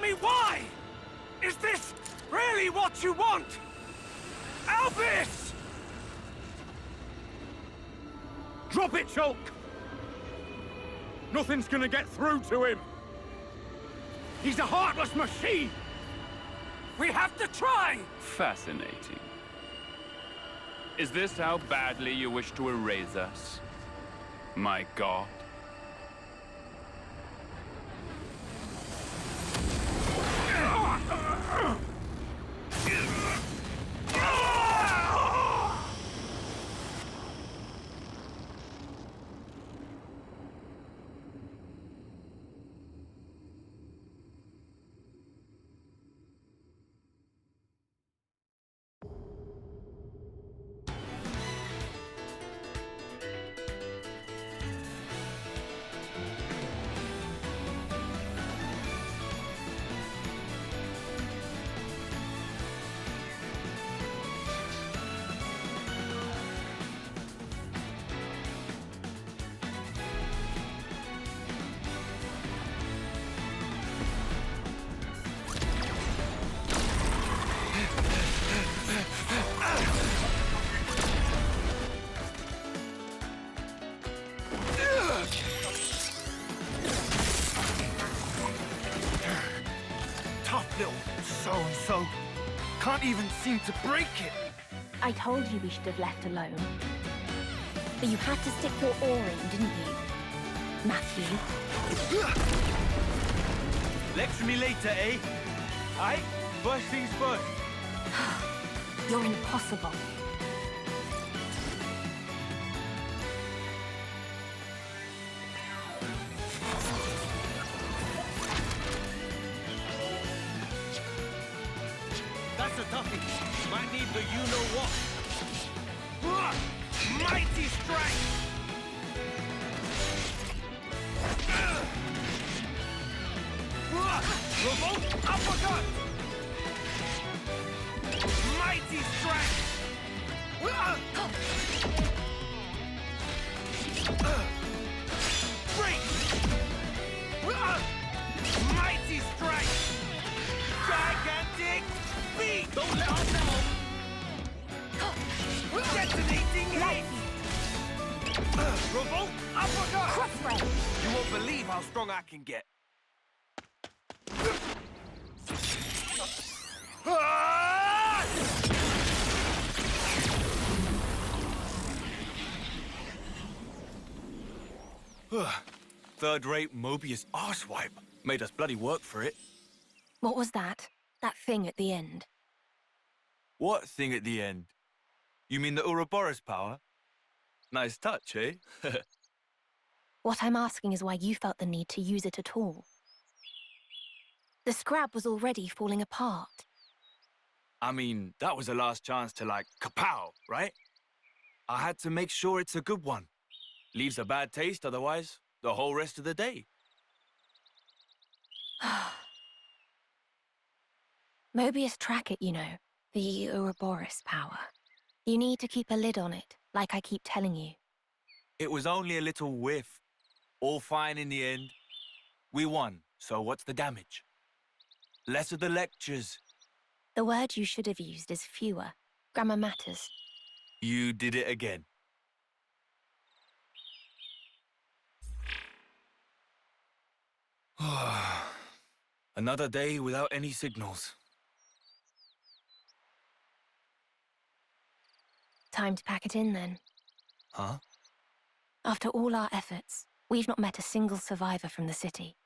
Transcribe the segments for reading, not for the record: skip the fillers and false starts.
me why! Is this really what you want? Albus! Drop it, Shulk! Nothing's gonna get through to him! He's a heartless machine! We have to try! Fascinating. Is this how badly you wish to erase us? My god. Tough little so-and-so. Can't even seem to break it. I told you we should have left alone. But you had to stick your oar in, didn't you? Matthew. Lecture me later, eh? Aye? First things first. You're impossible. That's a toughie. Might need the you-know-what. Mighty strike! Revolt uppercut! Mighty strike! Break! Mighty strike! Gigantic speed! Don't let us down! Detonating hit! Revolt uppercut! Crossroad! You won't believe how strong I can get. Third-rate Mobius arsewipe. Made us bloody work for it. What was that? That thing at the end? What thing at the end? You mean the Ouroboros power? Nice touch, eh? What I'm asking is why you felt the need to use it at all. The scrap was already falling apart. I mean, that was the last chance to, like, kapow, right? I had to make sure it's a good one. Leaves a bad taste otherwise, the whole rest of the day. Mobius track it, you know. The Ouroboros power. You need to keep a lid on it, like I keep telling you. It was only a little whiff. All fine in the end. We won, so what's the damage? Less of the lectures. The word you should have used is fewer. Grammar matters. You did it again. Another day without any signals. Time to pack it in, then. Huh? After all our efforts, we've not met a single survivor from the city.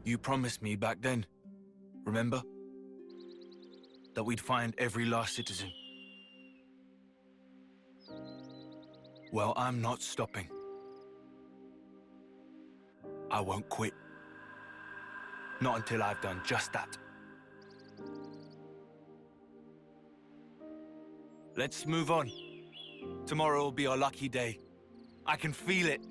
You promised me back then, remember? That we'd find every last citizen. Well, I'm not stopping. I won't quit. Not until I've done just that. Let's move on. Tomorrow will be our lucky day. I can feel it.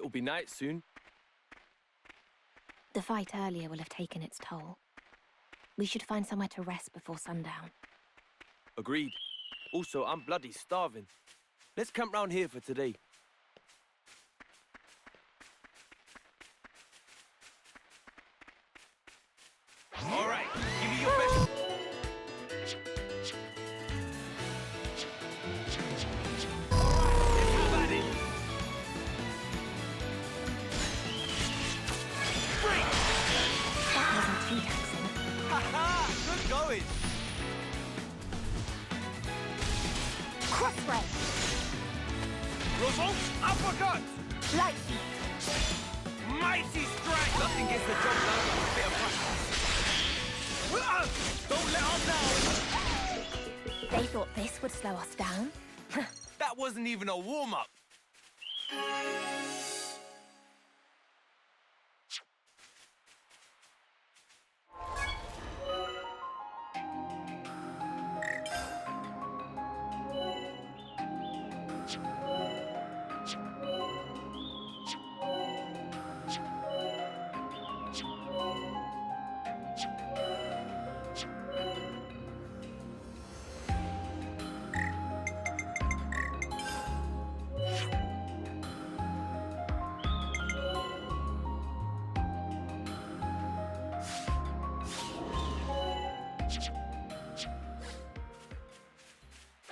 It'll be night soon. The fight earlier will have taken its toll. We should find somewhere to rest before sundown. Agreed. Also, I'm bloody starving. Let's camp round here for today. All right, give me your best. That wasn't too taxing. Haha, good going. Crossray! Revolt uppercut. Light! Mighty strike. Nothing gets the job done like a bit of practice. Don't let us down. They thought this would slow us down? That wasn't even a warm-up.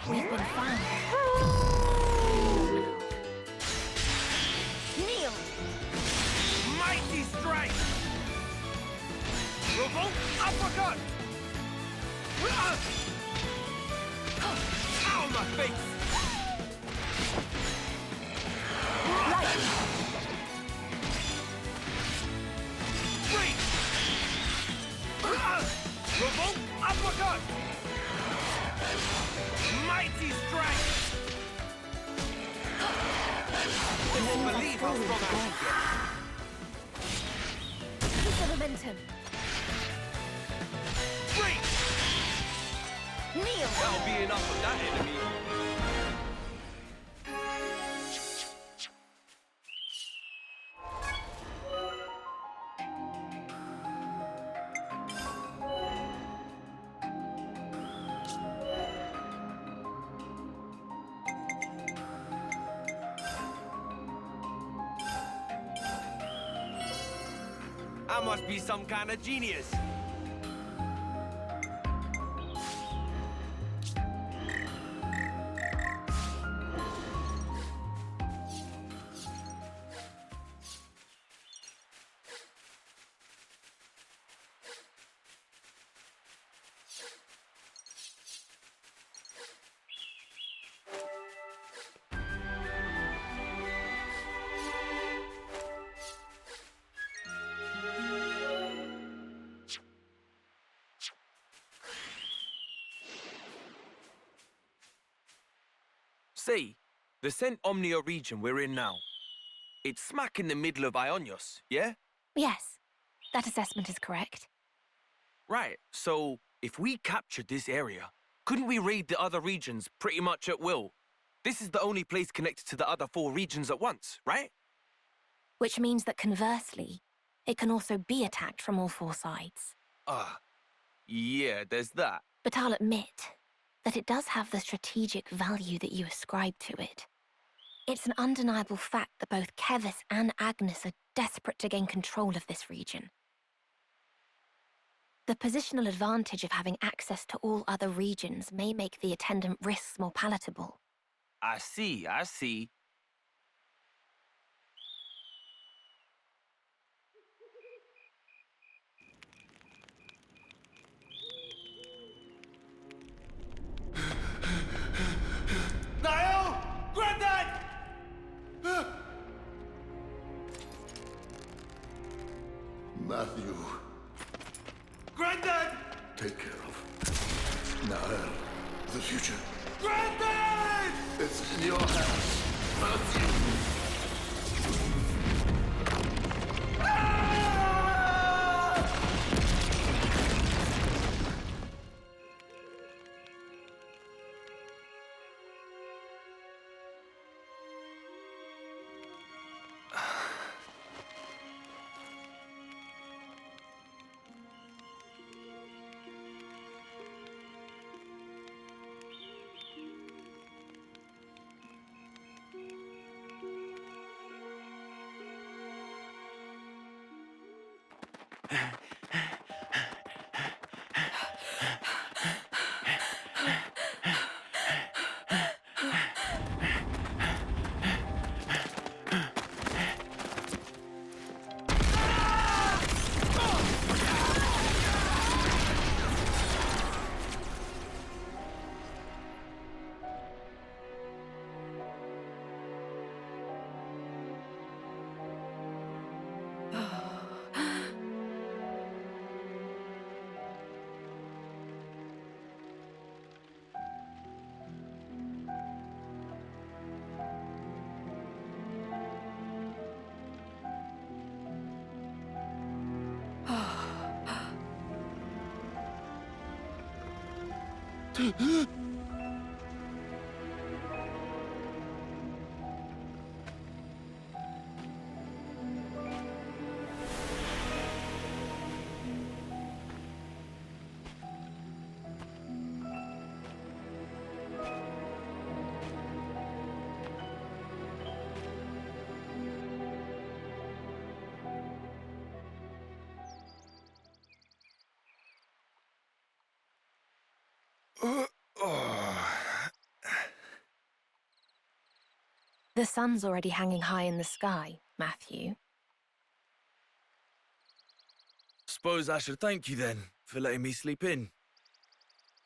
We've been found. Kneel! Mighty strike. Revolt uppercut. Ow, my face. Light! Break. Revolt uppercut. Mighty strike. You won't believe how strong I can get. Keep the momentum. Break. Kneel! That'll be enough of that enemy. I must be some kind of genius. Say, the Cent Omnia region we're in now, it's smack in the middle of Ionios, yeah? Yes, that assessment is correct. Right, so if we captured this area, couldn't we raid the other regions pretty much at will? This is the only place connected to the other 4 regions at once, right? Which means that conversely, it can also be attacked from all 4 sides. Yeah, there's that. But I'll admit that it does have the strategic value that you ascribe to it. It's an undeniable fact that both Kevis and Agnes are desperate to gain control of this region. The positional advantage of having access to all other regions may make the attendant risks more palatable. I see. Niall! Granddad! Matthew, Granddad! take care of Nael, the future. Granddad! It's in your hands, Matthew. The sun's already hanging high in the sky, Matthew. Suppose I should thank you then for letting me sleep in.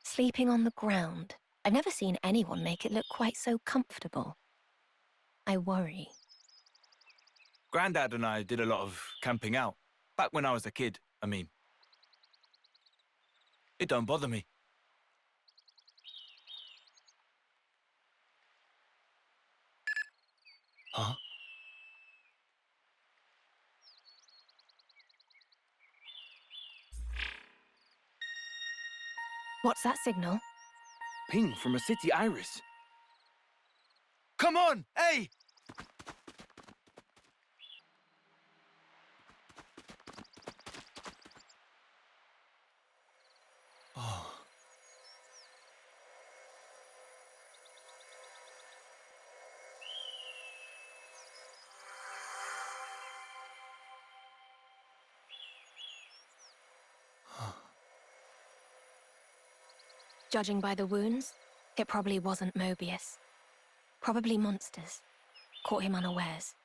Sleeping on the ground. I've never seen anyone make it look quite so comfortable. I worry. Grandad and I did a lot of camping out. Back when I was a kid, I mean. It don't bother me. Huh? What's that signal? Ping from a city iris. Come on, hey! Oh. Judging by the wounds, it probably wasn't Mobius. Probably monsters. Caught him unawares.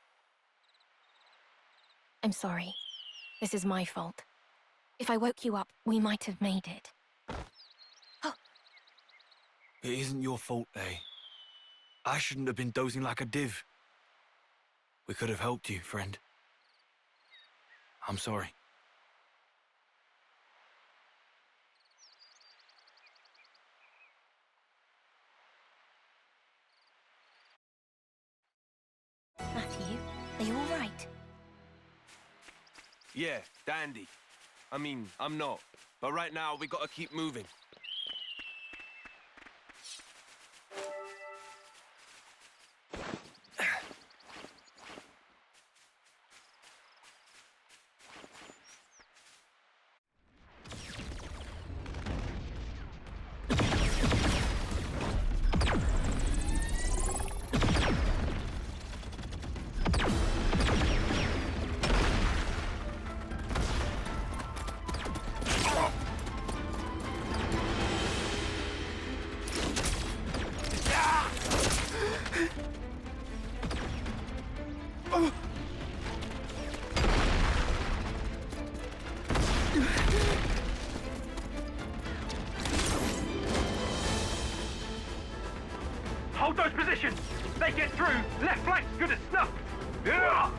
I'm sorry. This is my fault. If I woke you up, we might have made it. Oh. It isn't your fault, eh? I shouldn't have been dozing like a div. We could have helped you, friend. I'm sorry. Matthew, are you all right? Yeah, dandy. I mean, I'm not. But right now, we gotta keep moving. Hold those positions! They get through! Left flank's good as snuff! Yeah!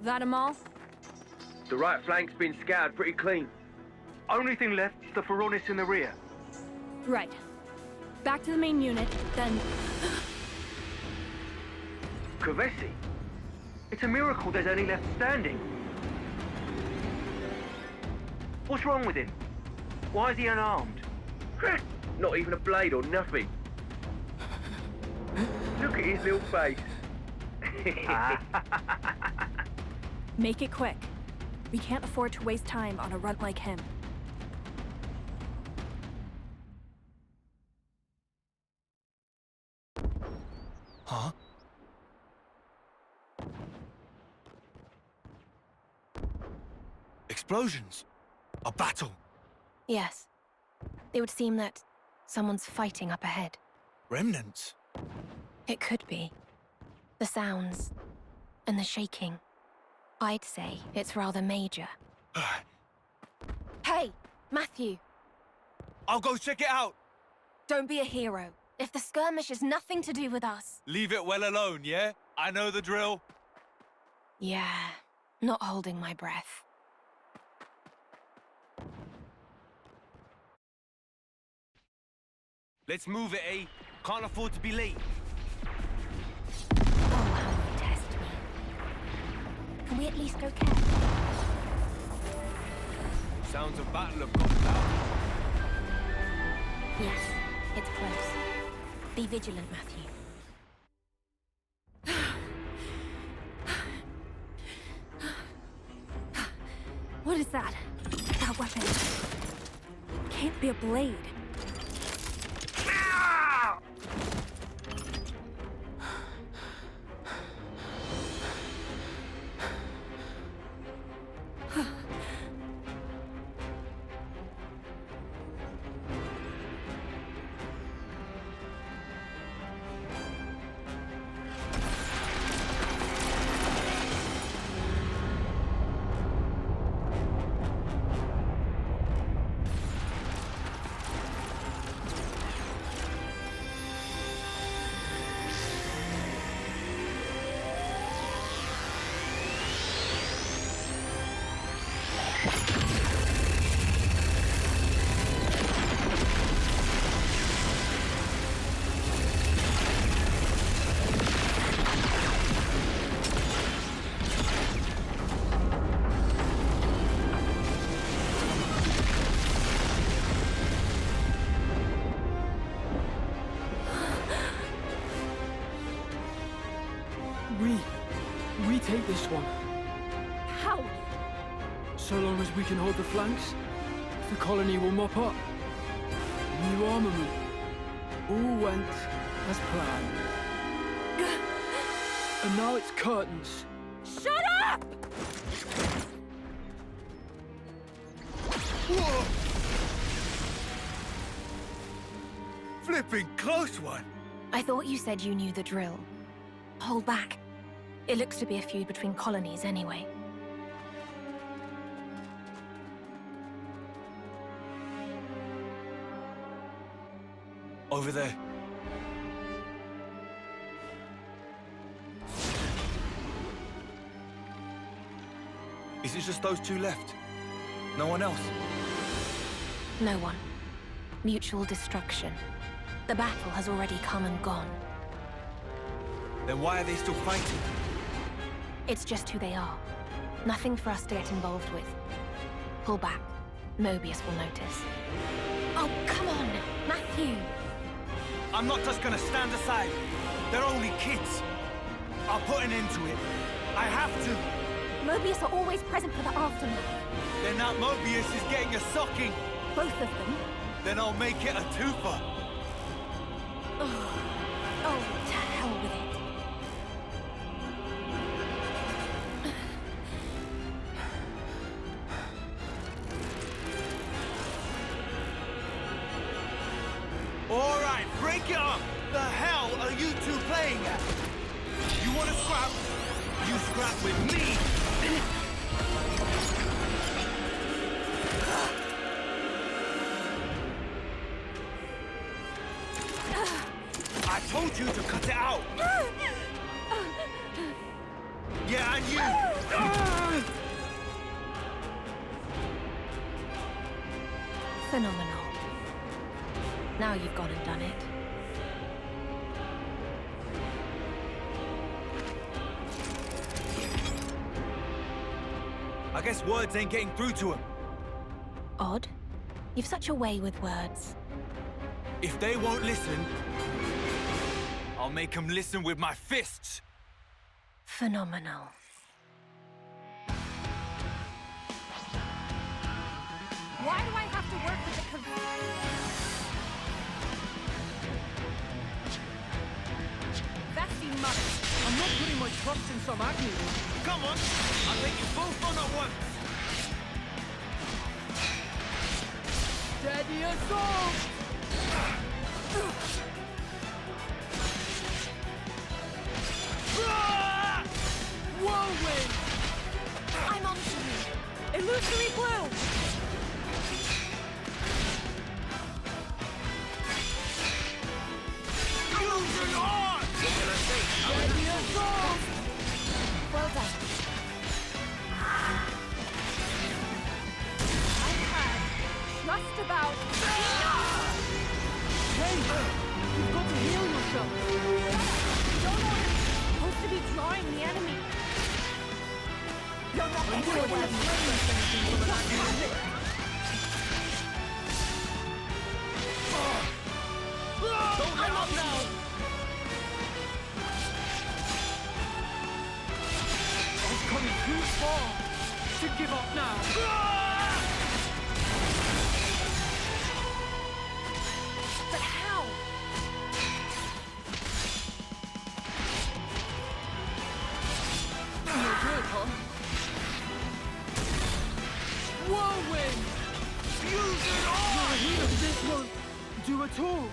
That 'em all? The right flank's been scoured pretty clean. Only thing left is the Feronis in the rear. Right. Back to the main unit, then... Kavesi? It's a miracle there's any left standing. What's wrong with him? Why is he unarmed? Not even a blade or nothing. Look at his little face. Make it quick. We can't afford to waste time on a runt like him. Huh? Explosions? A battle? Yes. It would seem that someone's fighting up ahead. Remnants? It could be. The sounds and the shaking. I'd say it's rather major. Hey, Matthew! I'll go check it out! Don't be a hero. If the skirmish is nothing to do with us... Leave it well alone, yeah? I know the drill. Yeah, not holding my breath. Let's move it, eh? Can't afford to be late. Oh, how you test me. Can we at least go carefully? Sounds of battle have gone down. Yes, it's close. Be vigilant, Matthew. What is that? That weapon. Can't be a blade. We take this one. How? So long as we can hold the flanks, the colony will mop up. New armament. All went as planned. And now it's curtains. Shut up! Whoa! Flipping close one. I thought you said you knew the drill. Hold back. It looks to be a feud between colonies anyway. Over there. Is it just those two left? No one else? No one. Mutual destruction. The battle has already come and gone. Then why are they still fighting? It's just who they are. Nothing for us to get involved with. Pull back. Mobius will notice. Oh, come on, Matthew! I'm not just gonna stand aside. They're only kids. I'll put an end to it. I have to. Mobius are always present for the aftermath. Then that Mobius is getting a socking. Both of them. Then I'll make it a twofer. Oh, to hell with it. All right, break it up. The hell are you two playing at? You want to scrap? You scrap with me. I told you to cut it out. Yeah, and you. Phenomenal. Now you've gone and done it. I guess words ain't getting through to him. Odd. You've such a way with words. If they won't listen, I'll make them listen with my fists. Phenomenal. Why do I have to work with the Vesty mother? I'm not putting my trust in some Agnew. Come on, I'll take you both on at once. Steady assault! Whirlwind! I'm on to you. Illusory blue! fussed about? Hey! You've got to heal yourself! You don't know you're supposed to be drawing the enemy. You're not getting away. Don't let up now! I've come too far to give up now. But how? No good, huh? Whirlwind! Use it all! Your healer, this won't do at all.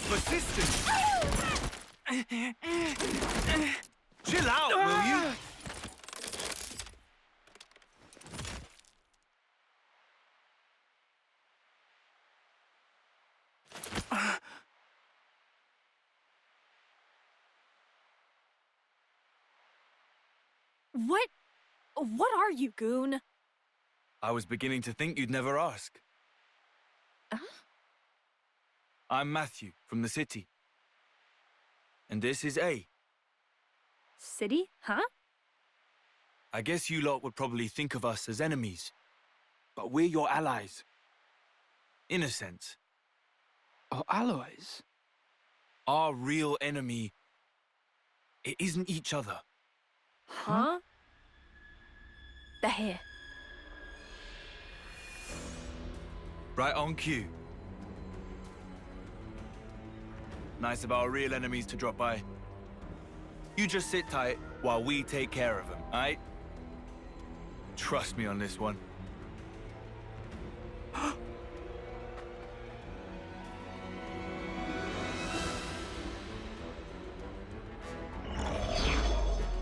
Persistent! Chill out, will you? What are you, goon? I was beginning to think you'd never ask. I'm Matthew, from the city. And this is A. City? Huh? I guess you lot would probably think of us as enemies. But we're your allies. In a sense. Our allies? Our real enemy, it isn't each other. Huh? They're here. Right on cue. Nice of our real enemies to drop by. You just sit tight while we take care of them, aight? Trust me on this one.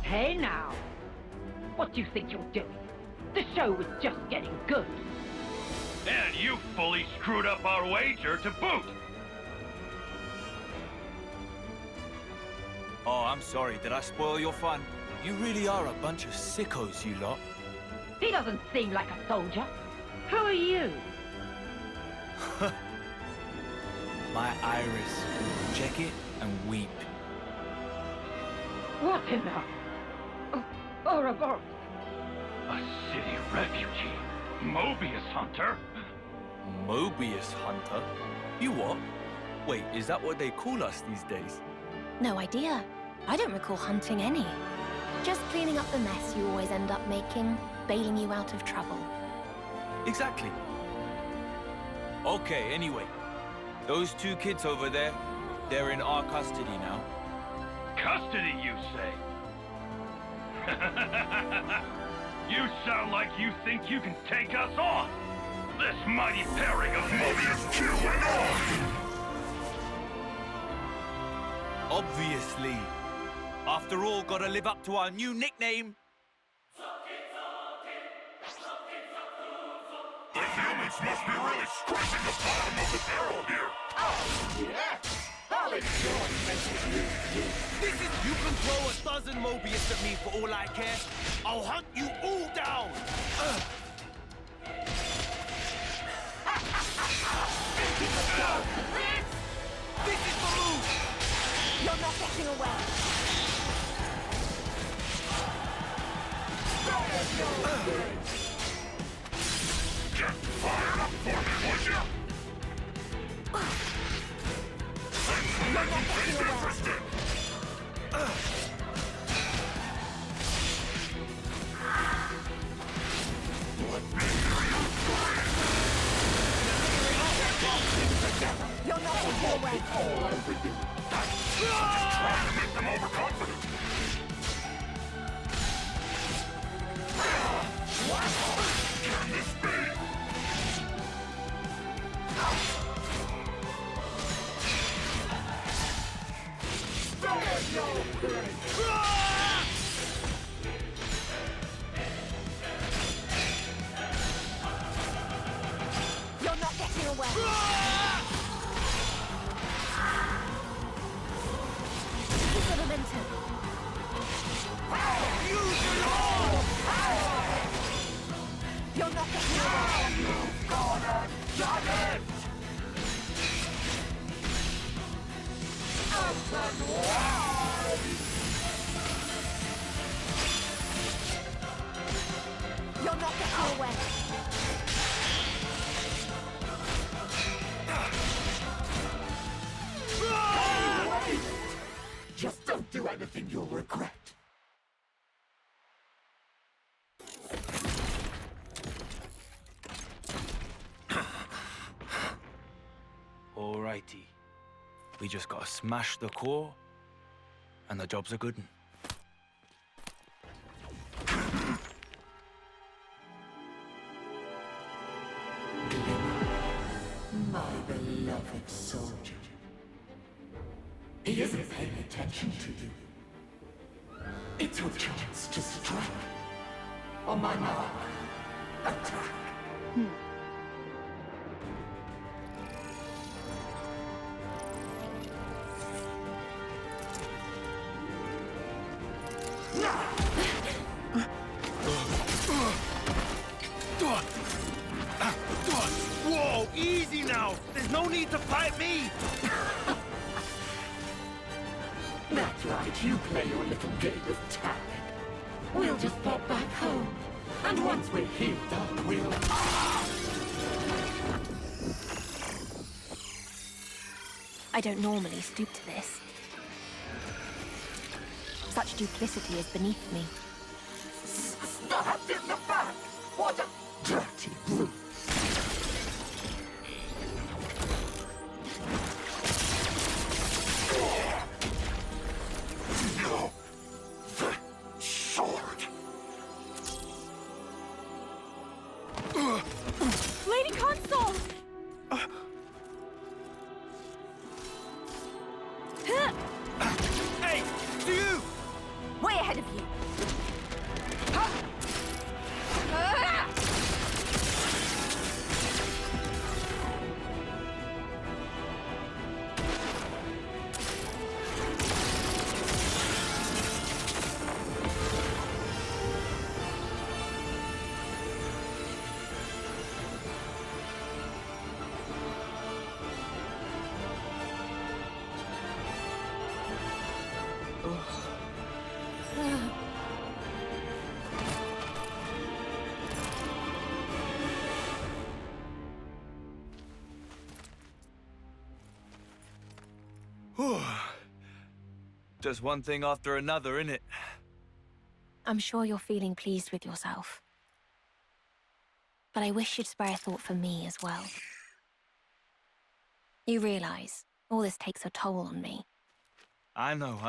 Hey now! What do you think you're doing? The show was just getting good. And you fully screwed up our wager to boot! Oh, I'm sorry. Did I spoil your fun? You really are a bunch of sickos, you lot. He doesn't seem like a soldier. Who are you? My iris. Check it and weep. What in the... Or about... A city refugee. Mobius Hunter? Mobius Hunter? You what? Wait, is that what they call us these days? No idea. I don't recall hunting any. Just cleaning up the mess you always end up making, bailing you out of trouble. Exactly. Okay, anyway. Those two kids over there, they're in our custody now. Custody, you say? You sound like you think you can take us on! This mighty pairing of Mobius 2 and on! Obviously. After all, gotta live up to our new nickname. The humans must be really scratching the bottom of the barrel here. Oh, yes! I'll enjoy This is... You can throw 1,000 Mobius at me for all I care. I'll hunt you all down! This is the move! You're not getting away. Get fired up for me, would you? You're not getting away. Interested? You're not getting away. Trying to make them overconfident. Can this be? You're not getting away. You'll not get her away. Just don't do anything you'll regret. Alrighty. We just gotta smash the core, and the job's a good one. My beloved soldier. He isn't paying attention to you. It's your chance to strike. On my mark, attack. Whoa, easy now! There's no need to fight me! That's right, you play your little game of tag. We'll just pop back home. And once we're healed up, we'll... I don't normally stoop to this. Such duplicity is beneath me. Stabbed in the back! What a dirty brute! No! The sword! Lady Console! Hey, to you! Way ahead of you. Just one thing after another, innit? I'm sure you're feeling pleased with yourself. But I wish you'd spare a thought for me as well. You realize all this takes a toll on me. I know.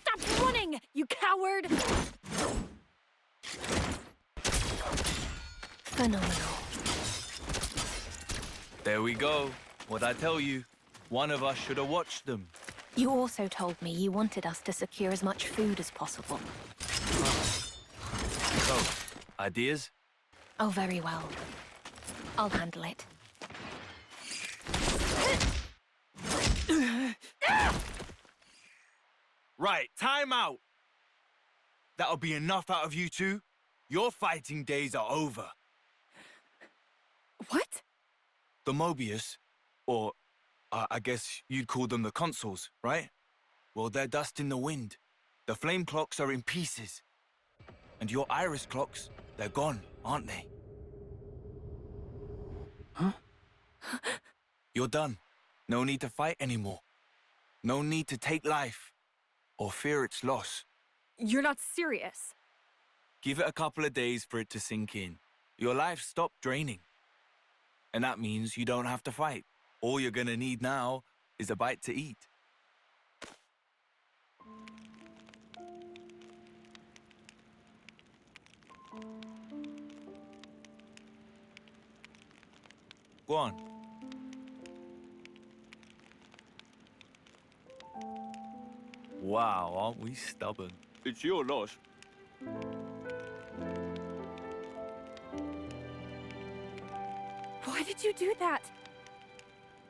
Stop running, you coward! Phenomenal. There we go. What'd I tell you? One of us should have watched them. You also told me you wanted us to secure as much food as possible. So, ideas? Oh, very well. I'll handle it. Right, time out! That'll be enough out of you two. Your fighting days are over. What? The Mobius, or I guess you'd call them the consoles, right? Well, they're dust in the wind. The flame clocks are in pieces. And your iris clocks, they're gone, aren't they? Huh? You're done. No need to fight anymore. No need to take life or fear its loss. You're not serious. Give it a couple of days for it to sink in. Your life stopped draining. And that means you don't have to fight. All you're gonna need now is a bite to eat. Go on. Wow, aren't we stubborn? It's your loss. Why did you do that?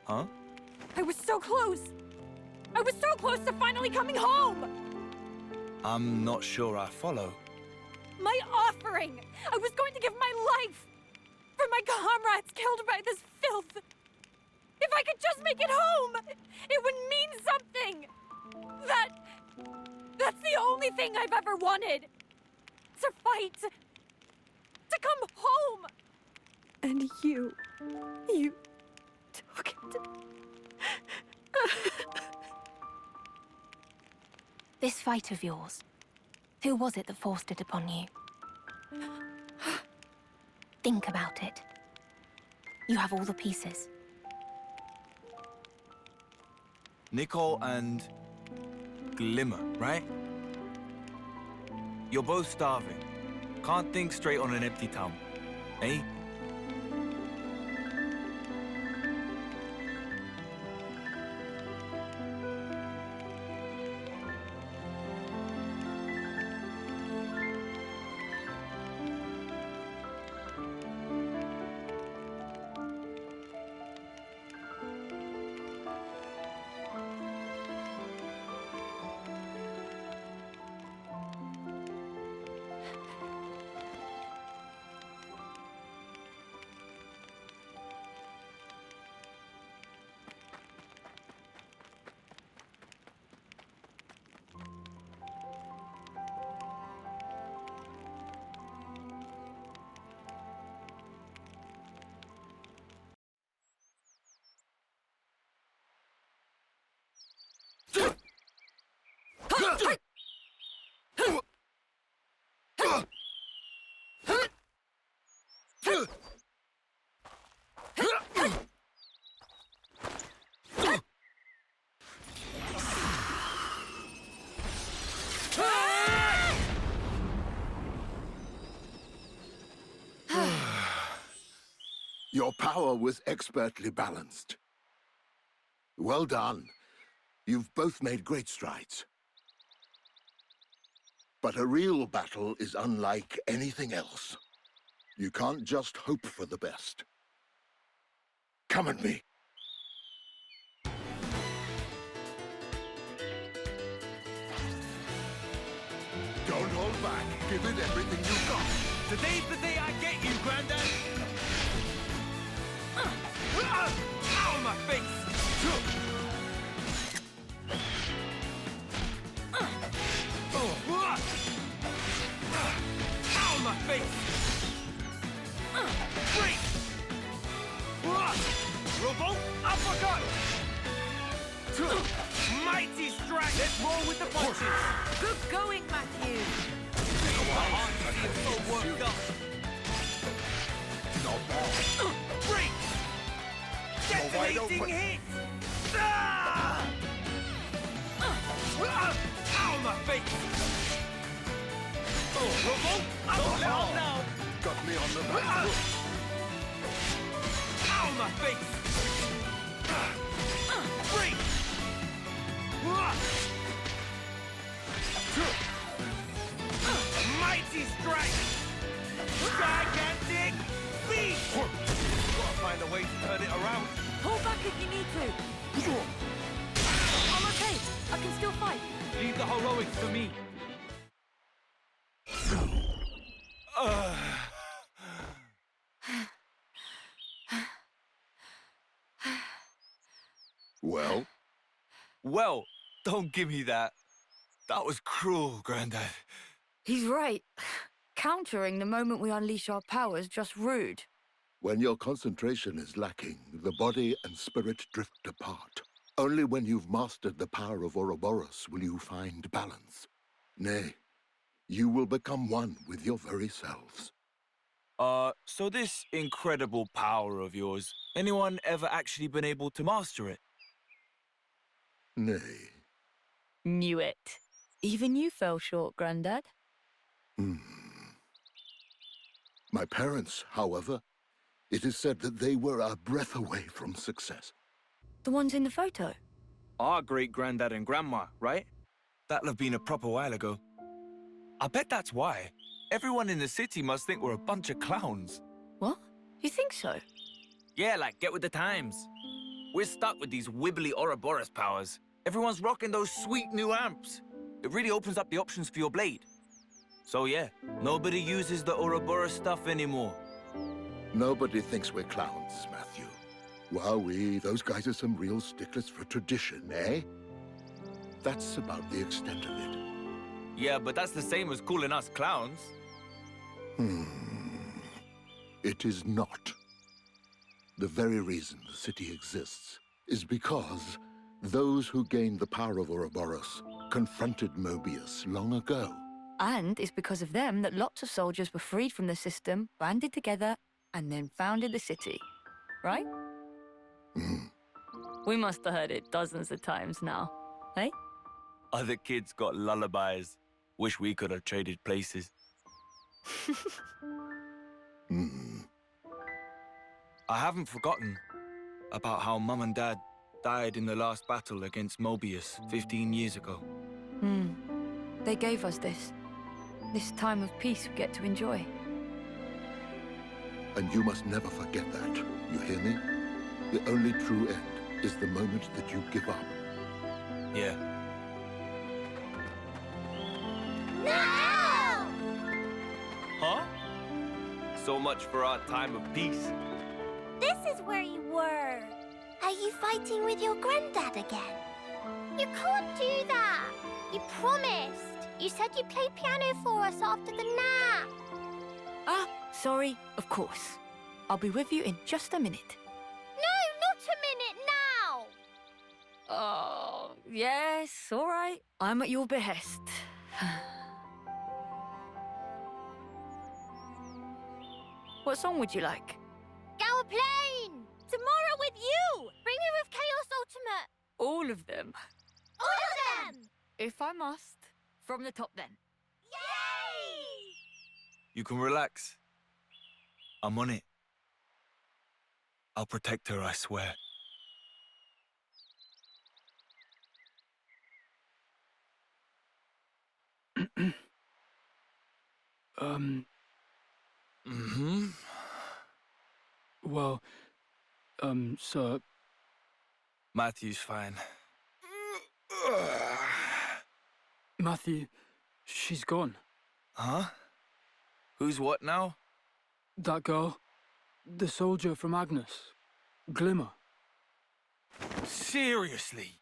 Huh? I was so close! I was so close to finally coming home! I'm not sure I follow. My offering! I was going to give my life! For my comrades killed by this filth! If I could just make it home! It would mean something! That's the only thing I've ever wanted! To fight! To come home! And you took it. This fight of yours, who was it that forced it upon you? Think about it. You have all the pieces. Nicole and Glimmer, right? You're both starving. Can't think straight on an empty tongue, eh? Your power was expertly balanced. Well done. You've both made great strides. But a real battle is unlike anything else. You can't just hope for the best. Come at me. Don't hold back. Give it everything you've got. Today's the day I get you, Grandad! Ow, my face! Ow, my face! Break! Robo, uppercut! Mighty strike! Let's roll with the punches! Good going, Matthew. My heart feels so worked up. Not bad. Break! Detonating hit! Ah! Ow, my face! Robo, uppercut now! Got me on the back foot. Ow, my face! Break! Mighty strike! Gigantic beast! Gotta find a way to turn it around. Pull back if you need to. I'm okay. I can still fight. Leave the heroics to me. Well? Well, don't give me that. That was cruel, Grandad. He's right. Countering the moment we unleash our powers just rude. When your concentration is lacking, the body and spirit drift apart. Only when you've mastered the power of Ouroboros will you find balance. Nay, you will become one with your very selves. So this incredible power of yours, anyone ever actually been able to master it? Nay. Knew it. Even you fell short, Grandad. My parents, however, it is said that they were a breath away from success. The ones in the photo? Our great-granddad and grandma, right? That'll have been a proper while ago. I bet that's why. Everyone in the city must think we're a bunch of clowns. What? You think so? Yeah, like, get with the times. We're stuck with these wibbly Ouroboros powers. Everyone's rocking those sweet new amps. It really opens up the options for your blade. So yeah, nobody uses the Ouroboros stuff anymore. Nobody thinks we're clowns, Matthew. Wowee, those guys are some real sticklers for tradition, eh? That's about the extent of it. Yeah, but that's the same as calling us clowns. It is not. The very reason the city exists is because those who gained the power of Ouroboros confronted Mobius long ago. And it's because of them that lots of soldiers were freed from the system, banded together, and then founded the city. Right? We must have heard it dozens of times now, eh? Other kids got lullabies. Wish we could have traded places. I haven't forgotten about how Mum and Dad died in the last battle against Mobius 15 years ago. They gave us this time of peace we get to enjoy. And you must never forget that, you hear me? The only true end is the moment that you give up. Yeah. No! Huh? So much for our time of peace. This is where you were. Are you fighting with your granddad again? You can't do that. You promised. You said you'd play piano for us after the nap. Ah, sorry, of course. I'll be with you in just a minute. No, not a minute now. Oh, yes, all right. I'm at your behest. What song would you like? Plane! Tomorrow with you! Bring me with Chaos Ultimate! All of them. All of them! If I must. From the top, then. Yay! You can relax. I'm on it. I'll protect her, I swear. Well, sir... Matthew's fine. Matthew, she's gone. Huh? Who's what now? That girl. The soldier from Agnes. Glimmer. Seriously?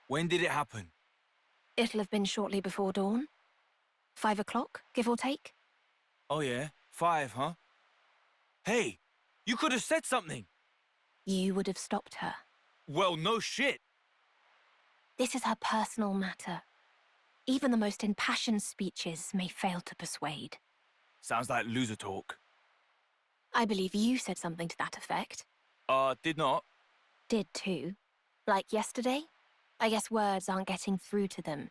When did it happen? It'll have been shortly before dawn. 5 o'clock, give or take. Oh yeah, 5, huh? Hey, you could have said something. You would have stopped her. Well, no shit. This is her personal matter. Even the most impassioned speeches may fail to persuade. Sounds like loser talk. I believe you said something to that effect. Did not. Did too. Like yesterday? I guess words aren't getting through to them.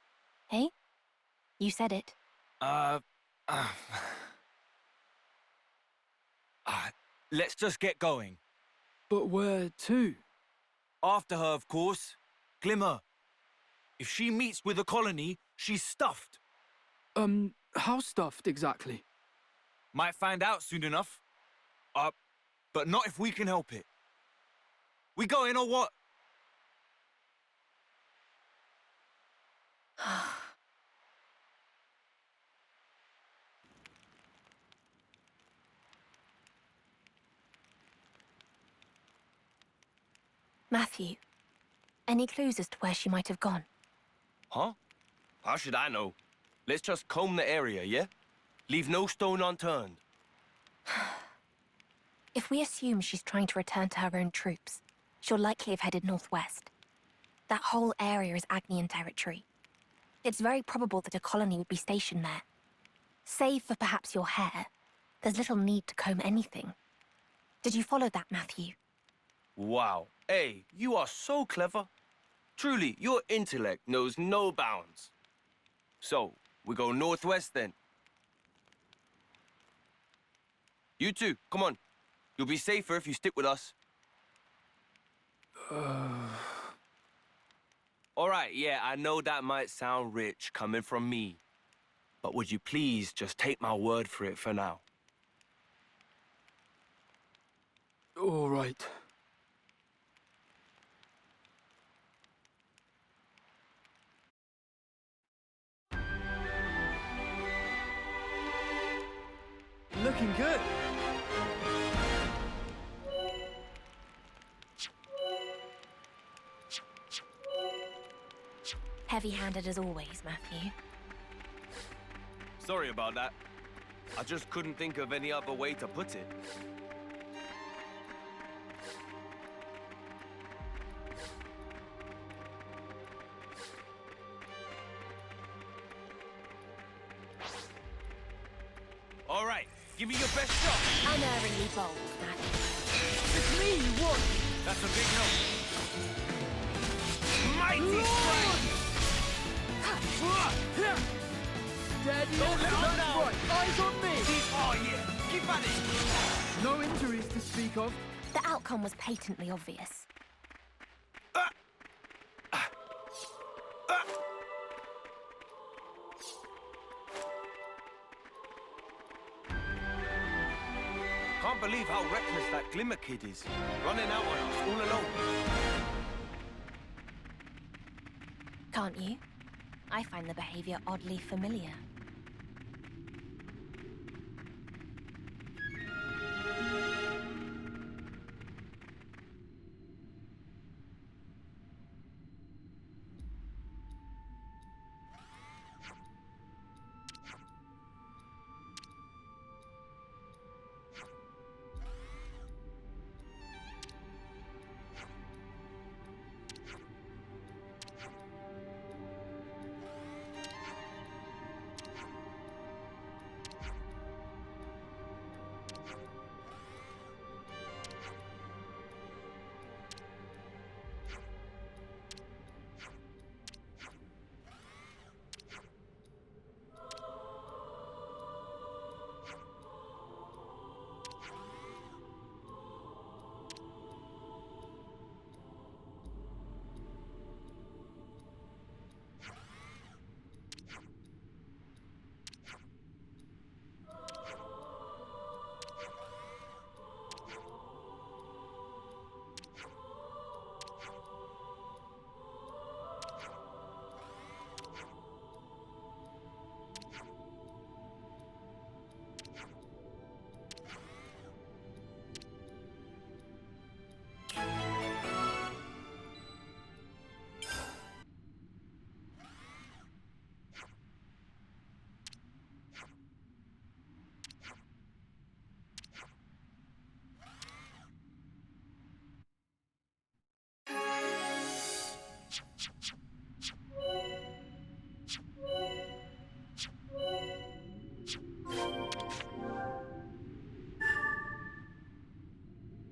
Hey? You said it. Let's just get going. But where to? After her, of course. Glimmer. If she meets with the colony, she's stuffed. How stuffed exactly? Might find out soon enough. But not if we can help it. We going or what? Matthew, any clues as to where she might have gone? Huh? How should I know? Let's just comb the area, yeah? Leave no stone unturned. If we assume she's trying to return to her own troops, she'll likely have headed northwest. That whole area is Agnian territory. It's very probable that a colony would be stationed there. Save for perhaps your hair, there's little need to comb anything. Did you follow that, Matthew? Wow. Hey, you are so clever. Truly, your intellect knows no bounds. So, we go northwest then. You two, come on. You'll be safer if you stick with us. All right, yeah, I know that might sound rich coming from me. But would you please just take my word for it for now? All right. Looking good. Heavy-handed as always, Matthew. Sorry about that. I just couldn't think of any other way to put it. All right, give me your best shot. Unerringly bold, Matthew. It's me you want. That's a big help. Mighty strike! Steady. Don't let up That's now. right. Eyes on me. Oh yeah, keep at it. No injuries to speak of. The outcome was patently obvious. Can't believe how reckless that Glimmer kid is. Running out on us all alone. Can't you? I find the behavior oddly familiar.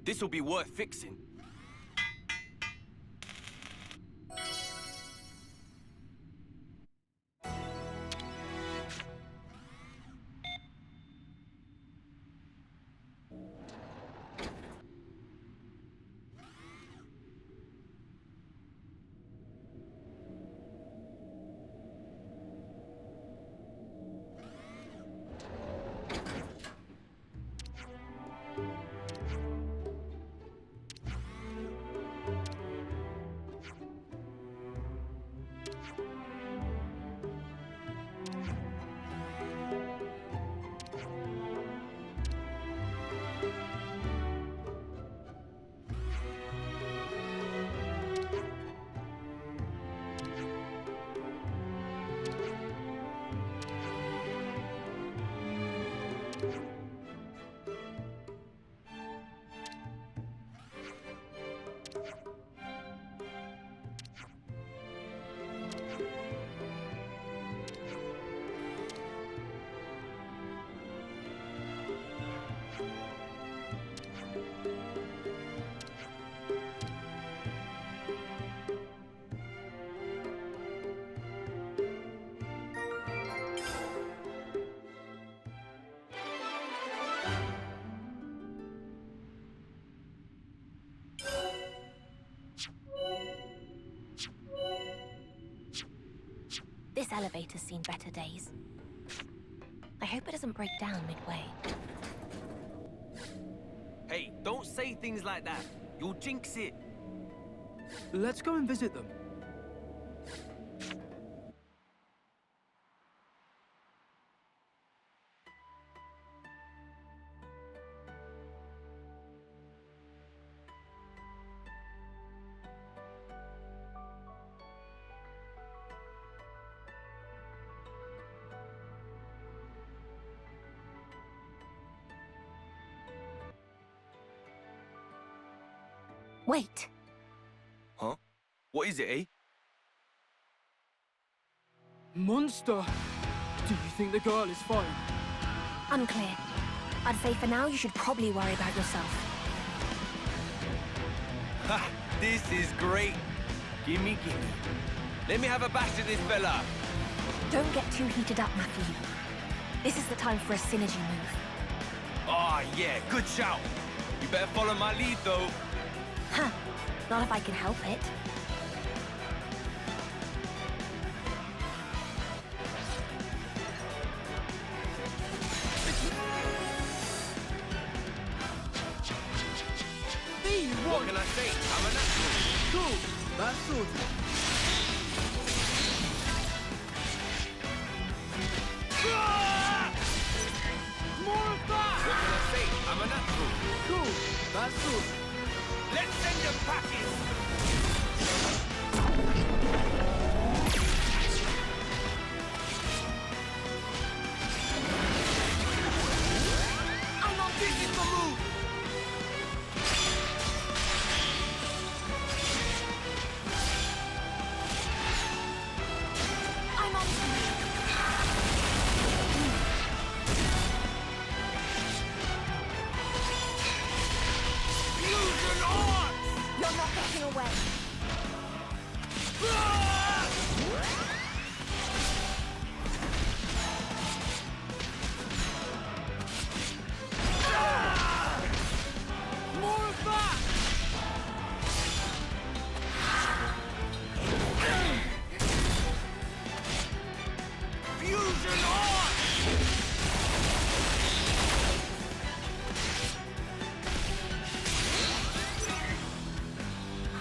This'll be worth fixing. This elevator's seen better days. hope it doesn't break down midway. Hey, don't say things like that. You'll jinx it. Let's go and visit them. Wait. Huh? What is it, eh? Monster! Do you think the girl is fine? Unclear. I'd say for now you should probably worry about yourself. Ha! This is great. Gimme. Let me have a bash at this fella. Don't get too heated up, Matthew. This is the time for a synergy move. Oh, yeah, good shout. You better follow my lead, though. Huh. Not if I can help it. What can I say? I'm a natural. Cool, that's sorted. More of that! What can I say? I'm a natural. Cool, that's sorted. Let's send them packing! I'm on. This is the move! I'm on. Fusion on! You're not getting away. More of that! Fusion on!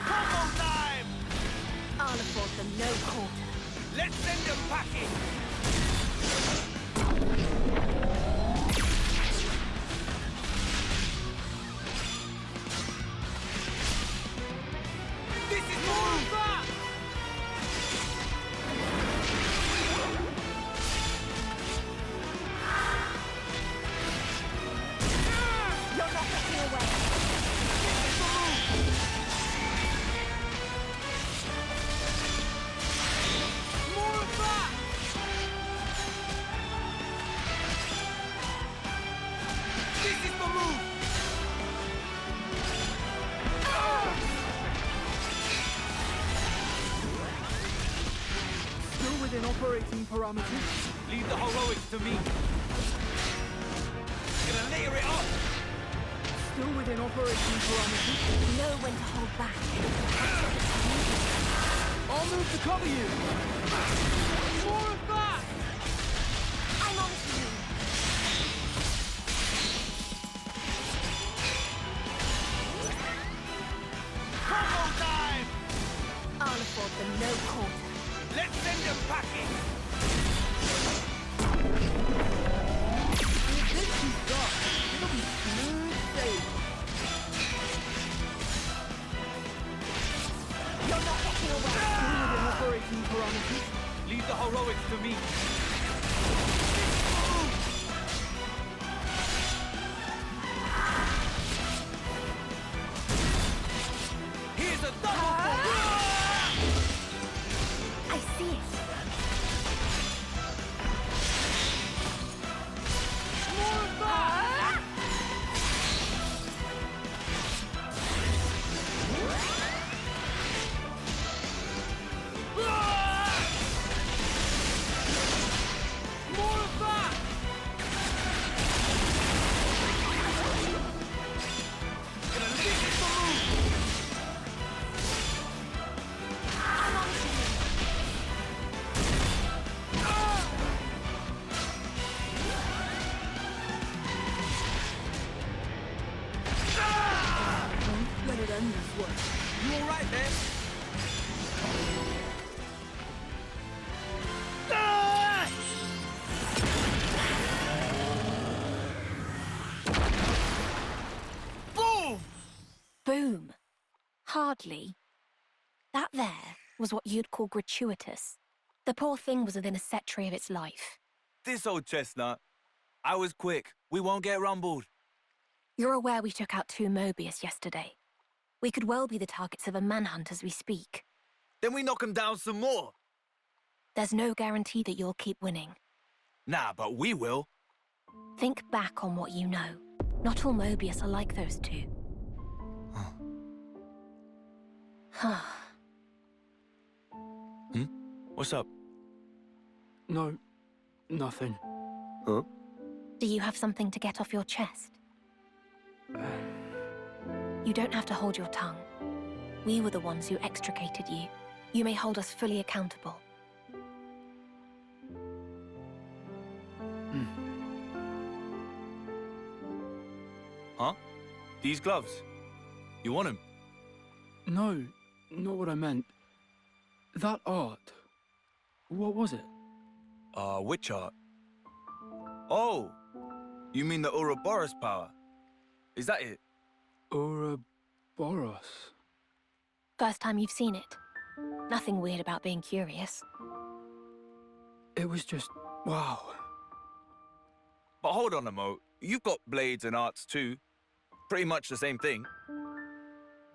Combo time! I'll afford them no quarter. Let's send them packing! This is more of that! You're not getting away. More of that! This is the move! Still within operating parameters. Leave the heroics to me. Gonna layer it up! Still within operating parameters. Know when to hold back. I'll move to cover you. More of that! I'm on to you. Combo time! I'll afford them no quarter. Let's send them packing! If this is done, it'll be smooth sailing. You're not getting away. Still within operating parameters. Leave the heroics to me. Here's a double for... I see it. end this way. You all right there? Boom! Boom. Hardly. That there was what you'd call gratuitous. The poor thing was within a set tree of its life. This old chestnut. I was quick. We won't get rumbled. You're aware we took out 2 Mobius yesterday. We could well be the targets of a manhunt as we speak. Then we knock 'em down some more. There's no guarantee that you'll keep winning. Nah, but we will. Think back on what you know. Not all Mobius are like those 2. What's up? No, nothing. Huh? Do you have something to get off your chest? You don't have to hold your tongue. We were the ones who extricated you. You may hold us fully accountable. Huh? These gloves? You want 'em? No, not what I meant. That art. What was it? Which art? Oh! You mean the Ouroboros power? Is that it? Ouroboros. First time you've seen it. Nothing weird about being curious. It was just, wow. But hold on a mo. You've got blades and arts too. Pretty much the same thing.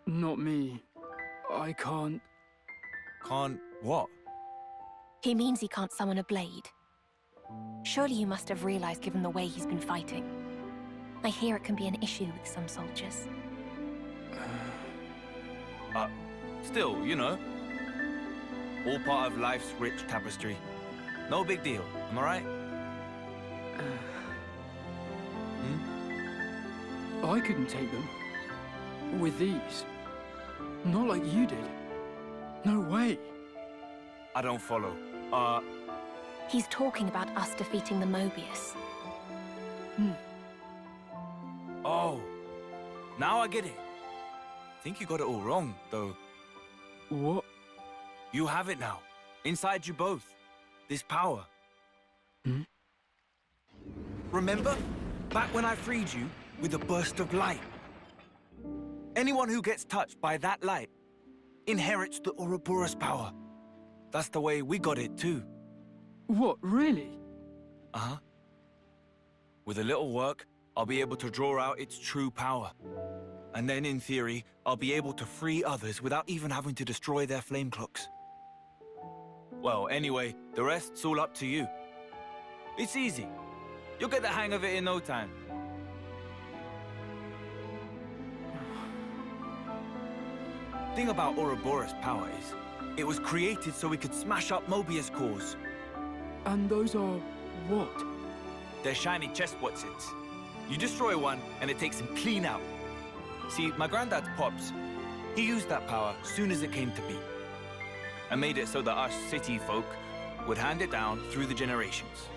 Not me. I can't. Can't what? He means he can't summon a blade. Surely you must have realized given the way he's been fighting. I hear it can be an issue with some soldiers. Still, you know. All part of life's rich tapestry. No big deal, am I right? I couldn't take them. With these. Not like you did. No way. I don't follow. He's talking about us defeating the Mobius. Oh. Now I get it. Think you got it all wrong, though. What? You have it now. Inside you both. This power. Remember? Back when I freed you with a burst of light. Anyone who gets touched by that light inherits the Ouroboros power. That's the way we got it too. What, really? Uh-huh. With a little work, I'll be able to draw out its true power. And then, in theory, I'll be able to free others without even having to destroy their flame clocks. Well, anyway, the rest's all up to you. It's easy. You'll get the hang of it in no time. Thing about Ouroboros power is, it was created so we could smash up Mobius cores. And those are what? They're shiny chest Watsits. You destroy one, and it takes him clean out. See, my granddad's pops, he used that power soon as it came to be. And made it so that us city folk would hand it down through the generations.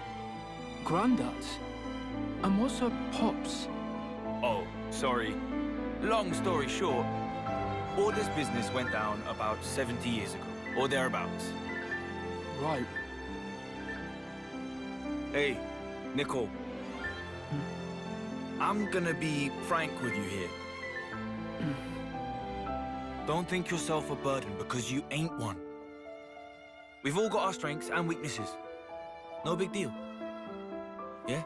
Granddads? And what's a pops? Oh, sorry. Long story short, all this business went down about 70 years ago, or thereabouts. Right. Hey, Nicole. I'm gonna be frank with you here. Don't think yourself a burden because you ain't one. We've all got our strengths and weaknesses. No big deal. Yeah?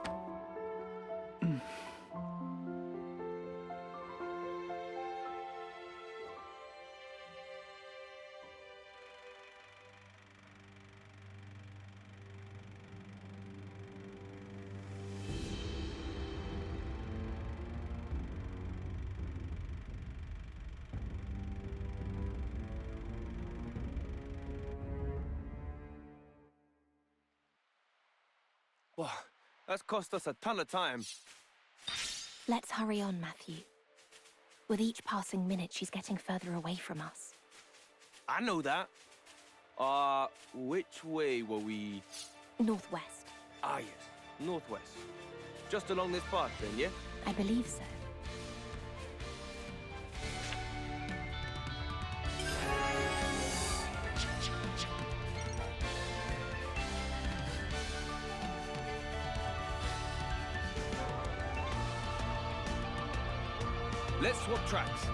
Wow, that's cost us a ton of time. Let's hurry on, Matthew. With each passing minute, she's getting further away from us. I know that. Which way were we? Northwest. Ah, yes. Northwest. Just along this path then, yeah? I believe so. Let's swap tracks.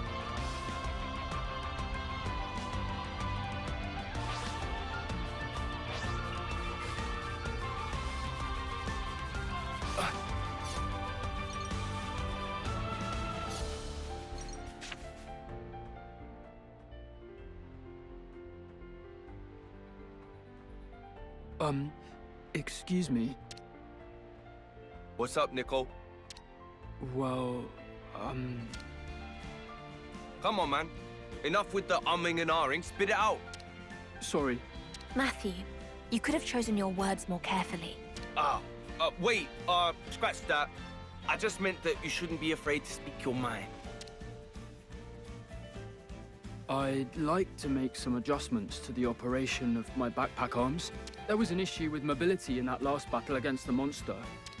Excuse me. What's up, Nicole? Well, Come on, man. Enough with the umming and ahhing. Spit it out. sorry. Matthew, you could have chosen your words more carefully. Wait, scratch that. I just meant that you shouldn't be afraid to speak your mind. I'd like to make some adjustments to the operation of my backpack arms. There was an issue with mobility in that last battle against the monster.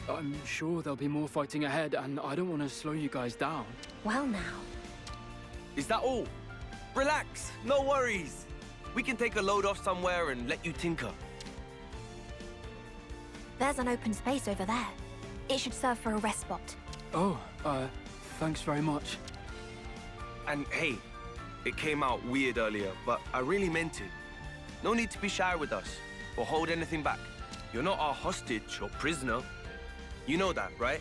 I'm sure there'll be more fighting ahead, and I don't want to slow you guys down. Well now, Is that all? Relax, no worries. We can take a load off somewhere and let you tinker. there's an open space over there. It should serve for a rest spot. Oh, thanks very much. And hey, it came out weird earlier, but I really meant it. No need to be shy with us or hold anything back. You're not our hostage or prisoner. You know that, right?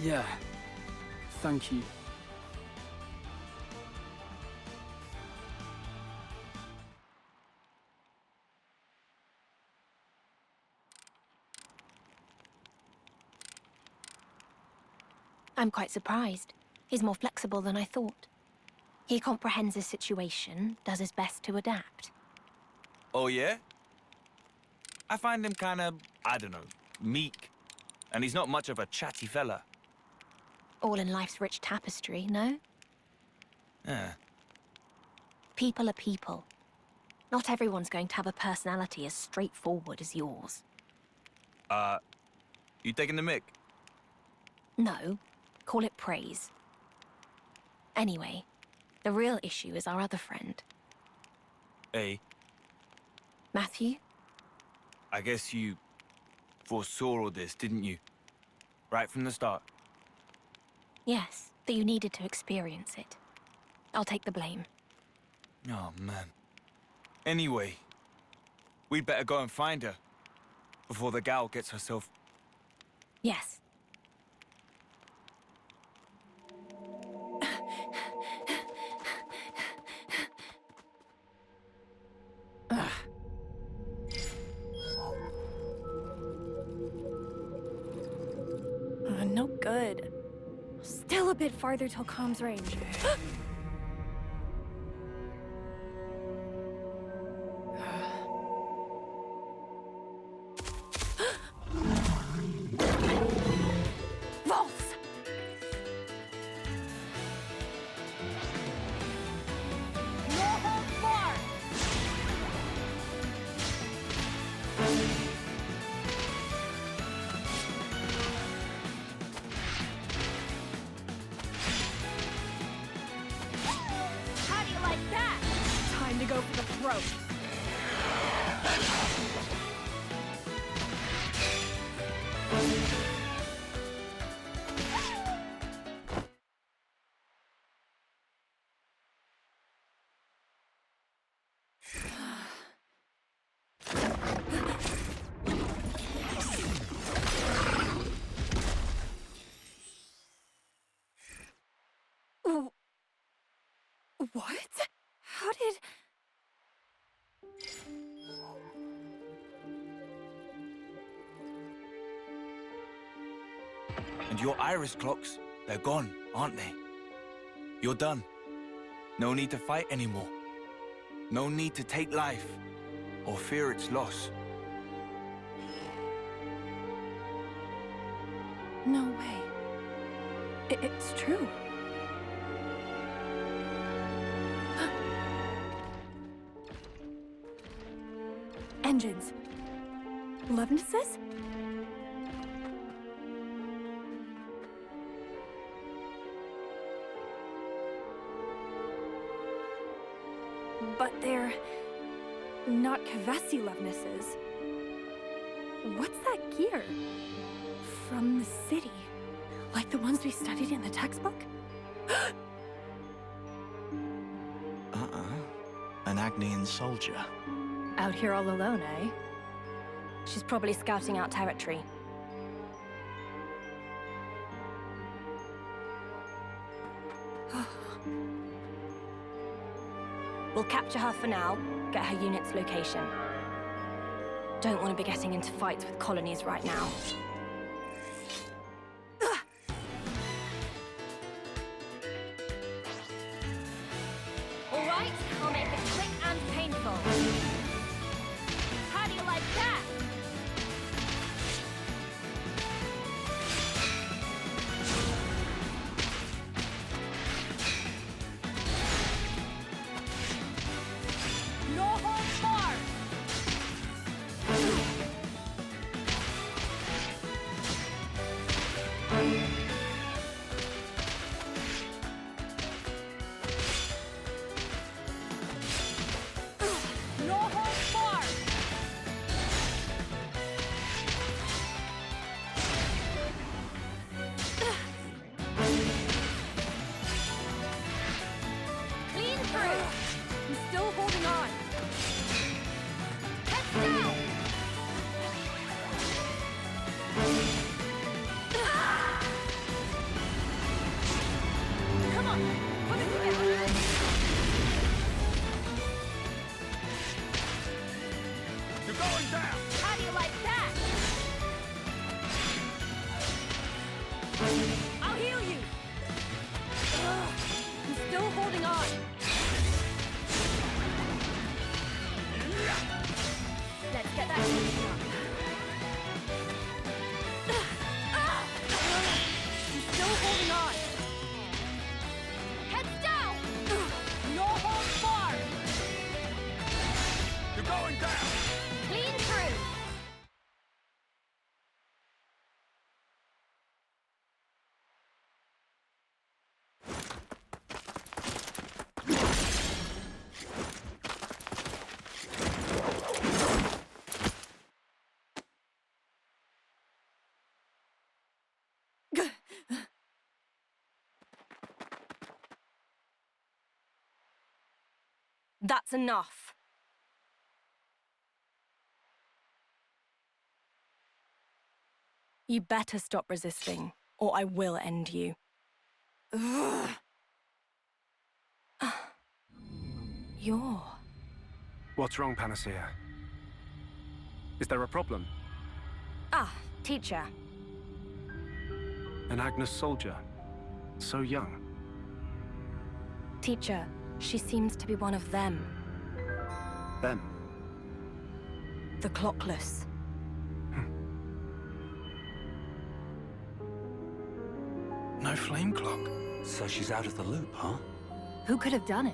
Yeah. Thank you. I'm quite surprised. He's more flexible than I thought. He comprehends his situation, does his best to adapt. Oh, yeah? I find him kind of, I don't know, meek. And he's not much of a chatty fella. All in life's rich tapestry, no? Yeah. People are people. Not everyone's going to have a personality as straightforward as yours. You taking the mic? No, call it praise. Anyway, the real issue is our other friend. Hey, Matthew? I guess you foresaw all this, didn't you? Right from the start. Yes, that you needed to experience it. I'll take the blame. Oh, man. Anyway, we'd better go and find her before the gal gets herself... Yes. No good. Still a bit farther till comms range. Vaults! No holds barred! How do you like that? Time to go for the throat. What? How did... And your iris clocks, they're gone, aren't they? You're done. No need to fight anymore. No need to take life or fear its loss. No way. It's true. Engines. Lovenesses? But they're not Kavesi Lovenesses. What's that gear? From the city. Like the ones we studied in the textbook? An Agnian soldier. Out here all alone, eh? She's probably scouting out territory. We'll capture her for now, get her unit's location. Don't want to be getting into fights with colonies right now. All right, I'll make it quick and painful. How do you like that? No holds barred! No holds barred! Clean through! I'm still holding on. Heads down! Come on, put it together. You're going down! How do you like that? I'll heal you. I'm still holding on. Let's get that tension up. I'm still holding on. Heads down! No holds barred! You're going down! Clean through! That's enough. You better stop resisting, or I will end you. You're... What's wrong, Panacea? Is there a problem? Ah, teacher. An Agnes soldier. So young. Teacher, she seems to be one of them. Them? The clockless. No flame clock. So she's out of the loop, huh? Who could have done it?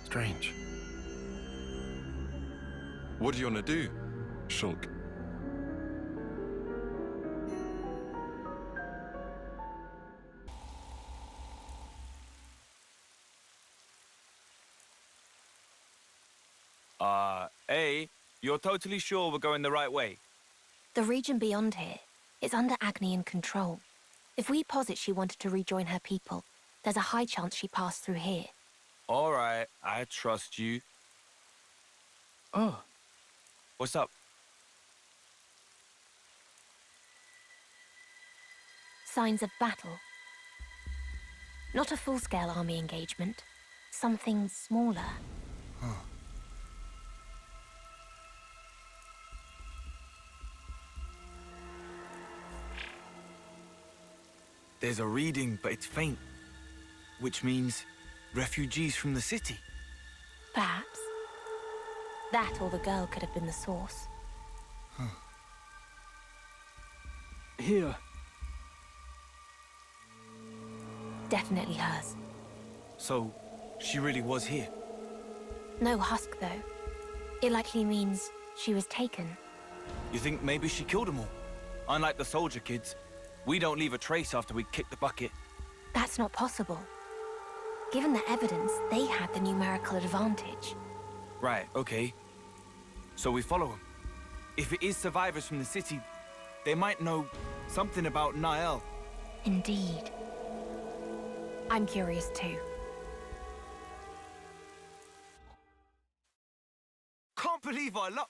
Strange. What do you want to do, Shulk? A, you're totally sure we're going the right way? The region beyond here is under Agnian control. If we posit she wanted to rejoin her people, there's a high chance she passed through here. All right, I trust you. Oh, What's up? Signs of battle. Not a full-scale army engagement. Something smaller. There's a reading, but it's faint. Which means refugees from the city. Perhaps. That or the girl could have been the source. here. Definitely hers. So, she really was here? No husk, though. It likely means she was taken. You think maybe she killed them all? Unlike the soldier kids, we don't leave a trace after we kick the bucket. That's not possible. Given the evidence, they had the numerical advantage. Right, okay. So we follow them. If it is survivors from the city, they might know Something about Nael. Indeed. I'm curious too. Can't believe our luck.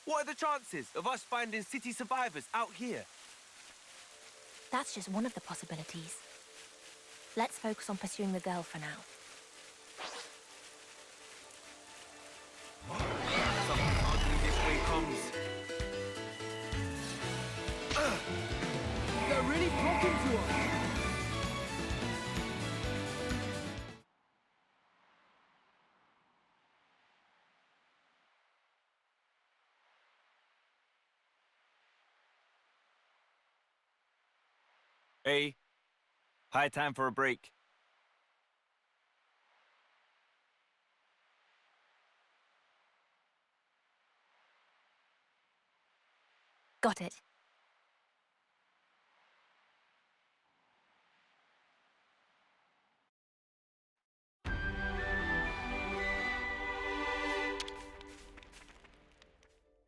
What are the chances of us finding city survivors out here? That's just one of the possibilities. Let's focus on pursuing the girl for now. Something ugly this way comes. They're really flocking to us. Hey, high time for a break. Got it.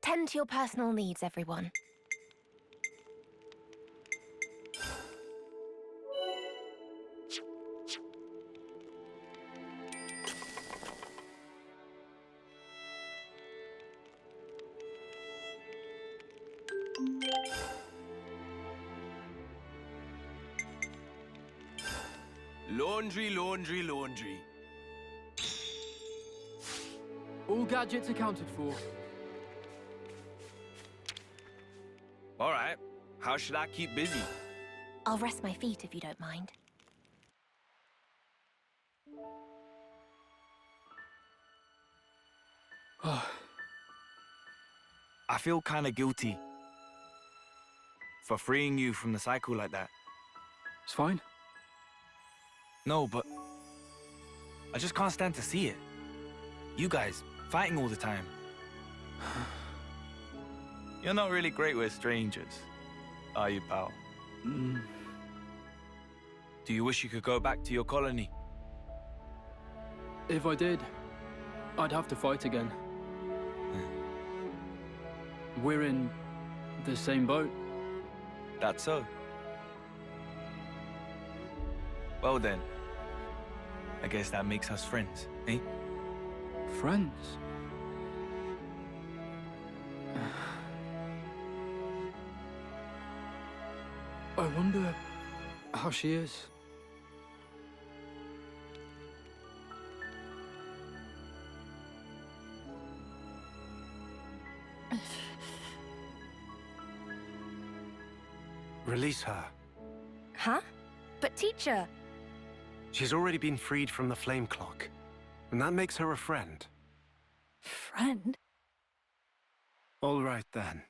Tend to your personal needs, everyone. Laundry, laundry, laundry. All gadgets accounted for. All right. How should I keep busy? I'll rest my feet if you don't mind. I feel kind of guilty for freeing you from the cycle like that. It's fine. No, but I just can't stand to see it. You guys fighting all the time. You're not really great with strangers, are you, pal? Mm. Do you wish you could go back to your colony? If I did, I'd have to fight again. We're in the same boat. That's so. Well then, I guess that makes us friends, eh? Friends? I wonder how she is. Release her. Huh? But teacher... She's already been freed from the flame clock, and that makes her a friend. Friend? All right, then.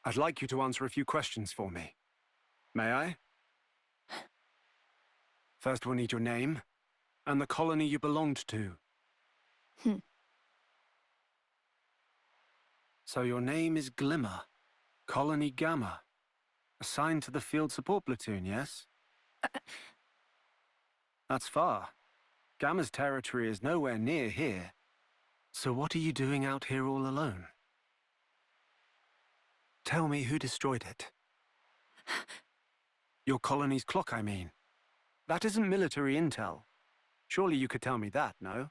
I'd like you to answer a few questions for me. May I? First, we'll need your name, and the colony you belonged to. So your name is Glimmer, Colony Gamma. Assigned to the field support platoon, yes? That's far. Gamma's territory is nowhere near here. So what are you doing out here all alone? Tell me who destroyed it. Your colony's clock, I mean. That isn't military intel. Surely you could tell me that, no?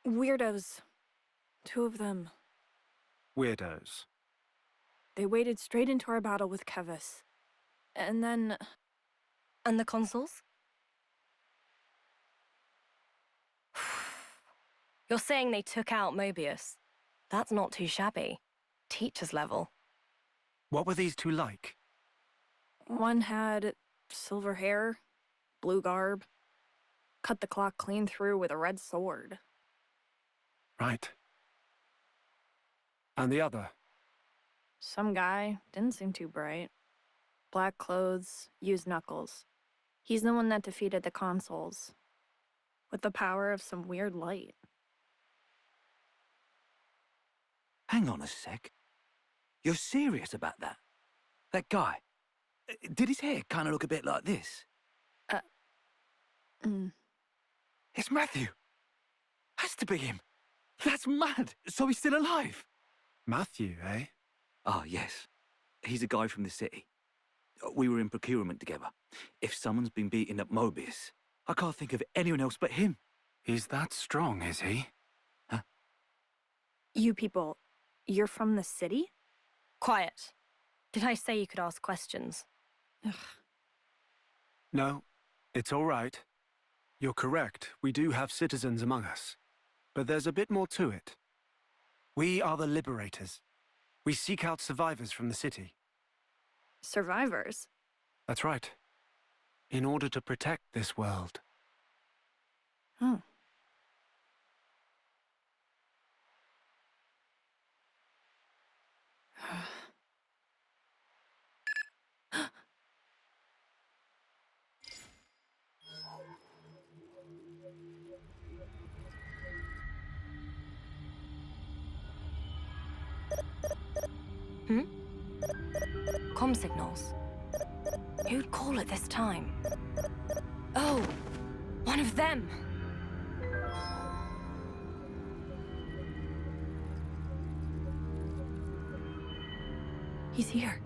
Weirdos. 2 of them. Weirdos. They waded straight into our battle with Kevis. And then... And the consoles? You're saying they took out Mobius. That's not too shabby. Teacher's level. What were these 2 like? One had silver hair, blue garb, cut the clock clean through with a red sword. Right. And the other? Some guy, didn't seem too bright. Black clothes, used knuckles. He's the one that defeated the consoles. With the power of some weird light. Hang on a sec. You're serious about that? That guy? Did his hair kind of look a bit like this? It's Matthew. Has to be him. That's mad. So he's still alive. Matthew, eh? Oh, yes. he's a guy from the city. We were in procurement together. If someone's been beating up Mobius, I can't think of anyone else but him. He's that strong, is he? Huh? You people, you're from the city? Quiet. Did I say you could ask questions? No, it's all right. You're correct. We do have citizens among us. But there's a bit more to it. We are the Liberators. We seek out survivors from the city. Survivors? That's right. In order to protect this world. Hmm. Hmm? Comm signals. Who'd call at this time? Oh, one of them! He's here.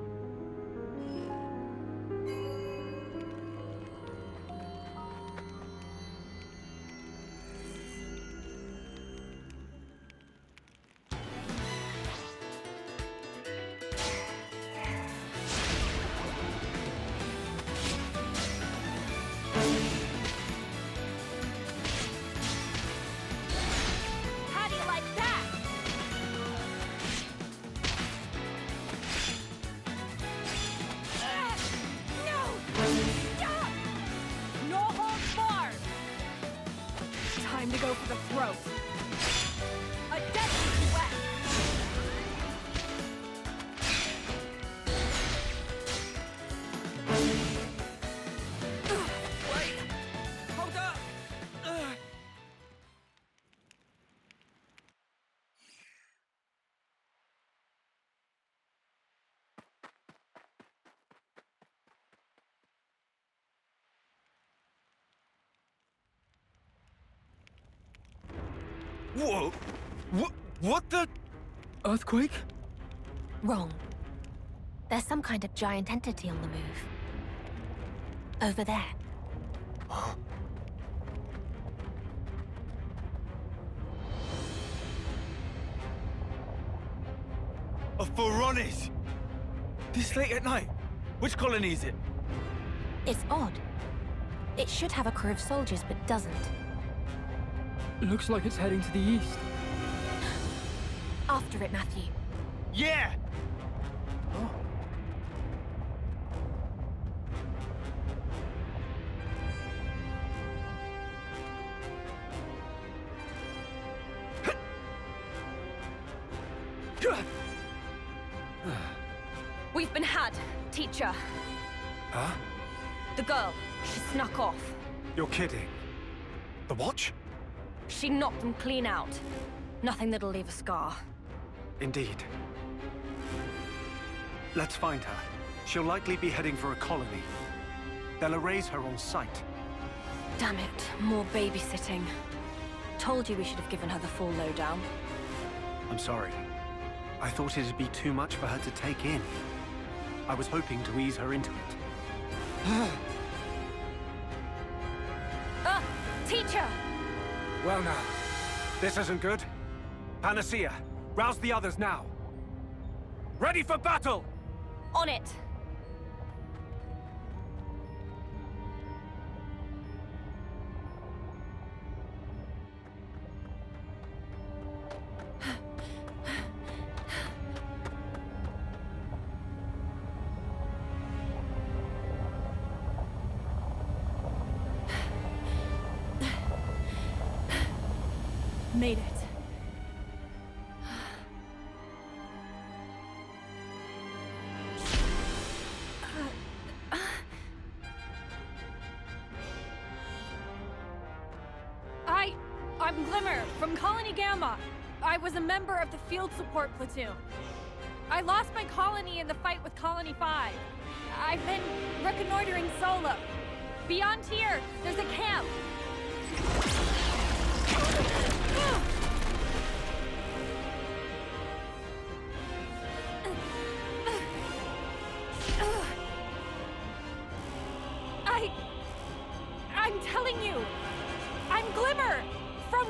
How do you like that? No! Stop! No holds barred! Time to go for the throat. A deadly duet! Wait! Hold up! Whoa! What the? Earthquake? Wrong. There's some kind of giant entity on the move. Over there. A Pharaonis! This late at night? Which colony is it? It's odd. It should have a crew of soldiers, but doesn't. Looks like it's heading to the east. After it, Matthew. Yeah! We've been had, teacher. Huh? The girl, she snuck off. You're kidding. The watch? She knocked them clean out. Nothing that'll leave a scar. Indeed. Let's find her. She'll likely be heading for a colony. They'll erase her on sight. Damn it, more babysitting. Told you we should have given her the full lowdown. I'm sorry. I thought it'd be too much for her to take in. I was hoping to ease her into it. Teacher! Well now, this isn't good. Panacea, rouse the others now. Ready for battle! On it! Made it. I'm Glimmer, from Colony Gamma. I was a member of the field support platoon. I lost my colony in the fight with Colony 5. I've been reconnoitering solo. Beyond here, there's a camp.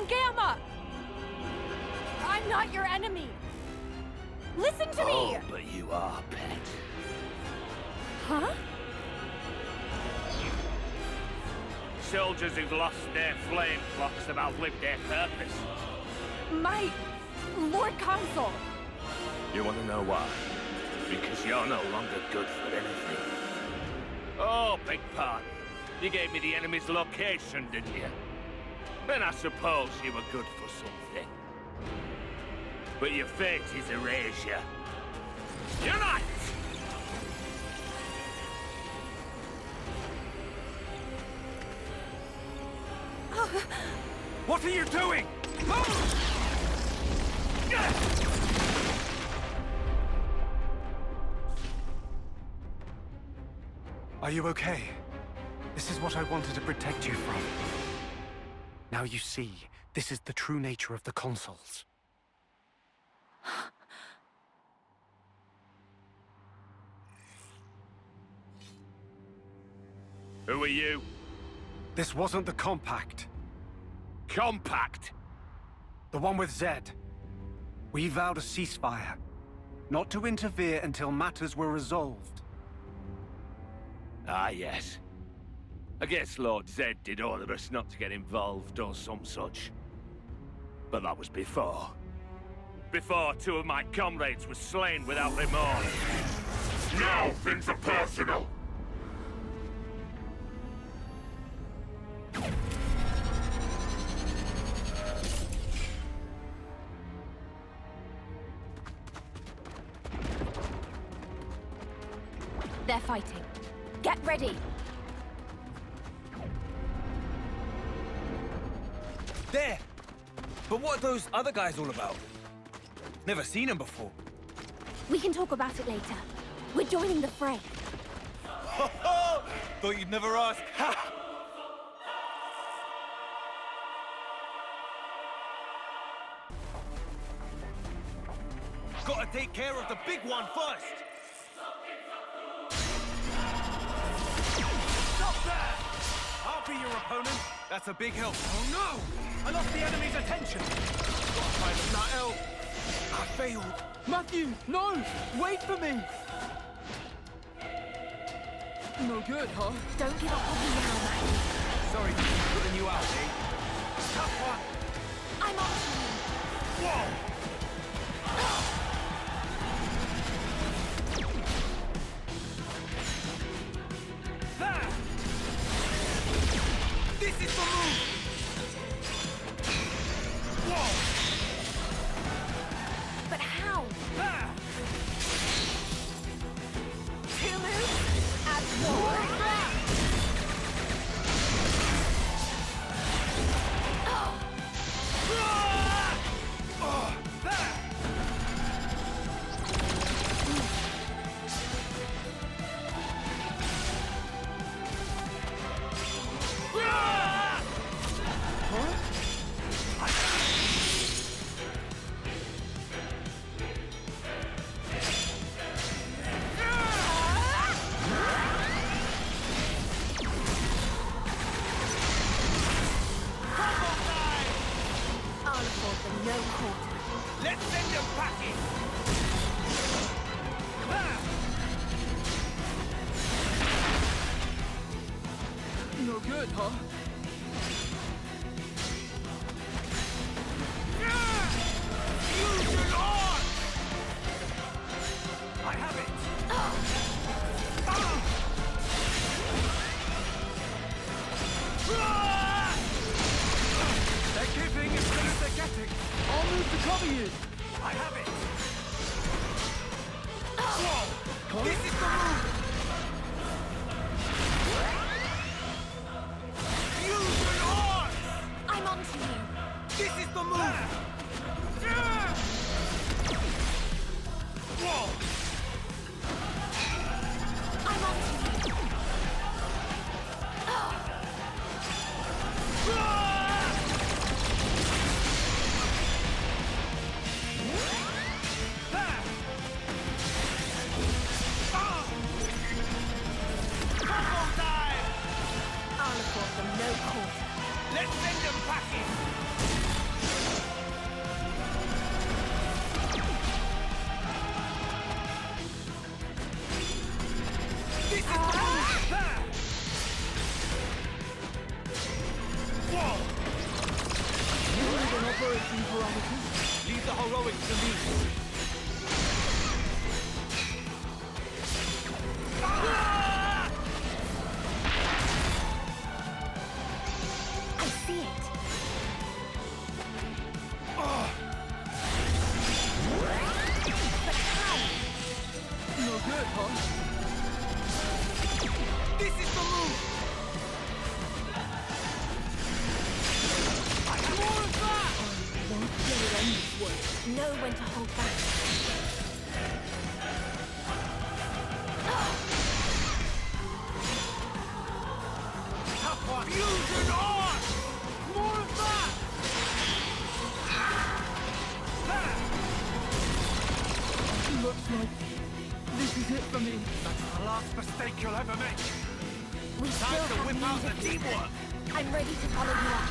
from Gamma! I'm not your enemy! Listen to me! But you are, pet. Huh? Soldiers who've lost their flame clocks have outlived their purpose. My Lord Consul! You want to know why? Because you're no longer good for anything. Oh, beg pardon. You gave me the enemy's location, didn't you? Then I suppose you were good for something. But your fate is erasure. Unite! What are you doing? Are you okay? This is what I wanted to protect you from. Now you see, this is the true nature of the consoles. Who are you? This wasn't the compact. Compact? The one with Zed. We vowed a ceasefire, not to interfere until matters were resolved. Ah, yes. I guess Lord Zed did order us not to get involved or some such. But that was before. Before 2 of my comrades were slain without remorse. Now things are personal! They're fighting. Get ready! There! But what are those other guys all about? Never seen them before. We can talk about it later. We're joining the fray. Thought you'd never ask. Gotta take care of the big one first! Stop there! I'll be your opponent. That's a big help. Oh no! I lost the enemy's attention. Gotta find them that help. I failed. Matthew, no! Wait for me! No good, huh? Don't give up on me now, Matthew. Sorry to keep pulling you out, eh? Tough one. I'm on to you. Whoa! There! This is the move! Whoa! But how? There! Two moves and forward. There! No quarter. Let's send them packing! No good, huh? Use your arm! I have it! They're giving as good as they're getting. I'll move to cover you. I have it! Whoa! This is the move! heroic to me. I see it. But how? No good, huh? This is the move! More of that! Won't let it end this way. Know when to hold back. Fusion on! More of that! Looks like this is it for me. That's the last mistake you'll ever make. We Time still to have whip out the leadership. teamwork. I'm ready to follow you up.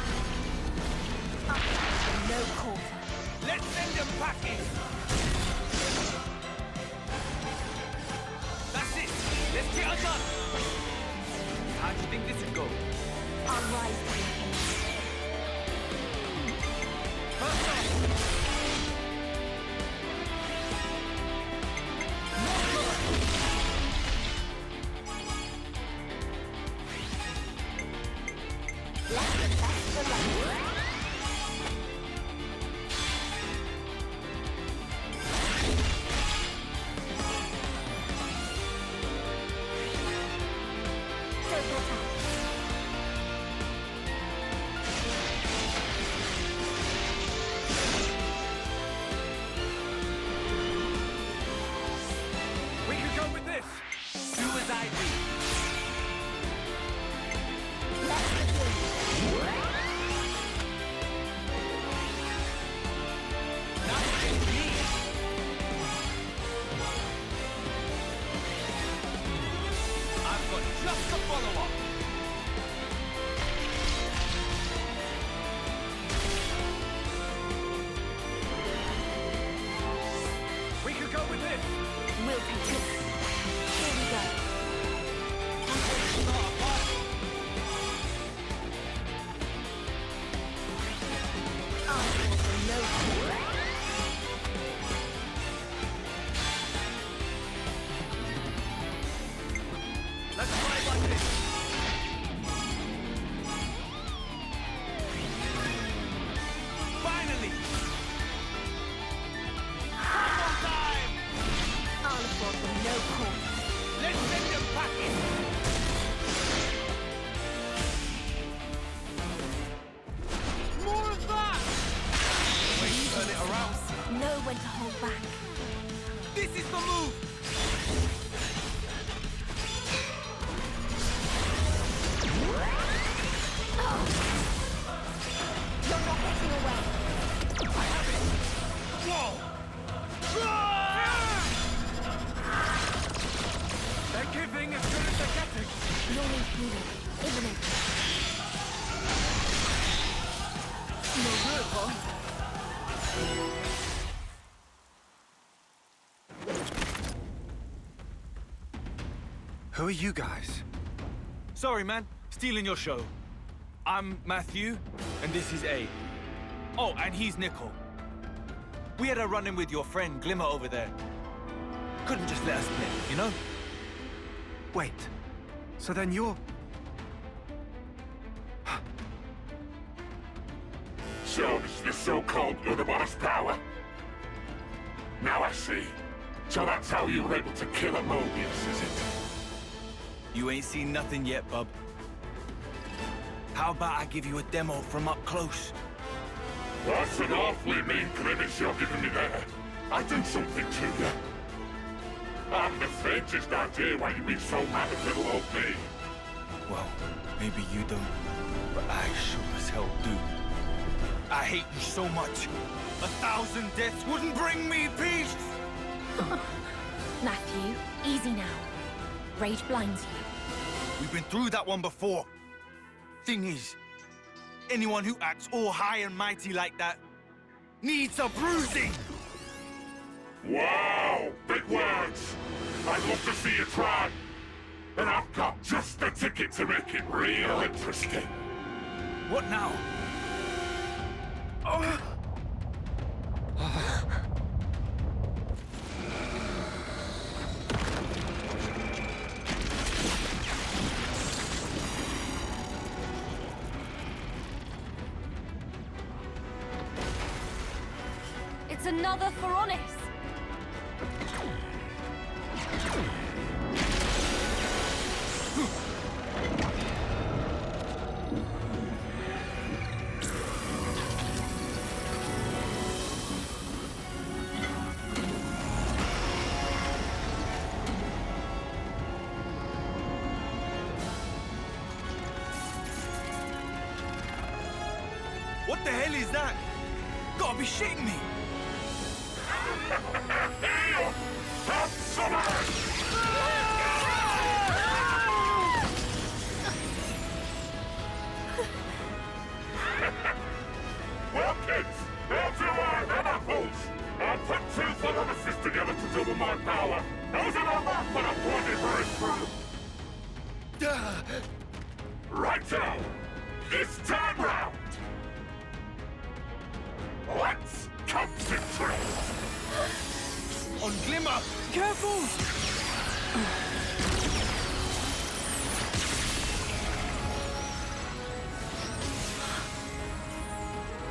Up and no quarter. Let's send them packing. That's it. Let's get her done. How do you think this would go? I'll rise to the occasion. First off. Let the best for last. Don't let up. We could go with this. Do as I do. Let's begin. Nothing me. I've got just the follow-up. We could go with this. We'll continue. Here we go. Not a party. I'll for no quarter. Let's play like this. Finally! Combo time! I'll for no quarter. Let's send them packing! More of that! Wait, turn it around. Know when to hold back. This is the move! You're not getting away. I have it! Whoa! They're giving as good as they're getting! You'll need healing, isn't it? No good, huh? Who are you guys? Sorry, man. Stealing your show. I'm Matthew, and this is A. Oh, and he's Nickel. We had a run-in with your friend Glimmer over there. Couldn't just let us play, you know? Wait. So then you're... So this is the so-called Ouroboros power. Now I see. So that's how you were able to kill a Mobius, is it? You ain't seen nothing yet, bub. How about I give you a demo from up close? That's an awfully mean grimace you're giving me there. I did something to you. I haven't the faintest idea why you'd be so mad at little old me. Well, maybe you don't, but I sure as hell do. I hate you so much. 1,000 deaths wouldn't bring me peace! Matthew, easy now. Rage blinds you. We've been through that one before. Thing is, anyone who acts all high and mighty like that needs a bruising! Wow! Big words! I'd love to see you try. And I've got just the ticket to make it real interesting. What now? Oh. another Phoronis! What the hell is that? Gotta be shitting me! Well, kids, there's your iron apples! I'll put two Phoronis together to double my power. Those are the mark for the bloody breakthrough! Righto! This time round! Let's concentrate! On Glimmer! Careful!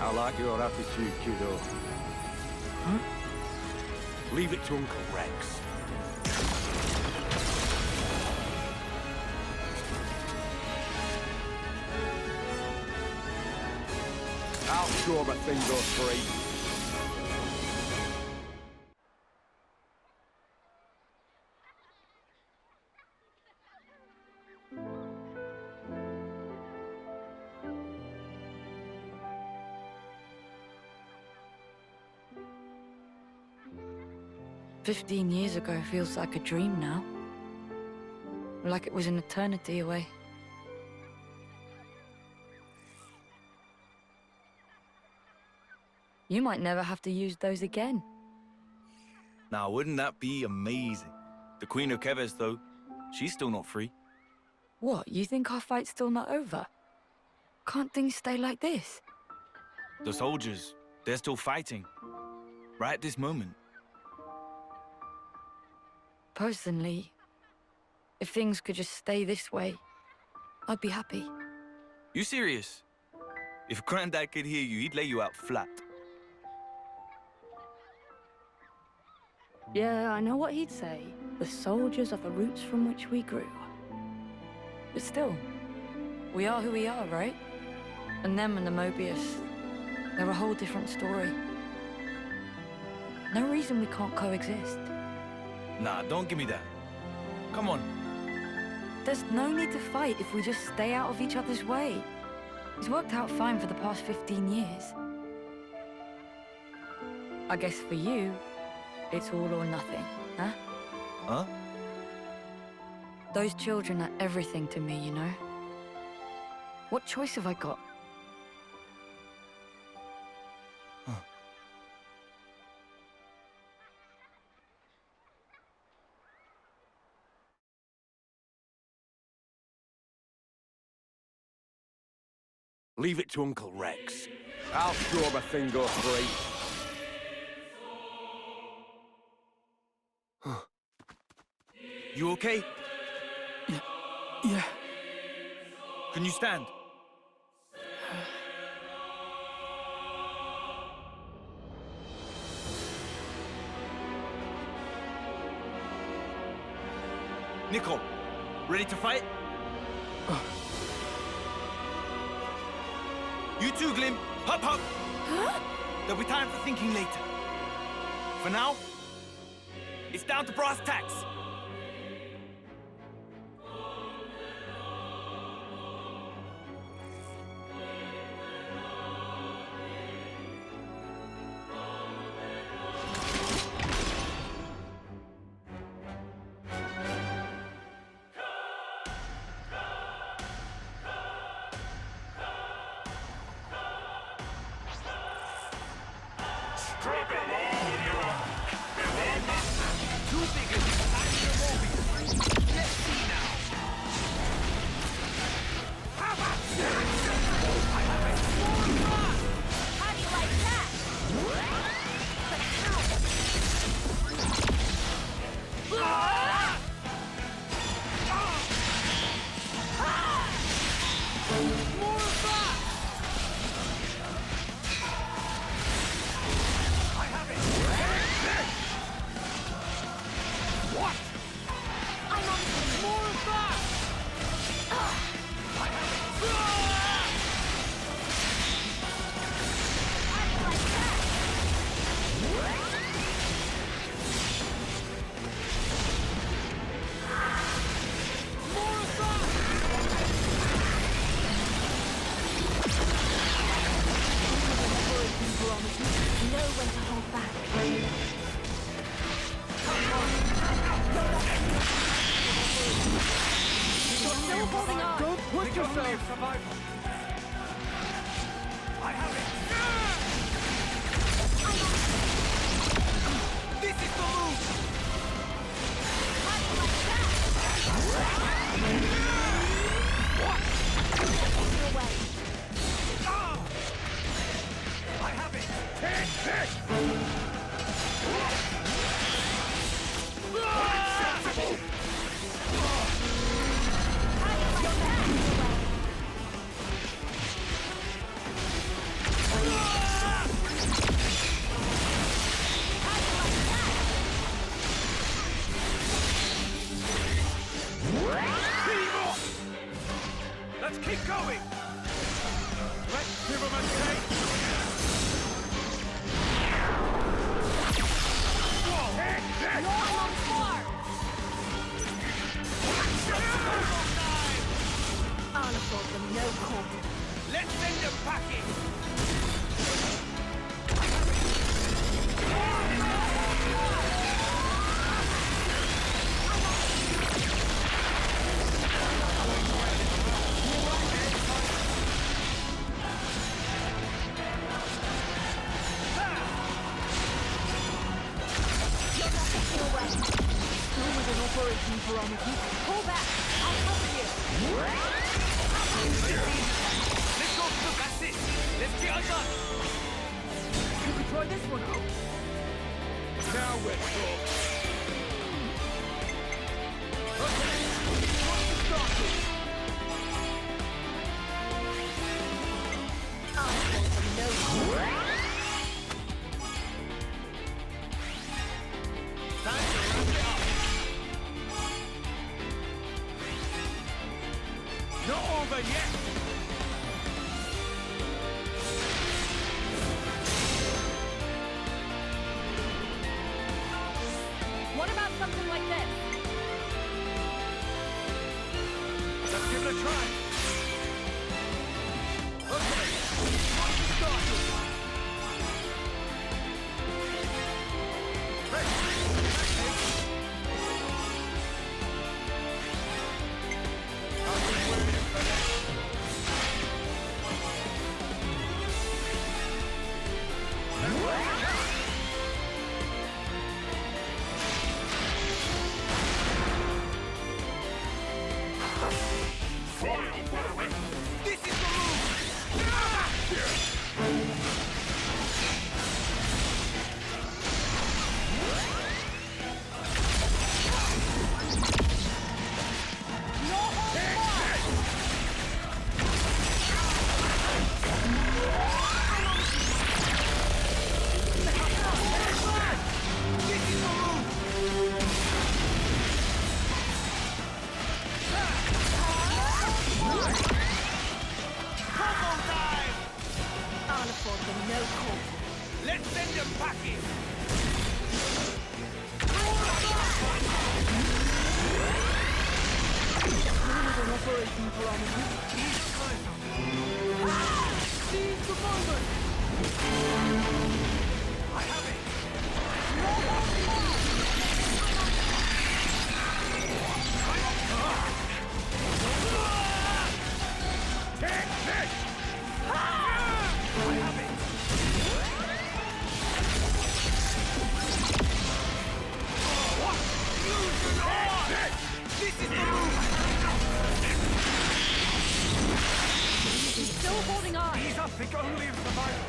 I like your attitude, kiddo. Huh? Leave it to Uncle Rex. I'll show him a thing goes free. "15 years ago feels like a dream now. Like it was an eternity away. You might never have to use those again. Now, wouldn't that be amazing? The Queen of Keves, though, she's still not free. What, you think our fight's still not over? Can't things stay like this? The soldiers, they're still fighting. Right at this moment. Personally, if things could just stay this way, I'd be happy. You serious? If Granddad could hear you, he'd lay you out flat. Yeah, I know what he'd say. The soldiers are the roots from which we grew. But still, we are who we are, right? And them and the Mobius, they're a whole different story. No reason we can't coexist. Nah, don't give me that. Come on. There's no need to fight if we just stay out of each other's way. It's worked out fine for the past 15 years. I guess for you, it's all or nothing, huh? Huh? Those children are everything to me, you know? What choice have I got? Leave it to Uncle Rex. I'll show him a thing goes free. You okay? Yeah. Can you stand? Nico, ready to fight? You too, Glim. Hop, hop. Huh? There'll be time for thinking later. For now, it's down to brass tacks. I have it! Take this! Unacceptable! Let's keep going! Let's give him a taste! Take this! You're on far! I'll afford them no quarter. Let's send them packing! Pull back! I'll cover you! Let's go to the basis! Let's get us up! Should we try this one out? Now we're talking! Okay, what's the starting? I'll afford them no quarter. Time to wrap it up! Not over yet! What about something like this? Let's give it a try! Okay, what's the starting? This is the move! I'll afford them no quarter. Let's send them packing! Operating parameters. Seize the moment! I have it! Take this! I have it! This is the move! He's still holding on! Ease up, think only of survival!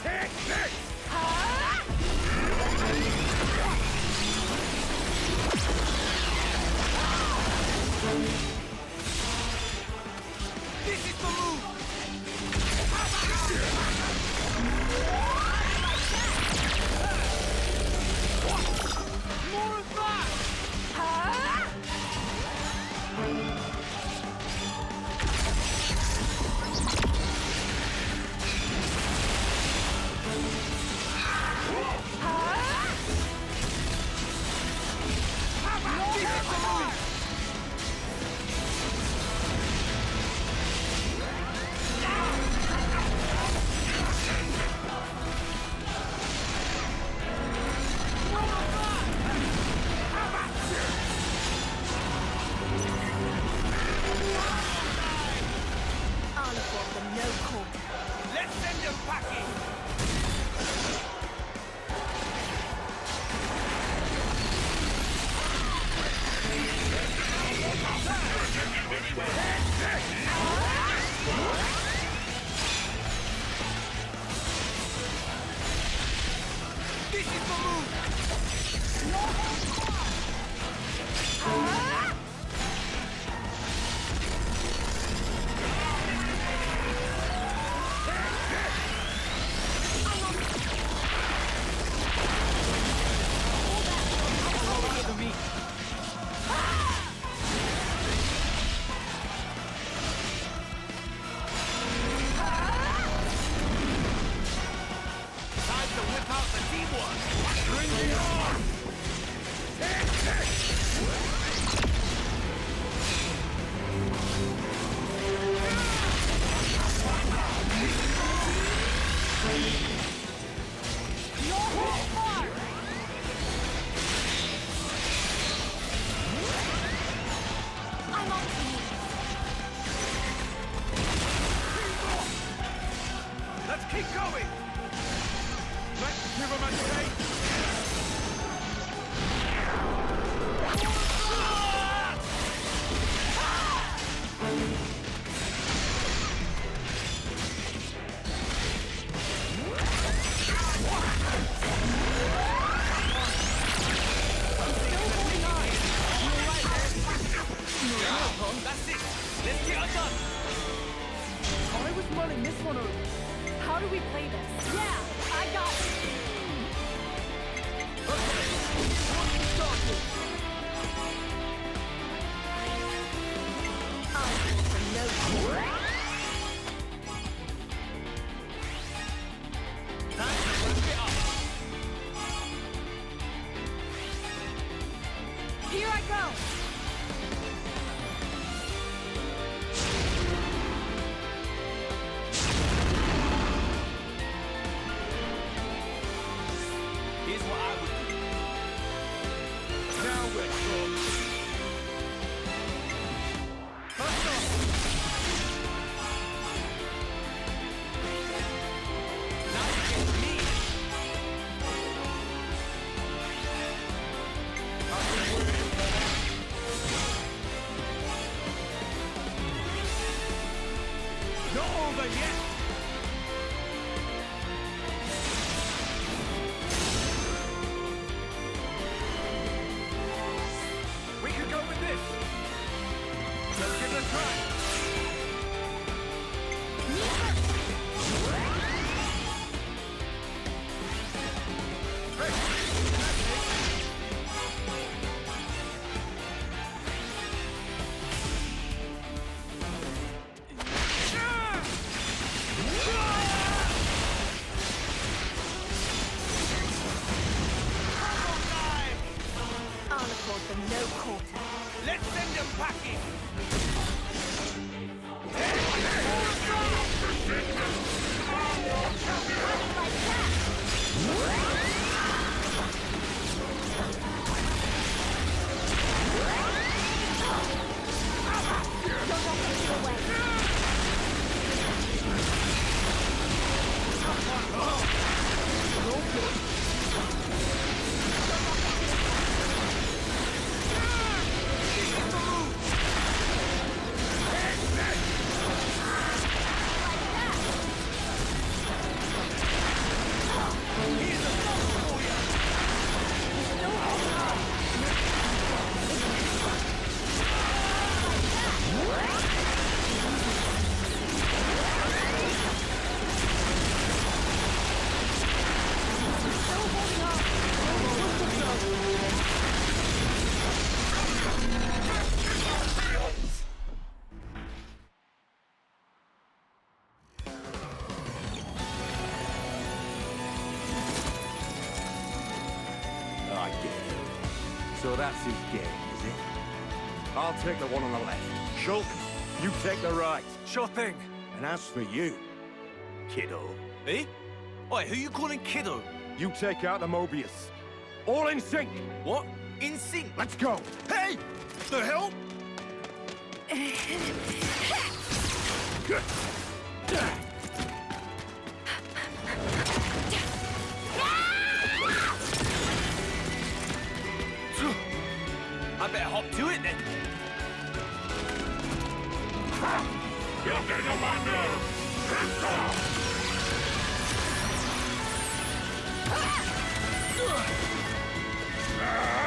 Take this! This is the move! More of that! I get it. So that's his game, is it? I'll take the one on the left. Shulk, you take the right. Sure thing. And as for you, kiddo... Eh? Oi, who you calling kiddo? You take out the Mobius. All in sync! What? In sync? Let's go! Hey! The hell? I better hop to it then. You're getting on my nerves! Hands off! Ah!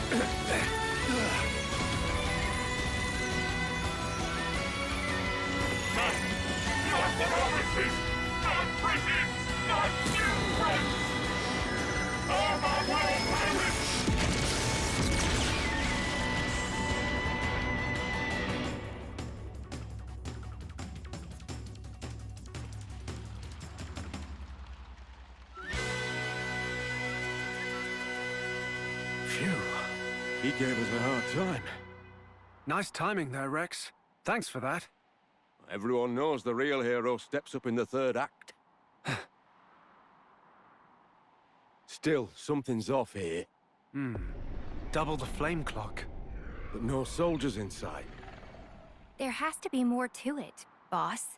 Your promises, my prisons, my new friends! Armor will perish! Phew. He gave us a hard time. Nice timing there, Rex. Thanks for that. Everyone knows the real hero steps up in the third act. Still, something's off here. Double the flame clock. But no soldiers inside. There has to be more to it, boss.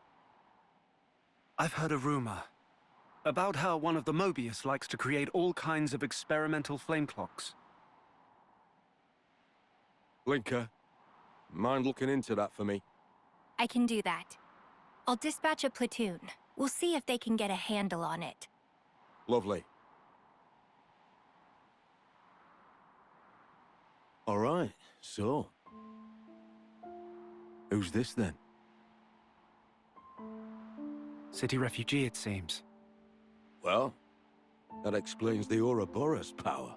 I've heard a rumor about how one of the Mobius likes to create all kinds of experimental flame clocks. Blinker, mind looking into that for me? I can do that. I'll dispatch a platoon. We'll see if they can get a handle on it. Lovely. All right, so... who's this then? City refugee, it seems. Well, that explains the Ouroboros power.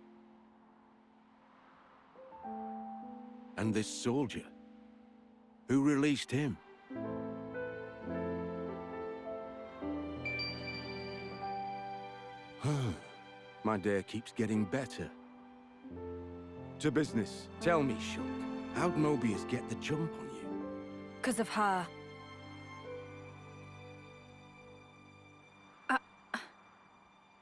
And this soldier. Who released him? My day keeps getting better. To business. Tell me, Shulk, how'd Mobius get the jump on you? 'Cause of her.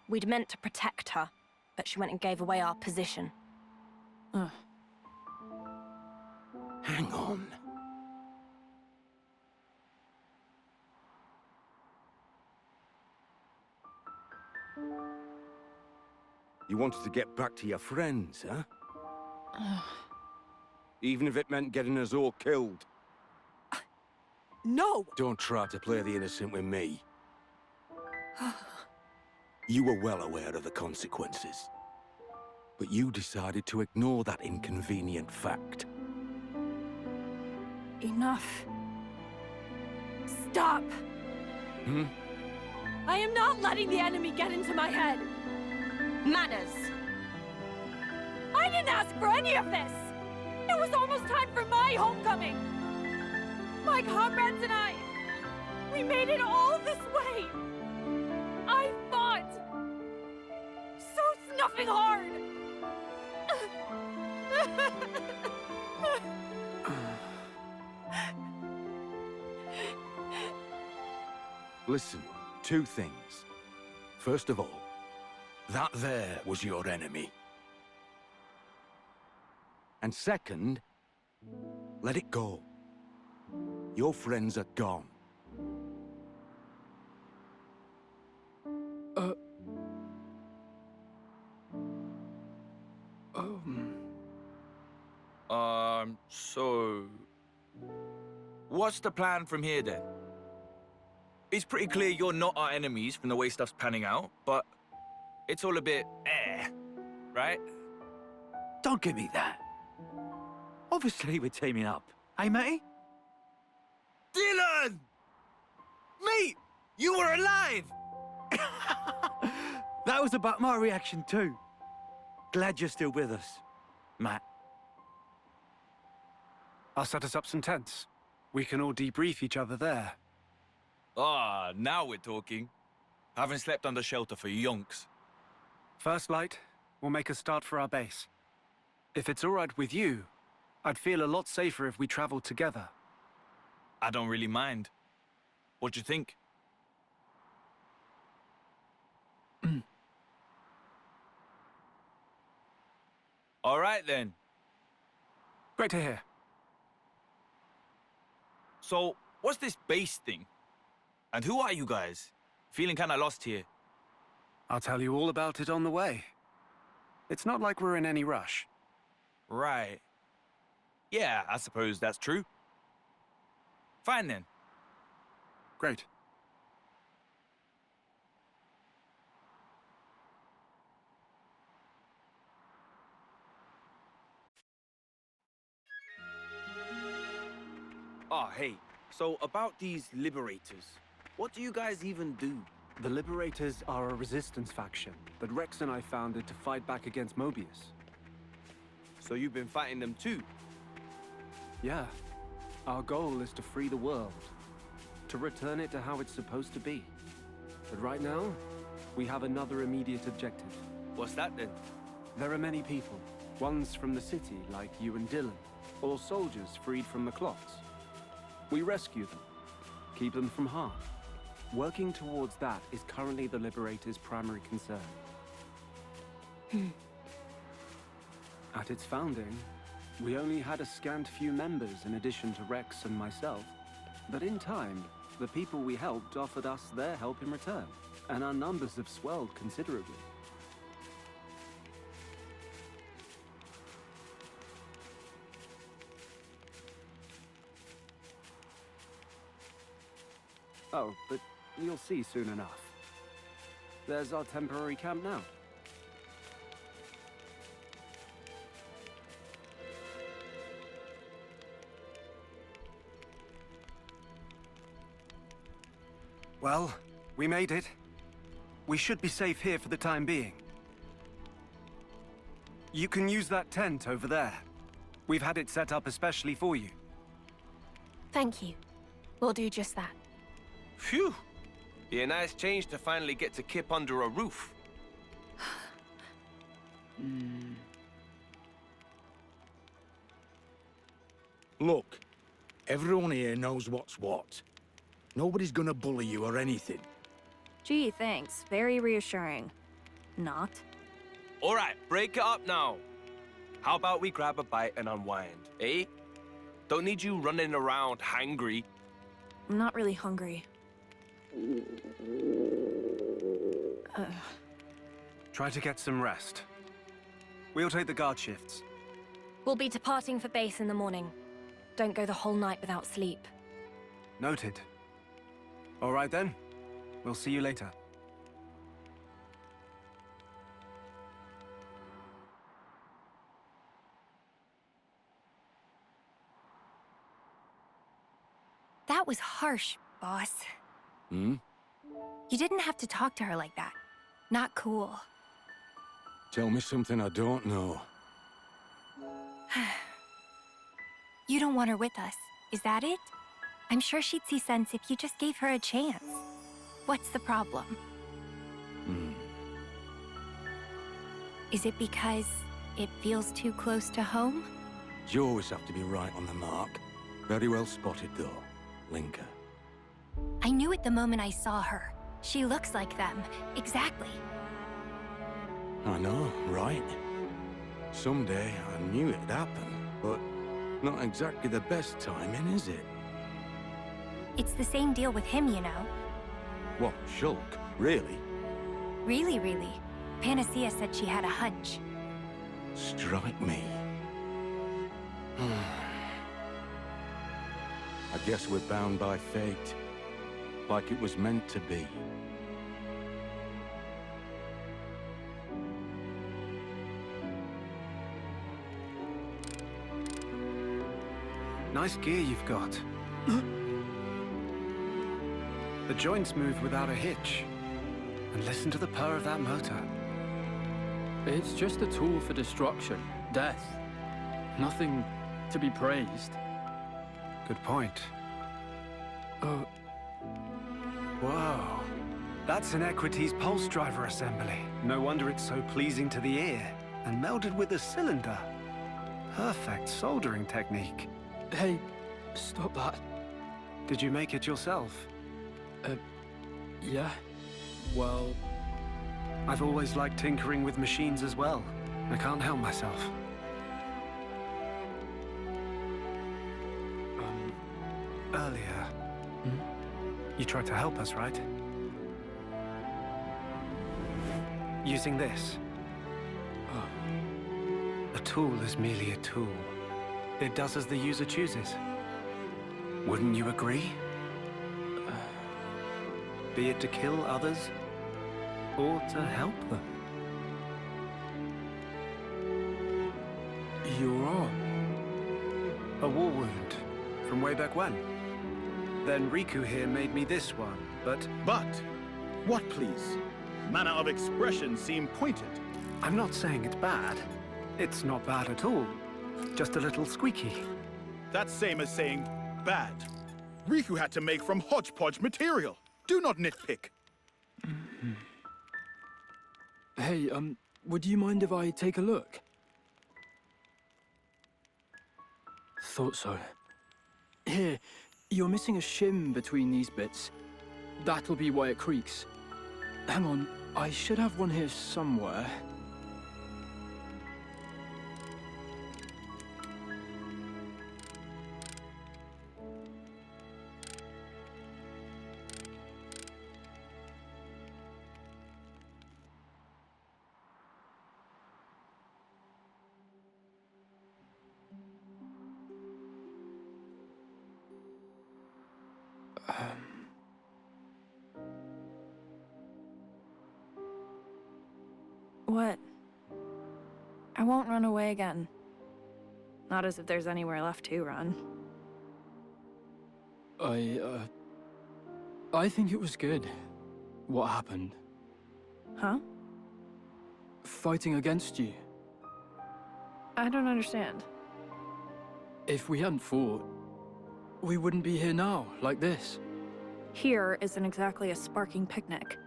We'd meant to protect her, but she went and gave away our position. Hang on. You wanted to get back to your friends, huh? Even if it meant getting us all killed. No! Don't try to play the innocent with me. You were well aware of the consequences. But you decided to ignore that inconvenient fact. Enough. Stop! Hmm? I am not letting the enemy get into my head! Manners! I didn't ask for any of this! It was almost time for my homecoming! My comrades and I, we made it all this way! I fought! So snuffing hard! Listen, two things. First of all, that there was your enemy. And second, let it go. Your friends are gone. So... what's the plan from here, then? It's pretty clear you're not our enemies from the way stuff's panning out, but it's all a bit right? Don't give me that. Obviously, we're teaming up. Hey, matey? Dylan! Mate! You were alive! That was about my reaction, too. Glad you're still with us, Matt. I'll set us up some tents. We can all debrief each other there. Ah, now we're talking. Haven't slept under shelter for yonks. First light, we'll make a start for our base. If it's all right with you, I'd feel a lot safer if we traveled together. I don't really mind. What do you think? All right, then. Great to hear. So, what's this base thing? And who are you guys? Feeling kinda lost here. I'll tell you all about it on the way. It's not like we're in any rush. Right. Yeah, I suppose that's true. Fine, then. Great. Oh, hey. So about these liberators, what do you guys even do? The Liberators are a resistance faction that Rex and I founded to fight back against Mobius. So you've been fighting them too? Yeah. Our goal is to free the world. To return it to how it's supposed to be. But right now, we have another immediate objective. What's that then? There are many people. Ones from the city, like you and Dylan. Or soldiers freed from the clocks. We rescue them. Keep them from harm. Working towards that is currently the Liberator's primary concern. At its founding, we only had a scant few members in addition to Rex and myself. But in time, the people we helped offered us their help in return, and our numbers have swelled considerably. Oh, but you'll see soon enough. There's our temporary camp now. Well, we made it. We should be safe here for the time being. You can use that tent over there. We've had it set up especially for you. Thank you. We'll do just that. Phew! Be a nice change to finally get to kip under a roof. Look, everyone here knows what's what. Nobody's gonna bully you or anything. Gee, thanks. Very reassuring. Not. All right, break it up now. How about we grab a bite and unwind, eh? Don't need you running around hangry. I'm not really hungry. Try to get some rest. We'll take the guard shifts. We'll be departing for base in the morning. Don't go the whole night without sleep. Noted. All right then. We'll see you later. That was harsh, boss. Hmm? You didn't have to talk to her like that. Not cool. Tell me something I don't know. You don't want her with us, is that it? I'm sure she'd see sense if you just gave her a chance. What's the problem? Is it because it feels too close to home? You always have to be right on the mark. Very well spotted, though, Linka. I knew it the moment I saw her. She looks like them, exactly. I know, right? Someday I knew it'd happen, but not exactly the best timing, is it? It's the same deal with him, you know. What, Shulk? Really? Really. Panacea said she had a hunch. Strike me. I guess we're bound by fate. Like it was meant to be. Nice gear you've got. The joints move without a hitch. And listen to the purr of that motor. It's just a tool for destruction, death. Nothing to be praised. Good point. Whoa. That's an Equities pulse driver assembly. No wonder it's so pleasing to the ear. And melded with a cylinder. Perfect soldering technique. Hey, stop that. Did you make it yourself? Yeah. Well... I've always liked tinkering with machines as well. I can't help myself. Earlier... You tried to help us, right? Using this. A tool is merely a tool. It does as the user chooses. Wouldn't you agree? Be it to kill others, or to help them. Your arm? A war wound from way back when. Then Riku here made me this one, but... But? What, please? Manner of expression seem pointed. I'm not saying it's bad. It's not bad at all. Just a little squeaky. That's same as saying bad. Riku had to make from hodgepodge material. Do not nitpick. Hey, would you mind if I take a look? Thought so. Here, you're missing a shim between these bits. That'll be why it creaks. Hang on, I should have one here somewhere. What? I won't run away again. Not as if there's anywhere left to run. I think it was good. What happened? Huh? Fighting against you. I don't understand. If we hadn't fought, we wouldn't be here now, like this. Here isn't exactly a sparking picnic.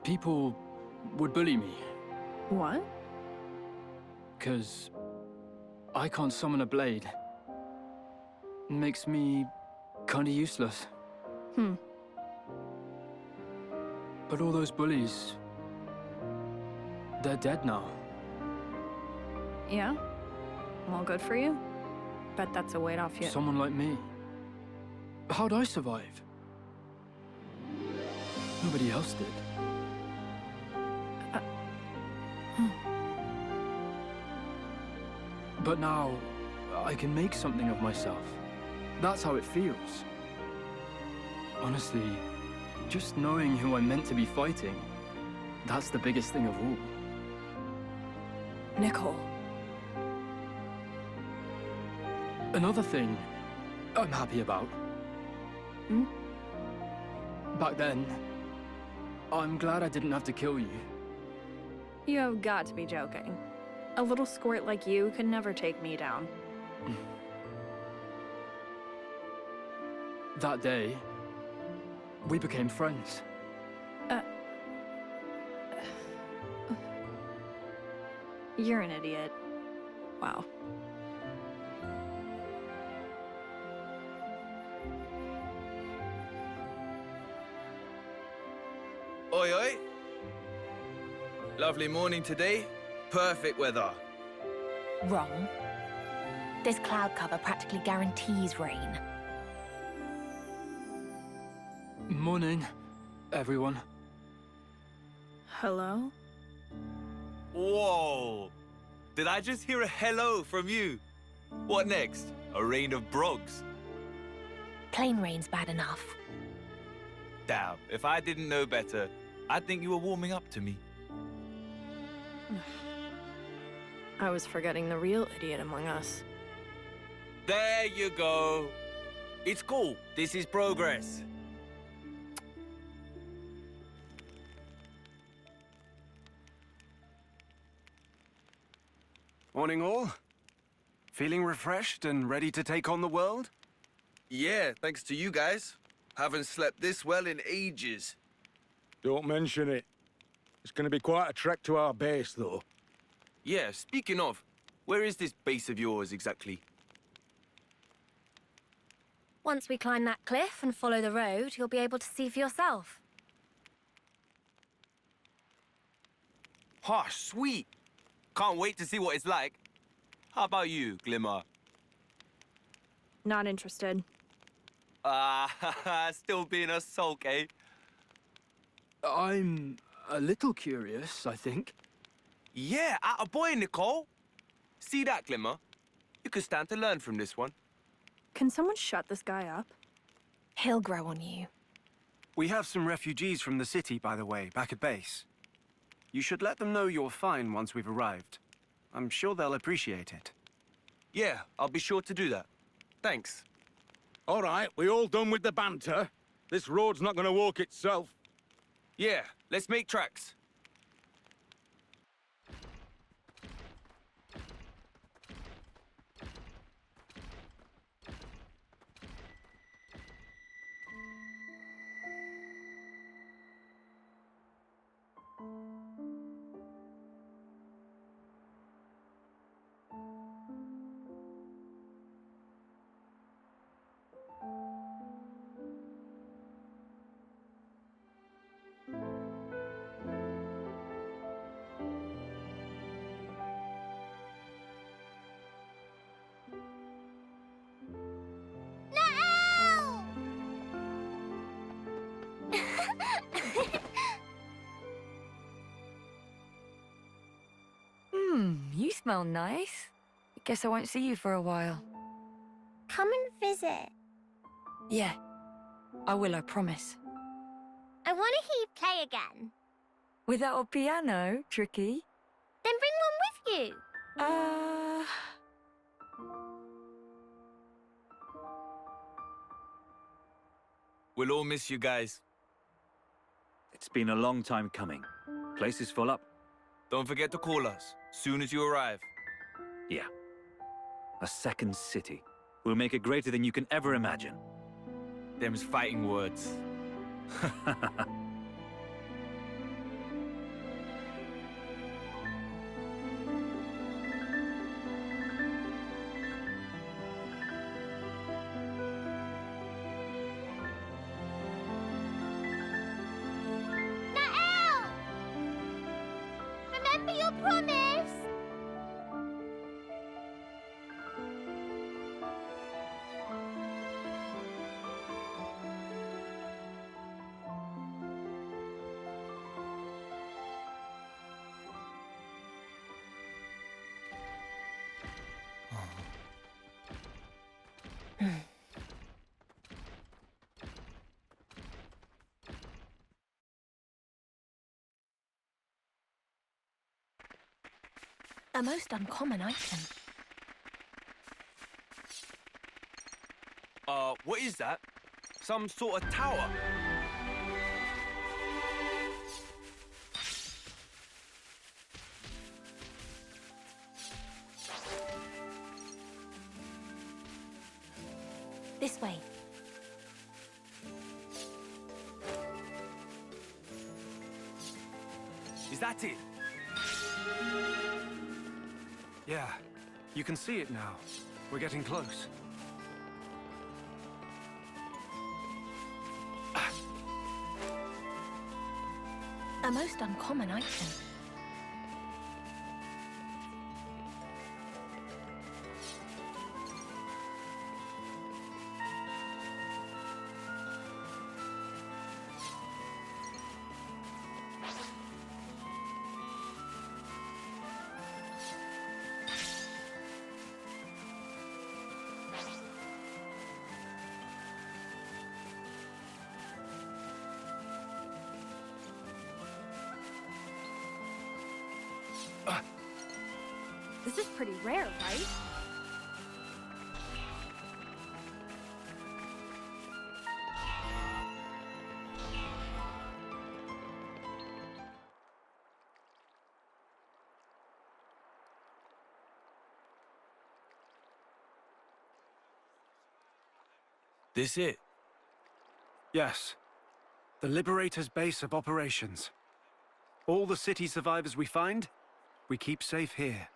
People would bully me. What? 'Cause I can't summon a blade. Makes me kinda useless. But all those bullies, they're dead now. Yeah? Well, good for you. Bet that's a weight off you. Someone like me. How'd I survive? Nobody else did. But now, I can make something of myself. That's how it feels. Honestly, just knowing who I'm meant to be fighting, that's the biggest thing of all. Nicole. Another thing I'm happy about. Back then, I'm glad I didn't have to kill you. You have got to be joking. A little squirt like you could never take me down. That day, we became friends. You're an idiot. Wow. Oi, oi. Lovely morning today. Perfect weather. Wrong. This cloud cover practically guarantees rain. Morning, everyone. Hello? Whoa! Did I just hear a hello from you? What next? A rain of brogs? Plain rain's bad enough. Damn, if I didn't know better, I'd think you were warming up to me. I was forgetting the real idiot among us. There you go. It's cool. This is progress. Morning all. Feeling refreshed and ready to take on the world? Yeah, thanks to you guys. Haven't slept this well in ages. Don't mention it. It's going to be quite a trek to our base, though. Yeah, speaking of, where is this base of yours exactly? Once we climb that cliff and follow the road, you'll be able to see for yourself. Oh, sweet. Can't wait to see what it's like. How about you, Glimmer? Not interested. Still being a sulk, eh? I'm a little curious, I think. Yeah, atta boy, Nicole. See that, Glimmer? You could stand to learn from this one. Can someone shut this guy up? He'll grow on you. We have some refugees from the city, by the way, back at base. You should let them know you're fine once we've arrived. I'm sure they'll appreciate it. Yeah, I'll be sure to do that. Thanks. All right, we all done with the banter? This road's not gonna walk itself. Yeah, let's make tracks. You smell nice. I guess I won't see you for a while. Come and visit. Yeah, I will, I promise. I want to hear you play again. Without a piano, tricky. Then bring one with you. We'll all miss you guys. It's been a long time coming. Place is full up. Don't forget to call us, soon as you arrive. Yeah. A second city. We'll make it greater than you can ever imagine. Them's fighting words. Remember your promise! A most uncommon item. What is that? Some sort of tower? This way. Is that it? Yeah, you can see it now. We're getting close. A most uncommon item. This is pretty rare, right? This it? Yes. The Liberator's base of operations. All the city survivors we find, we keep safe here.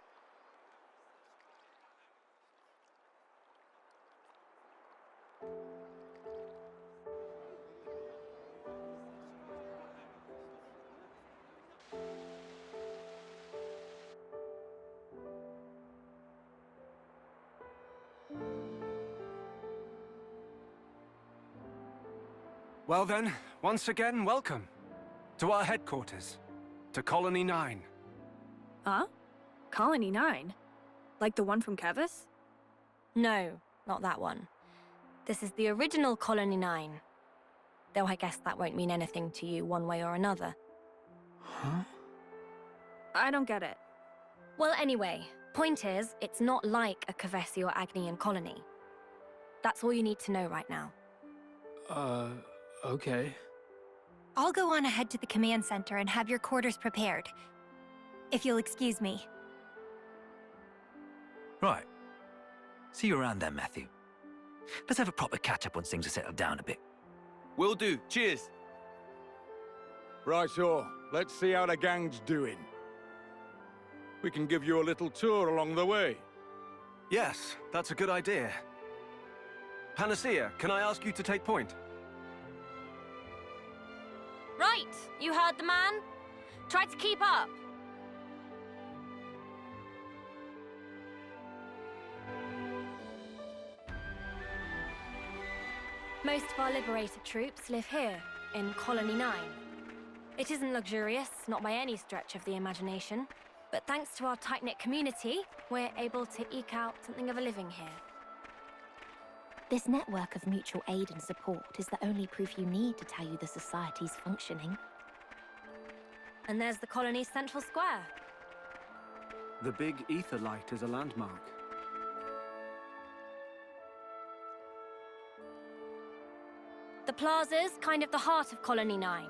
Well then, once again, welcome to our headquarters, to Colony 9. Huh? Colony 9? Like the one from Kevis? No, not that one. This is the original Colony 9. Though I guess that won't mean anything to you one way or another. Huh? I don't get it. Well, anyway, Point is, it's not like a Kavesi or Agnian colony. That's all you need to know right now. Okay. I'll go on ahead to the command center and have your quarters prepared. If you'll excuse me. Right. See you around then, Matthew. Let's have a proper catch-up once things are settled down a bit. Will do. Cheers. Right, so let's see how the gang's doing. We can give you a little tour along the way. Yes, that's a good idea. Panacea, can I ask you to take point? Right, you heard the man. Try to keep up. Most of our liberator troops live here, in Colony 9. It isn't luxurious, not by any stretch of the imagination, but thanks to our tight-knit community, we're able to eke out something of a living here. This network of mutual aid and support is the only proof you need to tell you the society's functioning. And there's the colony's central square. The big ether light is a landmark. The plaza's kind of the heart of Colony 9.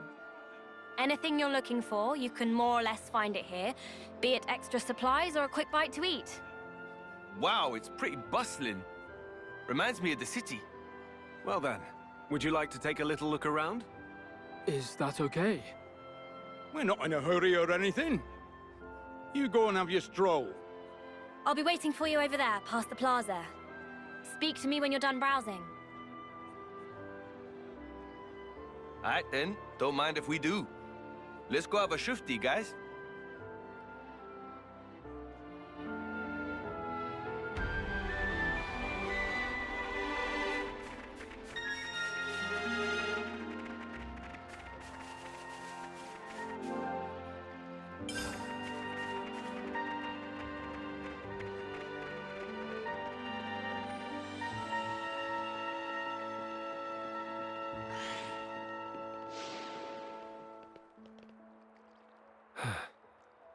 Anything you're looking for, you can more or less find it here, be it extra supplies or a quick bite to eat. Wow, it's pretty bustling. Reminds me of the city. Well then, would you like to take a little look around? Is that okay? We're not in a hurry or anything. You go and have your stroll. I'll be waiting for you over there, past the plaza. Speak to me when you're done browsing. Alright then, don't mind if we do. Let's go have a shufti, guys.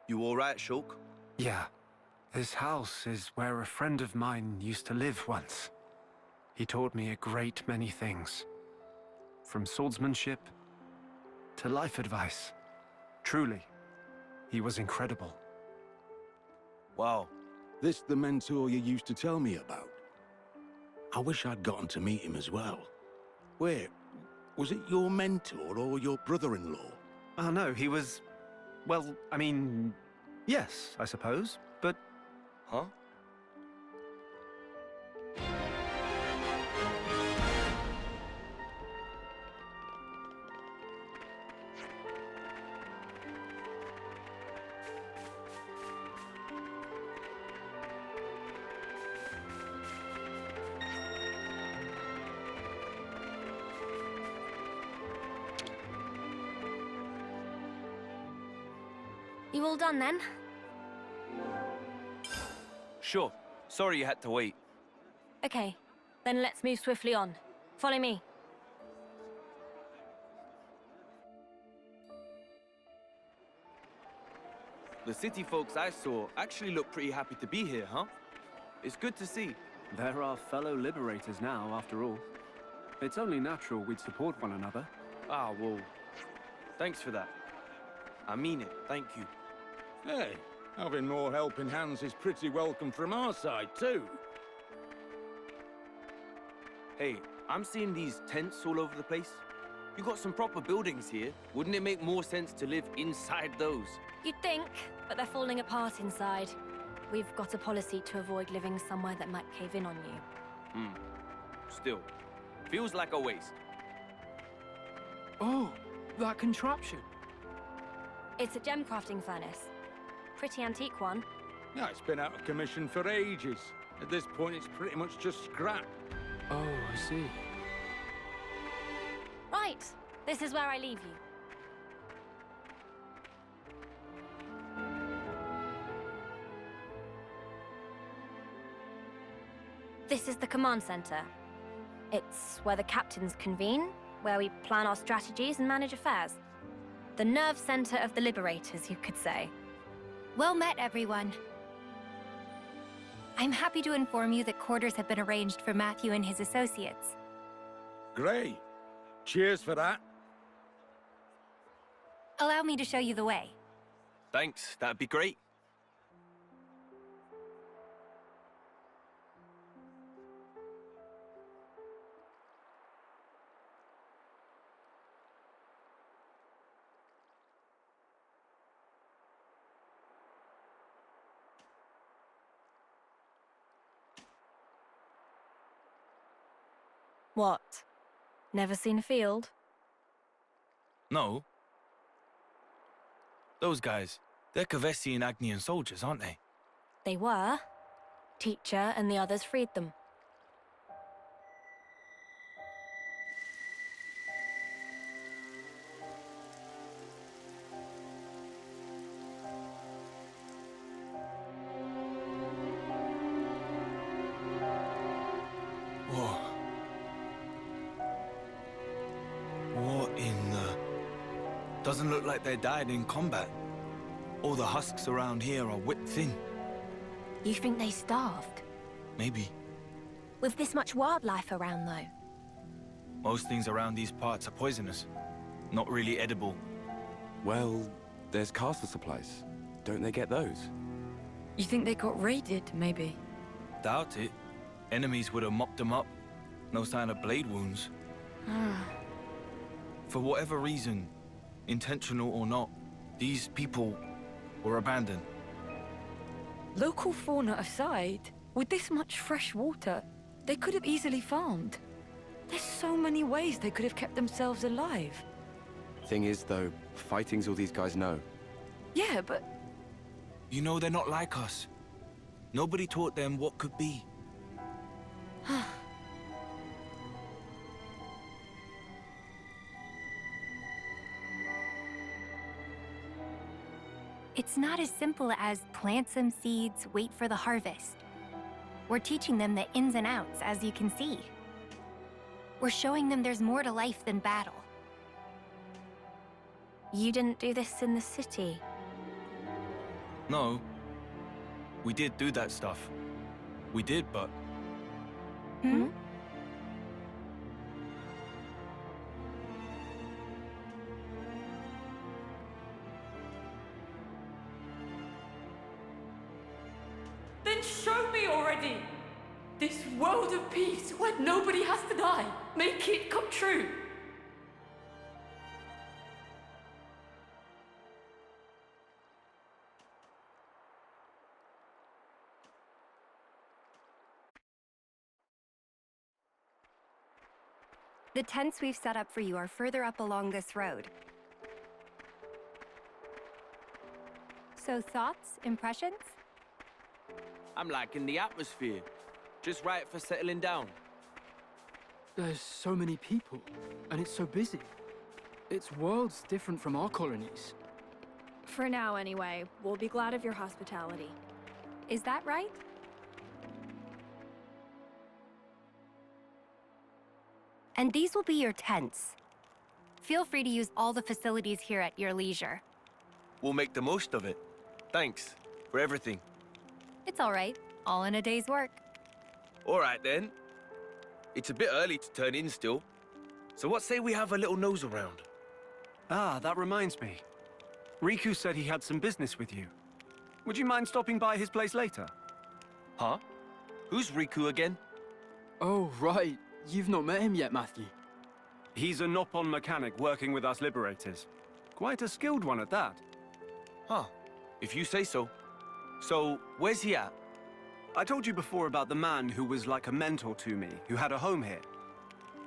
You all right, Shulk? Yeah. This house is where a friend of mine used to live once. He taught me a great many things. From swordsmanship to life advice. Truly, he was incredible. Wow. This the mentor you used to tell me about? I wish I'd gotten to meet him as well. Wait, was it your mentor or your brother-in-law? Oh no, he was... Well, I mean... Yes, I suppose, but... Huh? You all done then? Sure. Sorry you had to wait. Okay, then let's move swiftly on. Follow me. The city folks I saw actually look pretty happy to be here, huh? It's good to see. They're our fellow liberators now, after all. It's only natural we'd support one another. Ah, well, thanks for that. I mean it, thank you. Hey, having more helping hands is pretty welcome from our side, too. Hey, I'm seeing these tents all over the place. You got some proper buildings here. Wouldn't it make more sense to live inside those? You'd think, but they're falling apart inside. We've got a policy to avoid living somewhere that might cave in on you. Still, feels like a waste. Oh, that contraption. It's a gem crafting furnace. Pretty antique one. Yeah, it's been out of commission for ages. At this point, it's pretty much just scrap. Oh, I see. Right, this is where I leave you. This is the command center. It's where the captains convene, where we plan our strategies and manage affairs. The nerve center of the Liberators, you could say. Well met, everyone. I'm happy to inform you that quarters have been arranged for Matthew and his associates. Great. Cheers for that. Allow me to show you the way. Thanks, that'd be great. What? Never seen a field? No. Those guys, they're Kavesi and Agnian soldiers, aren't they? They were. Teacher and the others freed them. Whoa. What in the... Doesn't look like they died in combat. All the husks around here are whipped thin. You think they starved? Maybe. With this much wildlife around, though? Most things around these parts are poisonous. Not really edible. Well, there's castle supplies. Don't they get those? You think they got raided, maybe? Doubt it. Enemies would have mopped them up. No sign of blade wounds. For whatever reason, intentional or not, these people were abandoned. Local fauna aside, with this much fresh water, they could have easily farmed. There's so many ways they could have kept themselves alive. Thing is, though, fighting's all these guys know. Yeah, but... You know, they're not like us. Nobody taught them what could be. It's not as simple as plant some seeds, wait for the harvest. We're teaching them the ins and outs, as you can see. We're showing them there's more to life than battle. You didn't do this in the city? No. We did do that stuff. We did, but... Hmm? Then show me already! This world of peace where nobody has to die. Make it come true. The tents we've set up for you are further up along this road. So thoughts, impressions? I'm liking the atmosphere. Just right for settling down. There's so many people, and it's so busy. It's worlds different from our colonies. For now, anyway. We'll be glad of your hospitality. Is that right? And these will be your tents. Feel free to use all the facilities here at your leisure. We'll make the most of it. Thanks for everything. It's all right. All in a day's work. All right, then. It's a bit early to turn in still. So what say we have a little nose around? Ah, that reminds me. Riku said he had some business with you. Would you mind stopping by his place later? Huh? Who's Riku again? Oh, right. You've not met him yet, Matthew. He's a Noppon mechanic working with us liberators. Quite a skilled one at that. Huh. If you say so. So, where's he at? I told you before about the man who was like a mentor to me, who had a home here.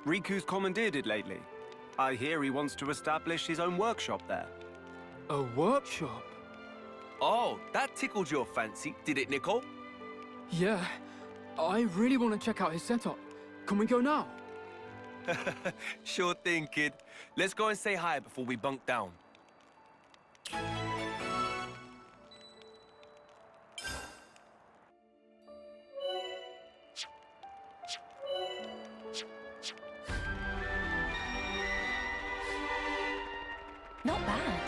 Riku's commandeered it lately. I hear he wants to establish his own workshop there. A workshop? Oh, that tickled your fancy, did it, Nicole? Yeah. I really want to check out his setup. Can we go now? Sure thing, kid. Let's go and say hi before we bunk down. Not bad.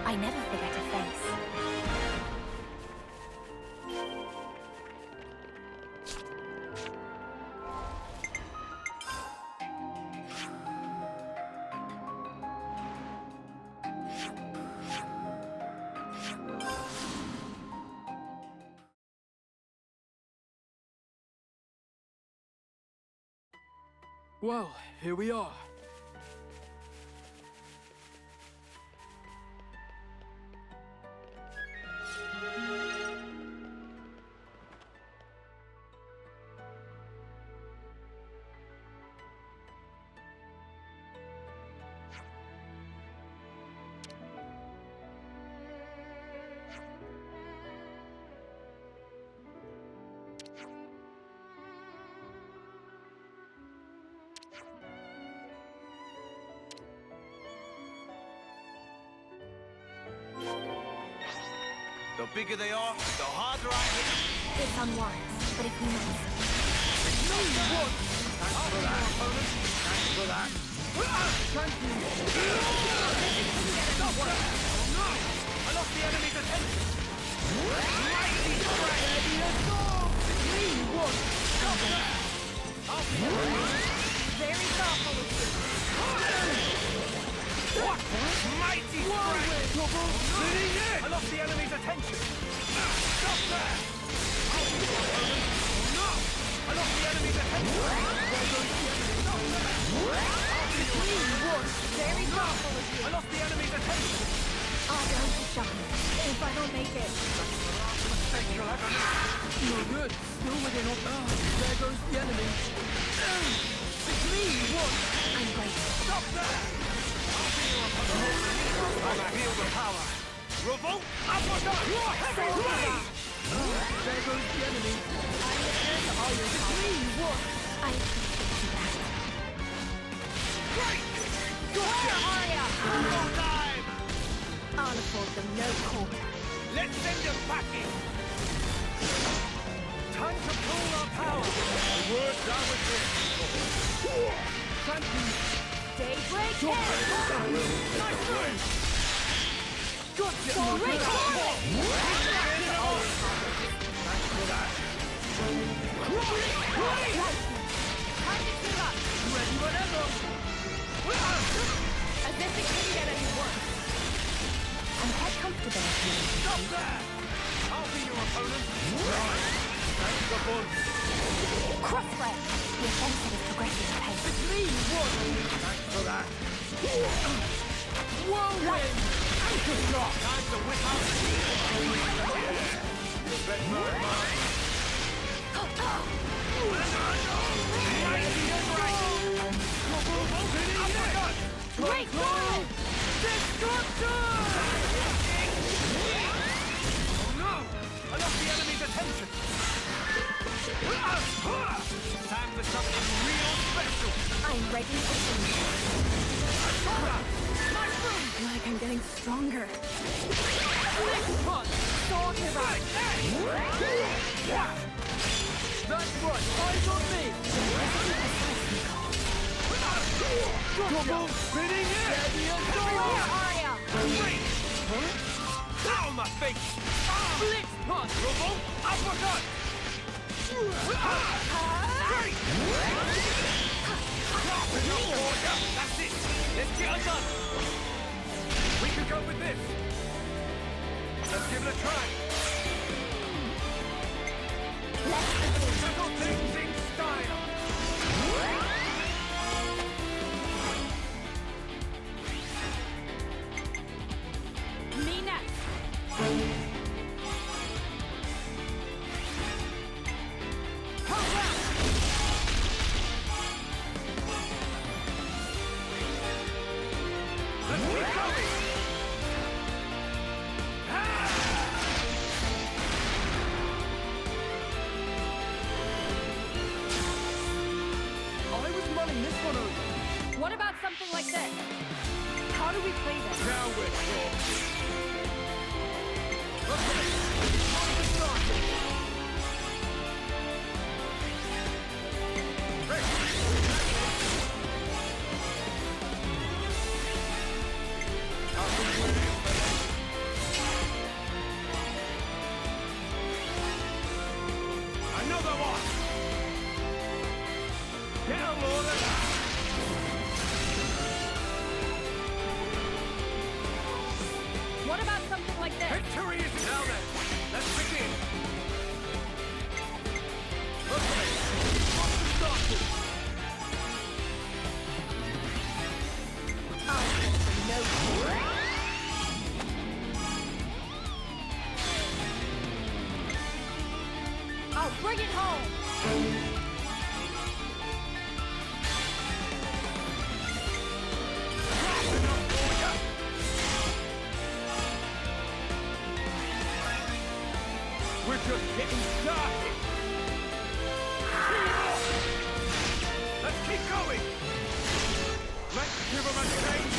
I never forget a face. Well, here we are. The bigger they are, the harder I hit them. It's unwise, but if we must. Thanks for that. Thanks for that. Thank you. Stop that! Oh no! I lost the enemy's attention! Mighty Stop that! Very thoughtful of you. What? Mighty strike! I lost the enemy's attention! Stop that! Oh no! I lost the enemy's attention! There goes the enemy! Stop that! Very thoughtful of you. I lost the enemy's attention! I'll go to shotgun. If I don't make it. Mistake you'll ever make! No good. Still within up. There goes the enemy. It's me! What? I'm grateful. Stop that! I feel the power. Revolt! Uppercut! You're heavy blade! There goes the enemy. It's me! What? I appreciate you back. Great! Gotcha, Arya! More time! I'll afford them no quarter. Let's send them packing! Time to pull our power! The words are within. Thank you. Daybreak Nice move! Gotcha! Sorry, Thanks for that. Time to clear up. Ready whenever! As if it couldn't get any worse. I'm quite comfortable here. Stop there! I'll be your opponent. Right. Thanks the bull. Crossway! The offensive is progressing at pace. It's me, what? Thanks for that. Whirlwind! Anchor shot! Time to whip out the heat! You bet my mind. Mighty strike! Uppercut! Great call! Destruction! Oh no! I lost the enemy's attention! Time for something real special! I'm ready for Like I'm getting stronger. Sword him out! That's right! Eyes on me! Double spinning in! Arya! Great! Down my face! Blitz punch! Revolt! Uppercut! Great! That's it! Let's get it done! We can go with this! Let's give it a try! Settle things in style! What about something like this? How do we play this? Now we're talking. Okay, time to start it. Another one! Get a load of that! What about something like this? Victory is now then. Let's begin. Okay, time to start it. I'll bring it home! We're just getting started! Let's keep going. Let's give them a taste!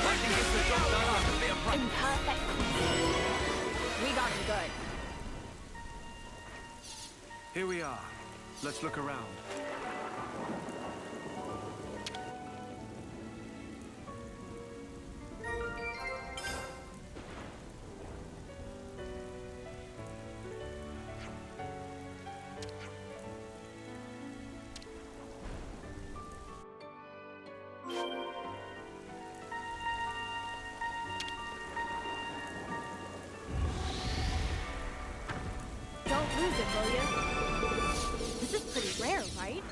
Lightning gets the job done after the approach. Imperfect. We got him good. Here we are. Let's look around. Don't lose it, will you? This is pretty rare, right?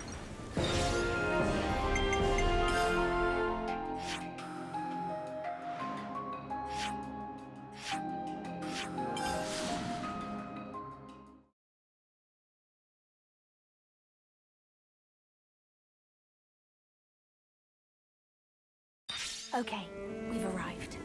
Okay, we've arrived.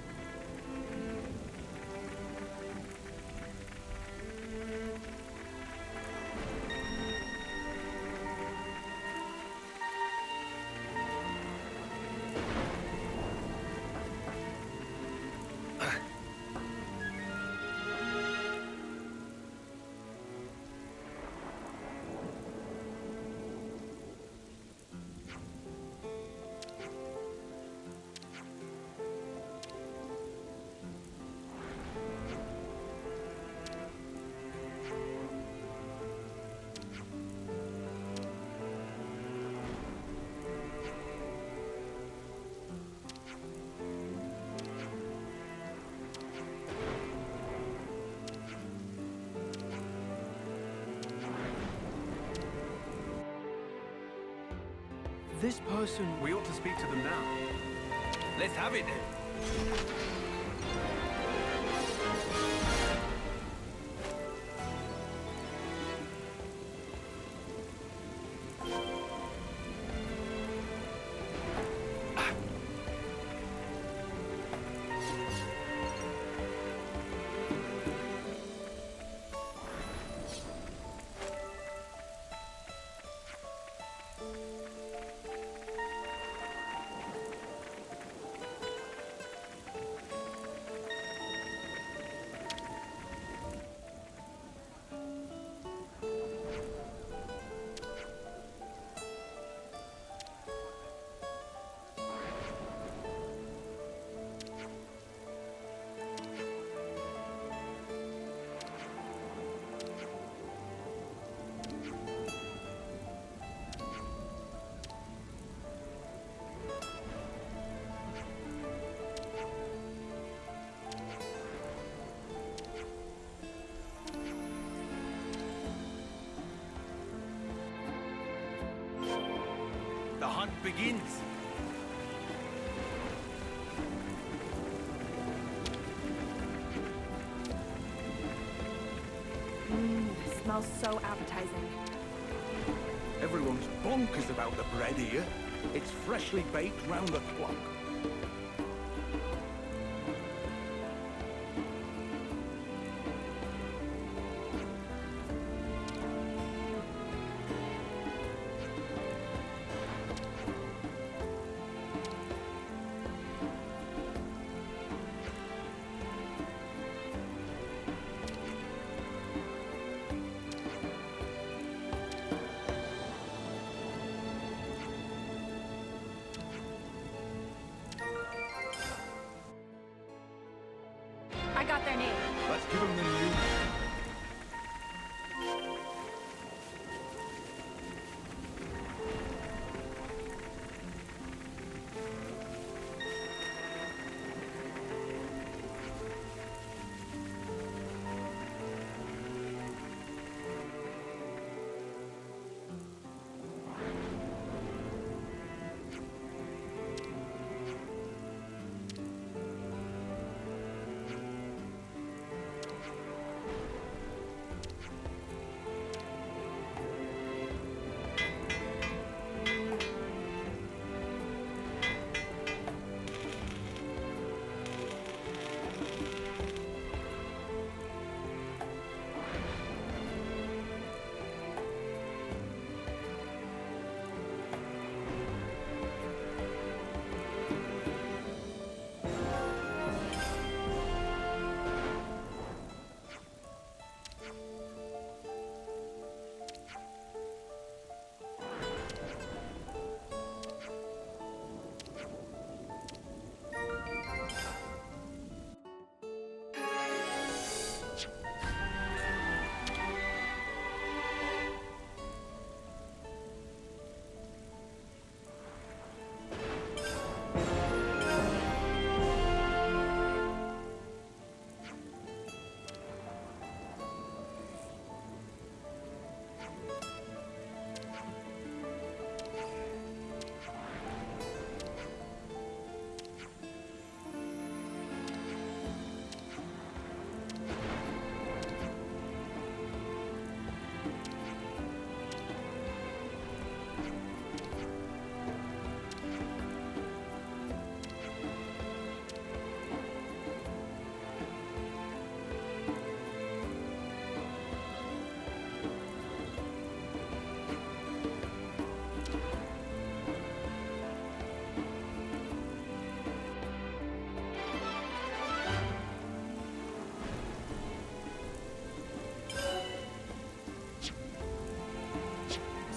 This person, we ought to speak to them now. Let's have it then. The hunt begins. Smells so appetizing. Everyone's bonkers about the bread here. It's freshly baked round the clock.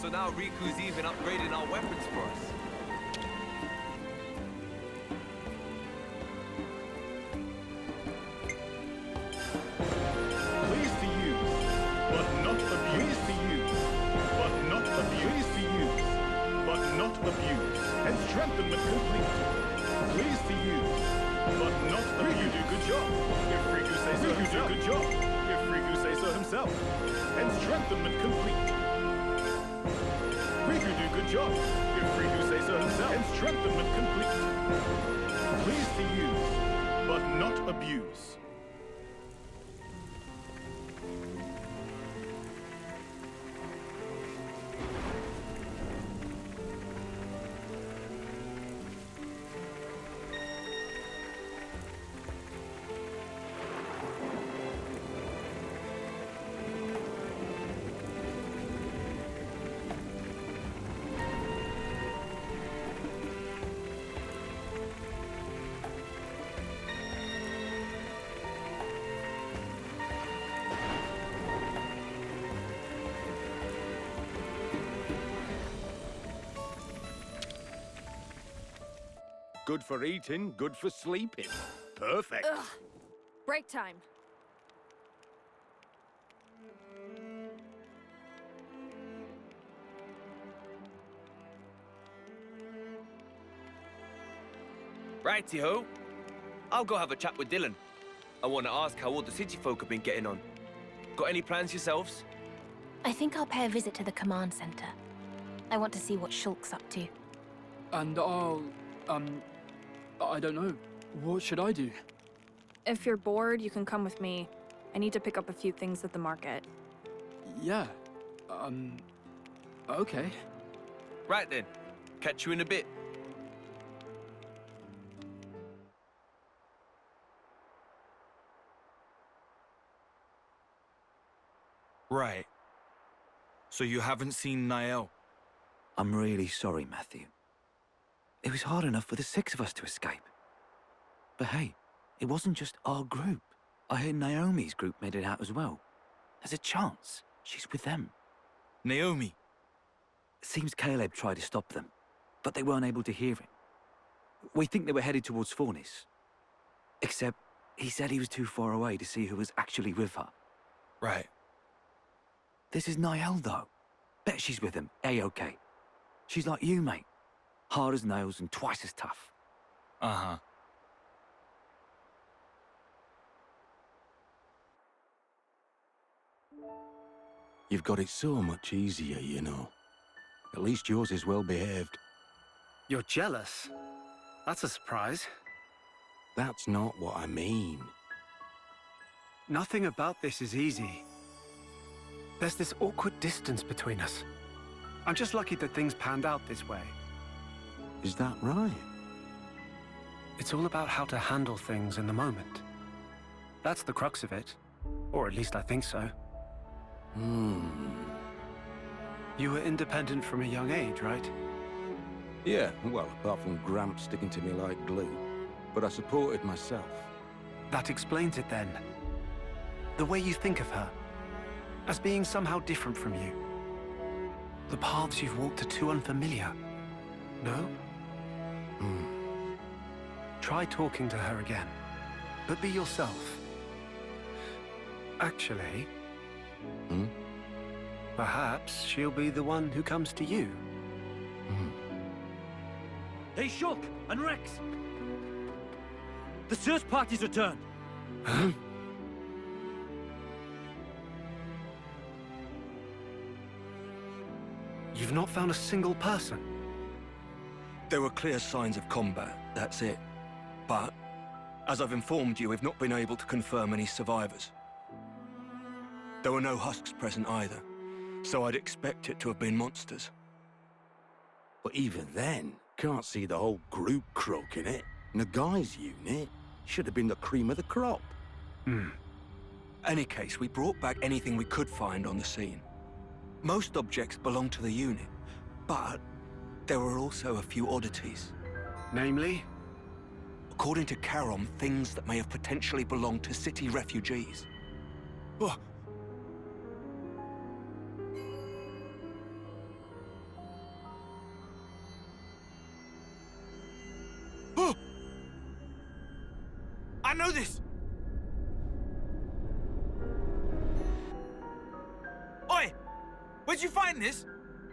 So now Riku's even upgrading our weapons for us. Pleased to use, but not abuse. To use, but not abuse. To use, but not abuse. And strengthenment complete. Pleased to use, but not abuse. You do good job. If Riku says so himself. You do good job. If Riku says so himself. And strengthenment complete. Riku do good job. If Riku says so himself. And strengthenment complete. Pleased to use, but not abuse. Good for eating, good for sleeping. Perfect. Ugh. Break time. Righty-ho. I'll go have a chat with Dylan. I want to ask how all the city folk have been getting on. Got any plans yourselves? I think I'll pay a visit to the command center. I want to see what Shulk's up to. And I'll, I don't know. What should I do? If you're bored, you can come with me. I need to pick up a few things at the market. Yeah. Okay. Right then. Catch you in a bit. Right. So you haven't seen Niall? I'm really sorry, Matthew. It was hard enough for the 6 of us to escape. But hey, it wasn't just our group. I heard Naomi's group made it out as well. There's a chance she's with them. Naomi? Seems Caleb tried to stop them, but they weren't able to hear him. We think they were headed towards Fornis. Except, he said he was too far away to see who was actually with her. Right. This is Niall, though. Bet she's with him, A-OK. She's like you, mate. Hard as nails and twice as tough. Uh-huh. You've got it so much easier, you know. At least yours is well behaved. You're jealous? That's a surprise. That's not what I mean. Nothing about this is easy. There's this awkward distance between us. I'm just lucky that things panned out this way. Is that right? It's all about how to handle things in the moment. That's the crux of it. Or at least I think so. You were independent from a young age, right? Yeah, well, apart from Gramp sticking to me like glue. But I supported myself. That explains it then. The way you think of her. As being somehow different from you. The paths you've walked are too unfamiliar. No? Try talking to her again. But be yourself. Actually... Perhaps she'll be the one who comes to you. Hey, Shulk and Rex! The search party's returned! Huh? You've not found a single person? There were clear signs of combat, that's it. But, as I've informed you, we've not been able to confirm any survivors. There were no husks present either, so I'd expect it to have been monsters. But even then, can't see the whole group croaking it. Nagai's unit should have been the cream of the crop. Any case, we brought back anything we could find on the scene. Most objects belonged to the unit, but there were also a few oddities. Namely? According to Karom, things that may have potentially belonged to city refugees. I know this! Oi! Where'd you find this?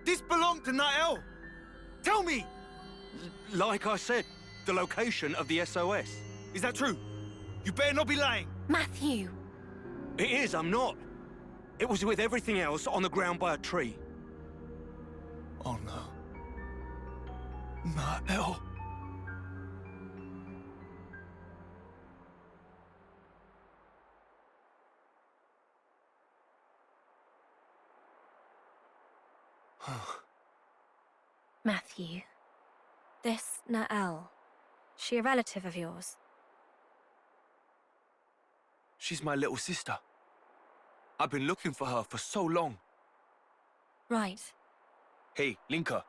This belonged to Nael! Tell me! Like I said, the location of the SOS. Is that true? You better not be lying. Matthew! It is, I'm not. It was with everything else on the ground by a tree. Oh no. Nael. Matthew. This Nael, she a relative of yours? She's my little sister. I've been looking for her for so long. Right. Hey, Linka,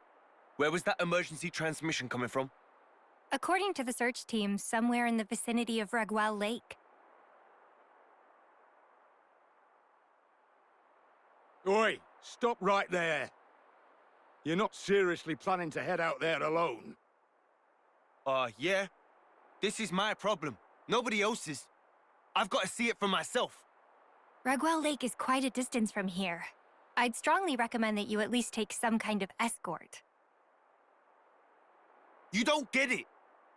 where was that emergency transmission coming from? According to the search team, somewhere in the vicinity of Regwell Lake. Oi, stop right there. You're not seriously planning to head out there alone? Yeah. This is my problem. Nobody else's. I've got to see it for myself. Regwell Lake is quite a distance from here. I'd strongly recommend that you at least take some kind of escort. You don't get it.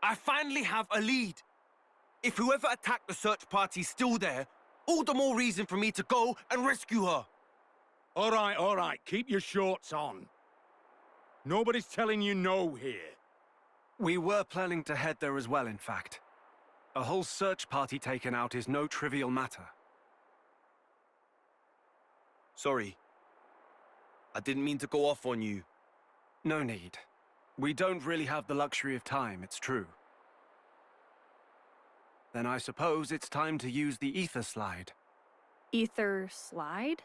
I finally have a lead. If whoever attacked the search party's still there, all the more reason for me to go and rescue her. All right. Keep your shorts on. Nobody's telling you no here. We were planning to head there as well, in fact. A whole search party taken out is no trivial matter. Sorry. I didn't mean to go off on you. No need. We don't really have the luxury of time, it's true. Then I suppose it's time to use the ether slide. Ether slide?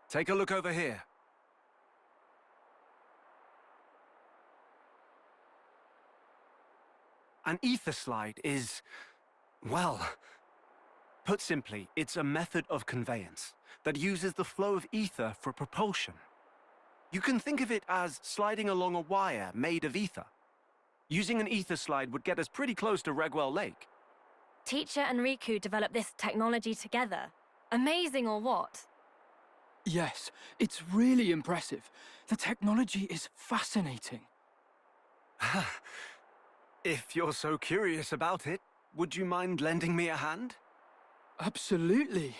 Take a look over here. An ether slide is, well, put simply, it's a method of conveyance that uses the flow of ether for propulsion. You can think of it as sliding along a wire made of ether. Using an ether slide would get us pretty close to Regwell Lake. Teacher and Riku developed this technology together. Amazing or what? Yes, it's really impressive. The technology is fascinating. If you're so curious about it, would you mind lending me a hand? Absolutely.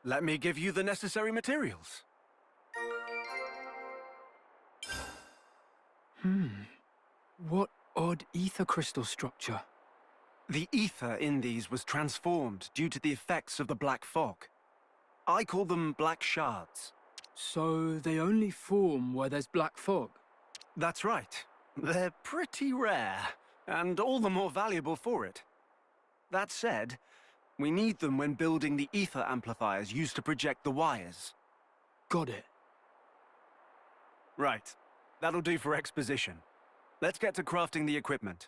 Let me give you the necessary materials. What odd ether crystal structure. The ether in these was transformed due to the effects of the black fog. I call them black shards. So they only form where there's black fog? That's right. They're pretty rare, and all the more valuable for it. That said, we need them when building the ether amplifiers used to project the wires. Got it. Right. That'll do for exposition. Let's get to crafting the equipment.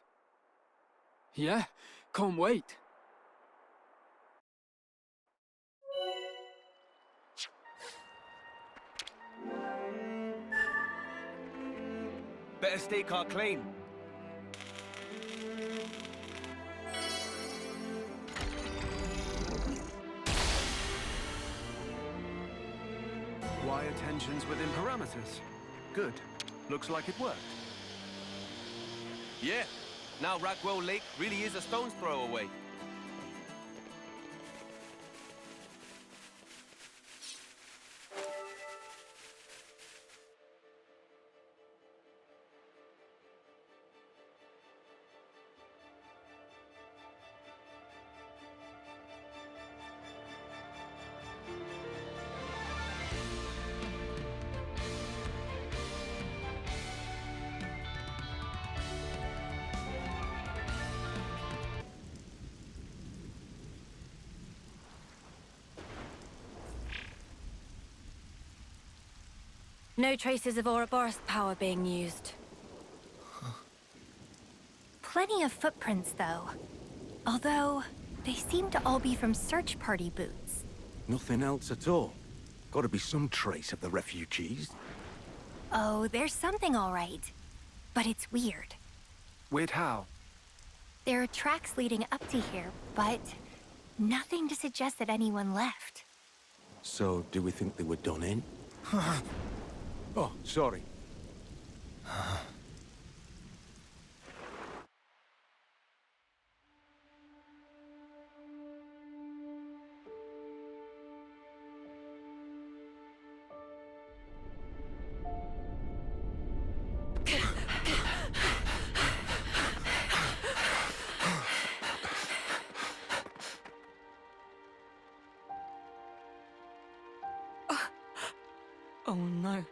Yeah, can't wait. Better stake our claim. Wire tensions within parameters. Good. Looks like it worked. Yeah. Now Regwell Lake really is a stone's throw away. No traces of Ouroboros power being used. Plenty of footprints, though. Although, they seem to all be from search party boots. Nothing else at all. Gotta be some trace of the refugees. Oh, there's something all right. But it's weird. Weird how? There are tracks leading up to here, but nothing to suggest that anyone left. So, do we think they were done in? Oh, sorry. Oh no.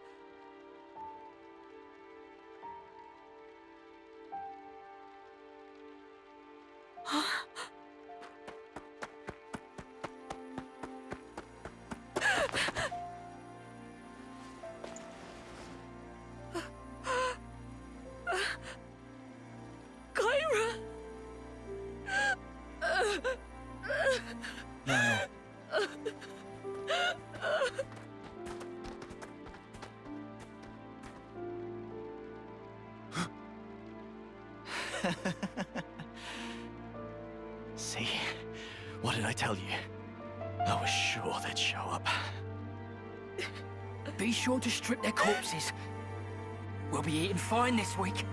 Kyra! No. See? What did I tell you? I was sure they'd show up. Be sure to strip their corpses. We'll be eating fine this week.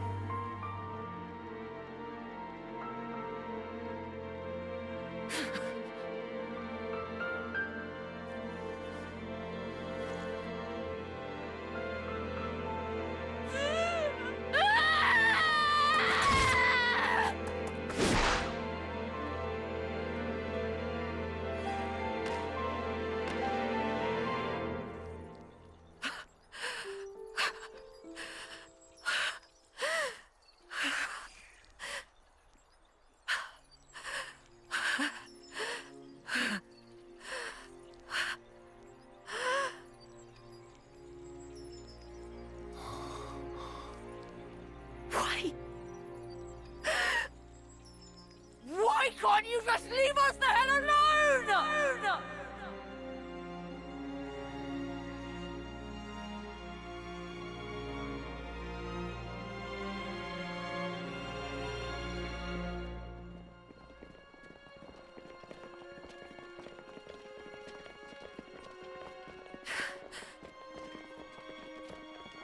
Why can't you just leave us the hell alone?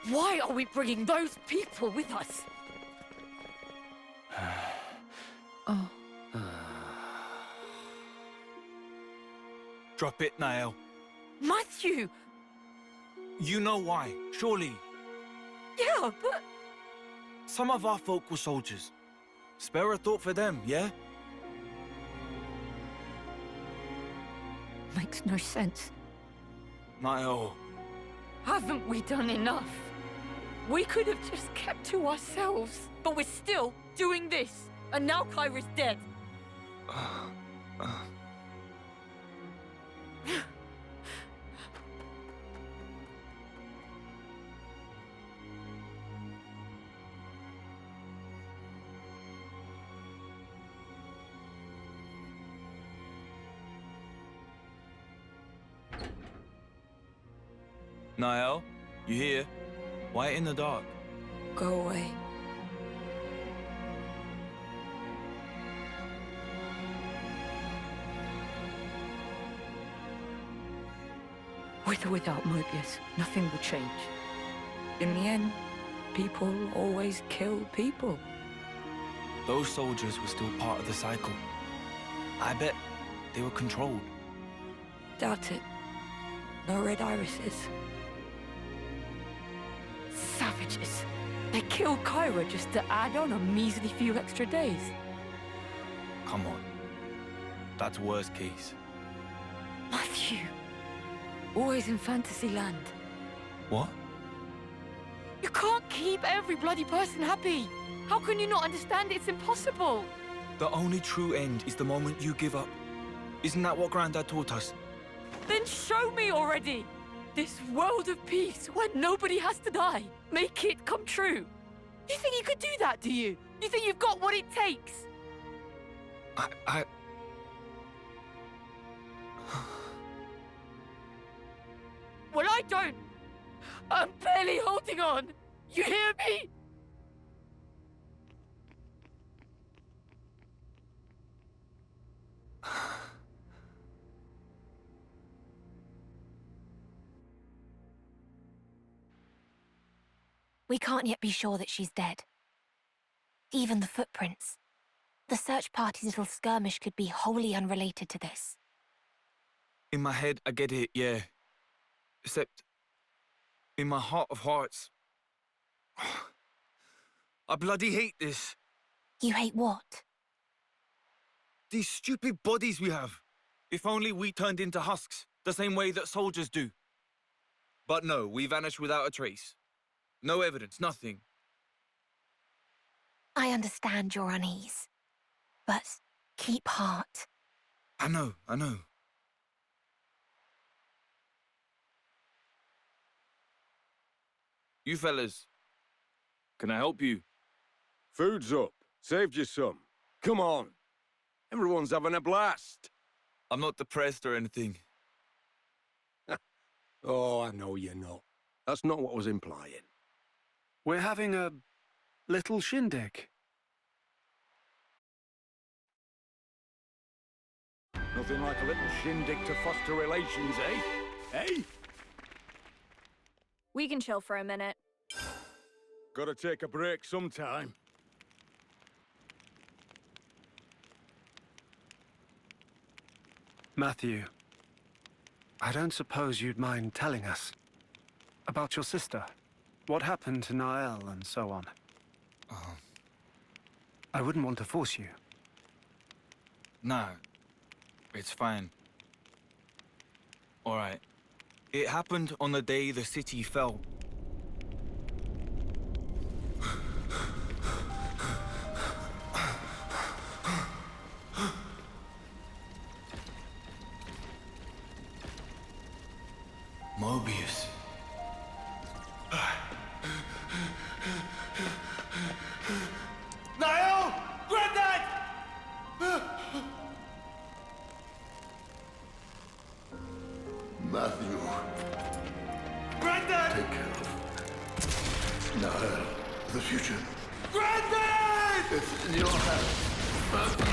Why are we bringing those people with us? Oh. Drop it, Niall. Matthew! You know why, surely. Yeah, but... Some of our folk were soldiers. Spare a thought for them, yeah? Makes no sense. Niall. Haven't we done enough? We could have just kept to ourselves, but we're still doing this. And now Kyra's dead. Niall, you here? Why in the dark? Go away. With or without Mobius, nothing will change. In the end, people always kill people. Those soldiers were still part of the cycle. I bet they were controlled. Doubt it. No red irises. Savages. They killed Kyra just to add on a measly few extra days. Come on. That's worst case. Matthew. Always in fantasy land. What? You can't keep every bloody person happy. How can you not understand it's impossible? The only true end is the moment you give up. Isn't that what Grandad taught us? Then show me already! This world of peace where nobody has to die. Make it come true. You think you could do that, do you? You think you've got what it takes? I... Well, I don't. I'm barely holding on. You hear me? We can't yet be sure that she's dead. Even the footprints. The search party's little skirmish could be wholly unrelated to this. In my head, I get it, yeah. Except, in my heart of hearts, I bloody hate this. You hate what? These stupid bodies we have. If only we turned into husks, the same way that soldiers do. But no, we vanished without a trace. No evidence, nothing. I understand your unease. But keep heart. I know, I know. You fellas, can I help you? Food's up. Saved you some. Come on. Everyone's having a blast. I'm not depressed or anything. Oh, I know you're not. That's not what I was implying. We're having a little shindig. Nothing like a little shindig to foster relations, eh? Eh? We can chill for a minute. Gotta take a break sometime. Matthew, I don't suppose you'd mind telling us about your sister. What happened to Nael and so on. I wouldn't want to force you. Nah, it's fine. All right. It happened on the day the city fell. Mobius. Niall! Granddad! Matthew, Granddad! take care of Nael, the future. Granddad! It's in your hands, Matthew.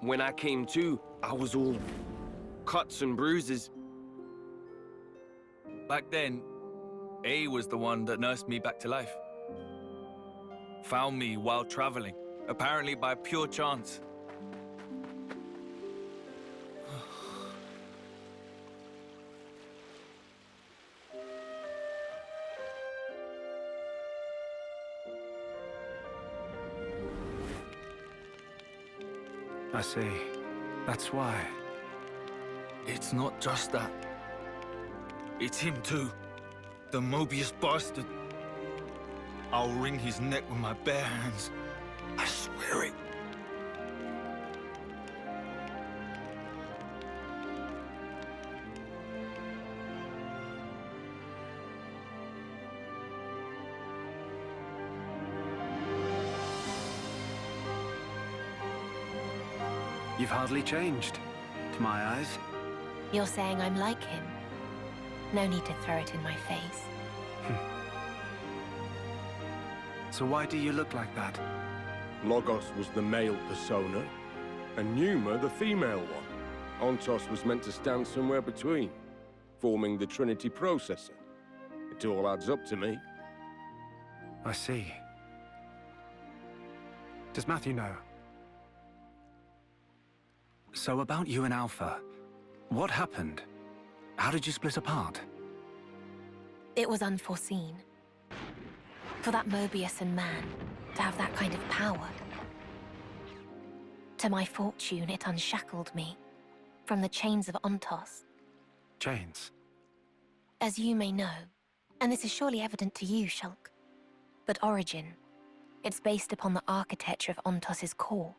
When I came to, I was all cuts and bruises. Back then, A was the one that nursed me back to life. Found me while traveling, apparently by pure chance. I see. That's why. It's not just that. It's him too. The Mobius bastard. I'll wring his neck with my bare hands. I swear it. You've hardly changed, to my eyes. You're saying I'm like him? No need to throw it in my face. So why do you look like that? Logos was the male persona, and Pneuma the female one. Ontos was meant to stand somewhere between, forming the Trinity processor. It all adds up to me. I see. Does Matthew know? So about you and Alpha, what happened? How did you split apart? It was unforeseen. For that Mobius and man to have that kind of power. To my fortune, it unshackled me from the chains of Ontos. Chains? As you may know, and this is surely evident to you, Shulk, but origin, it's based upon the architecture of Ontos's core.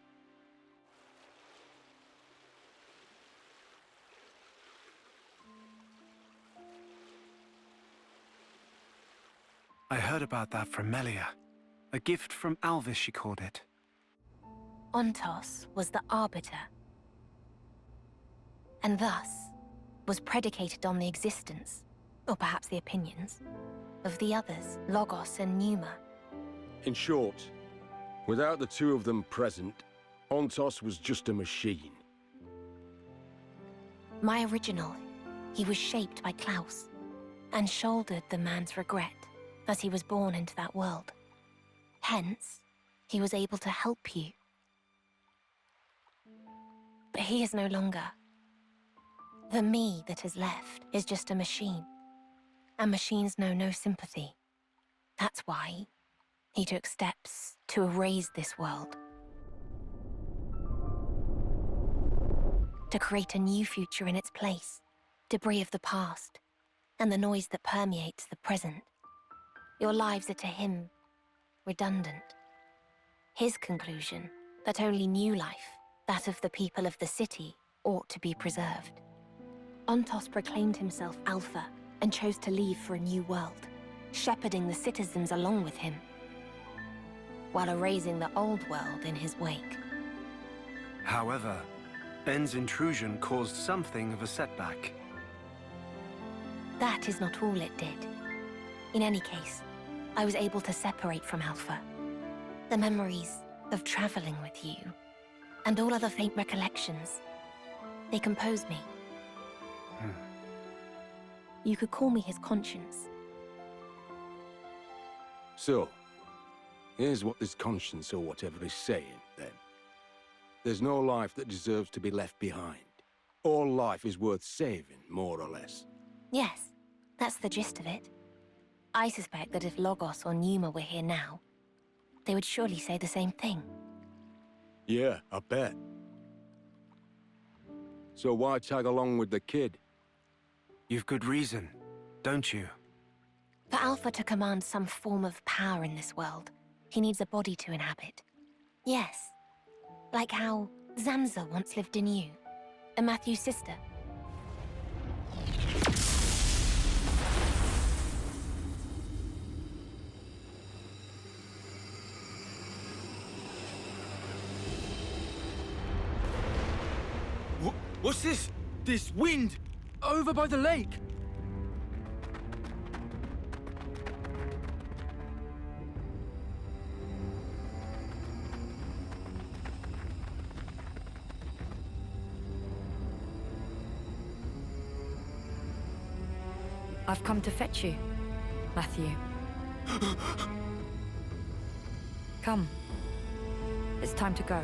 I heard about that from Melia. A gift from Alvis, she called it. Ontos was the arbiter, and thus was predicated on the existence, or perhaps the opinions, of the others, Logos and Pneuma. In short, without the two of them present, Ontos was just a machine. My original, he was shaped by Klaus, and shouldered the man's regret as he was born into that world. Hence, he was able to help you. But he is no longer. The me that is left is just a machine. And machines know no sympathy. That's why he took steps to erase this world. To create a new future in its place. Debris of the past, and the noise that permeates the present. Your lives are to him redundant. His conclusion that only new life, that of the people of the city, ought to be preserved. Ontos proclaimed himself Alpha and chose to leave for a new world, shepherding the citizens along with him, while erasing the old world in his wake. However, N's intrusion caused something of a setback. That is not all it did. In any case, I was able to separate from Alpha. The memories of traveling with you, and all other faint recollections, they compose me. You could call me his conscience. So, here's what this conscience or whatever is saying, then. There's no life that deserves to be left behind. All life is worth saving, more or less. Yes, that's the gist of it. I suspect that if Logos or Numa were here now, they would surely say the same thing. Yeah, I bet. So why tag along with the kid? You've good reason, don't you? For Alpha to command some form of power in this world, he needs a body to inhabit. Yes, like how Zamza once lived in you, and Matthew's sister. What's this? This wind? Over by the lake! I've come to fetch you, Matthew. Come. It's time to go.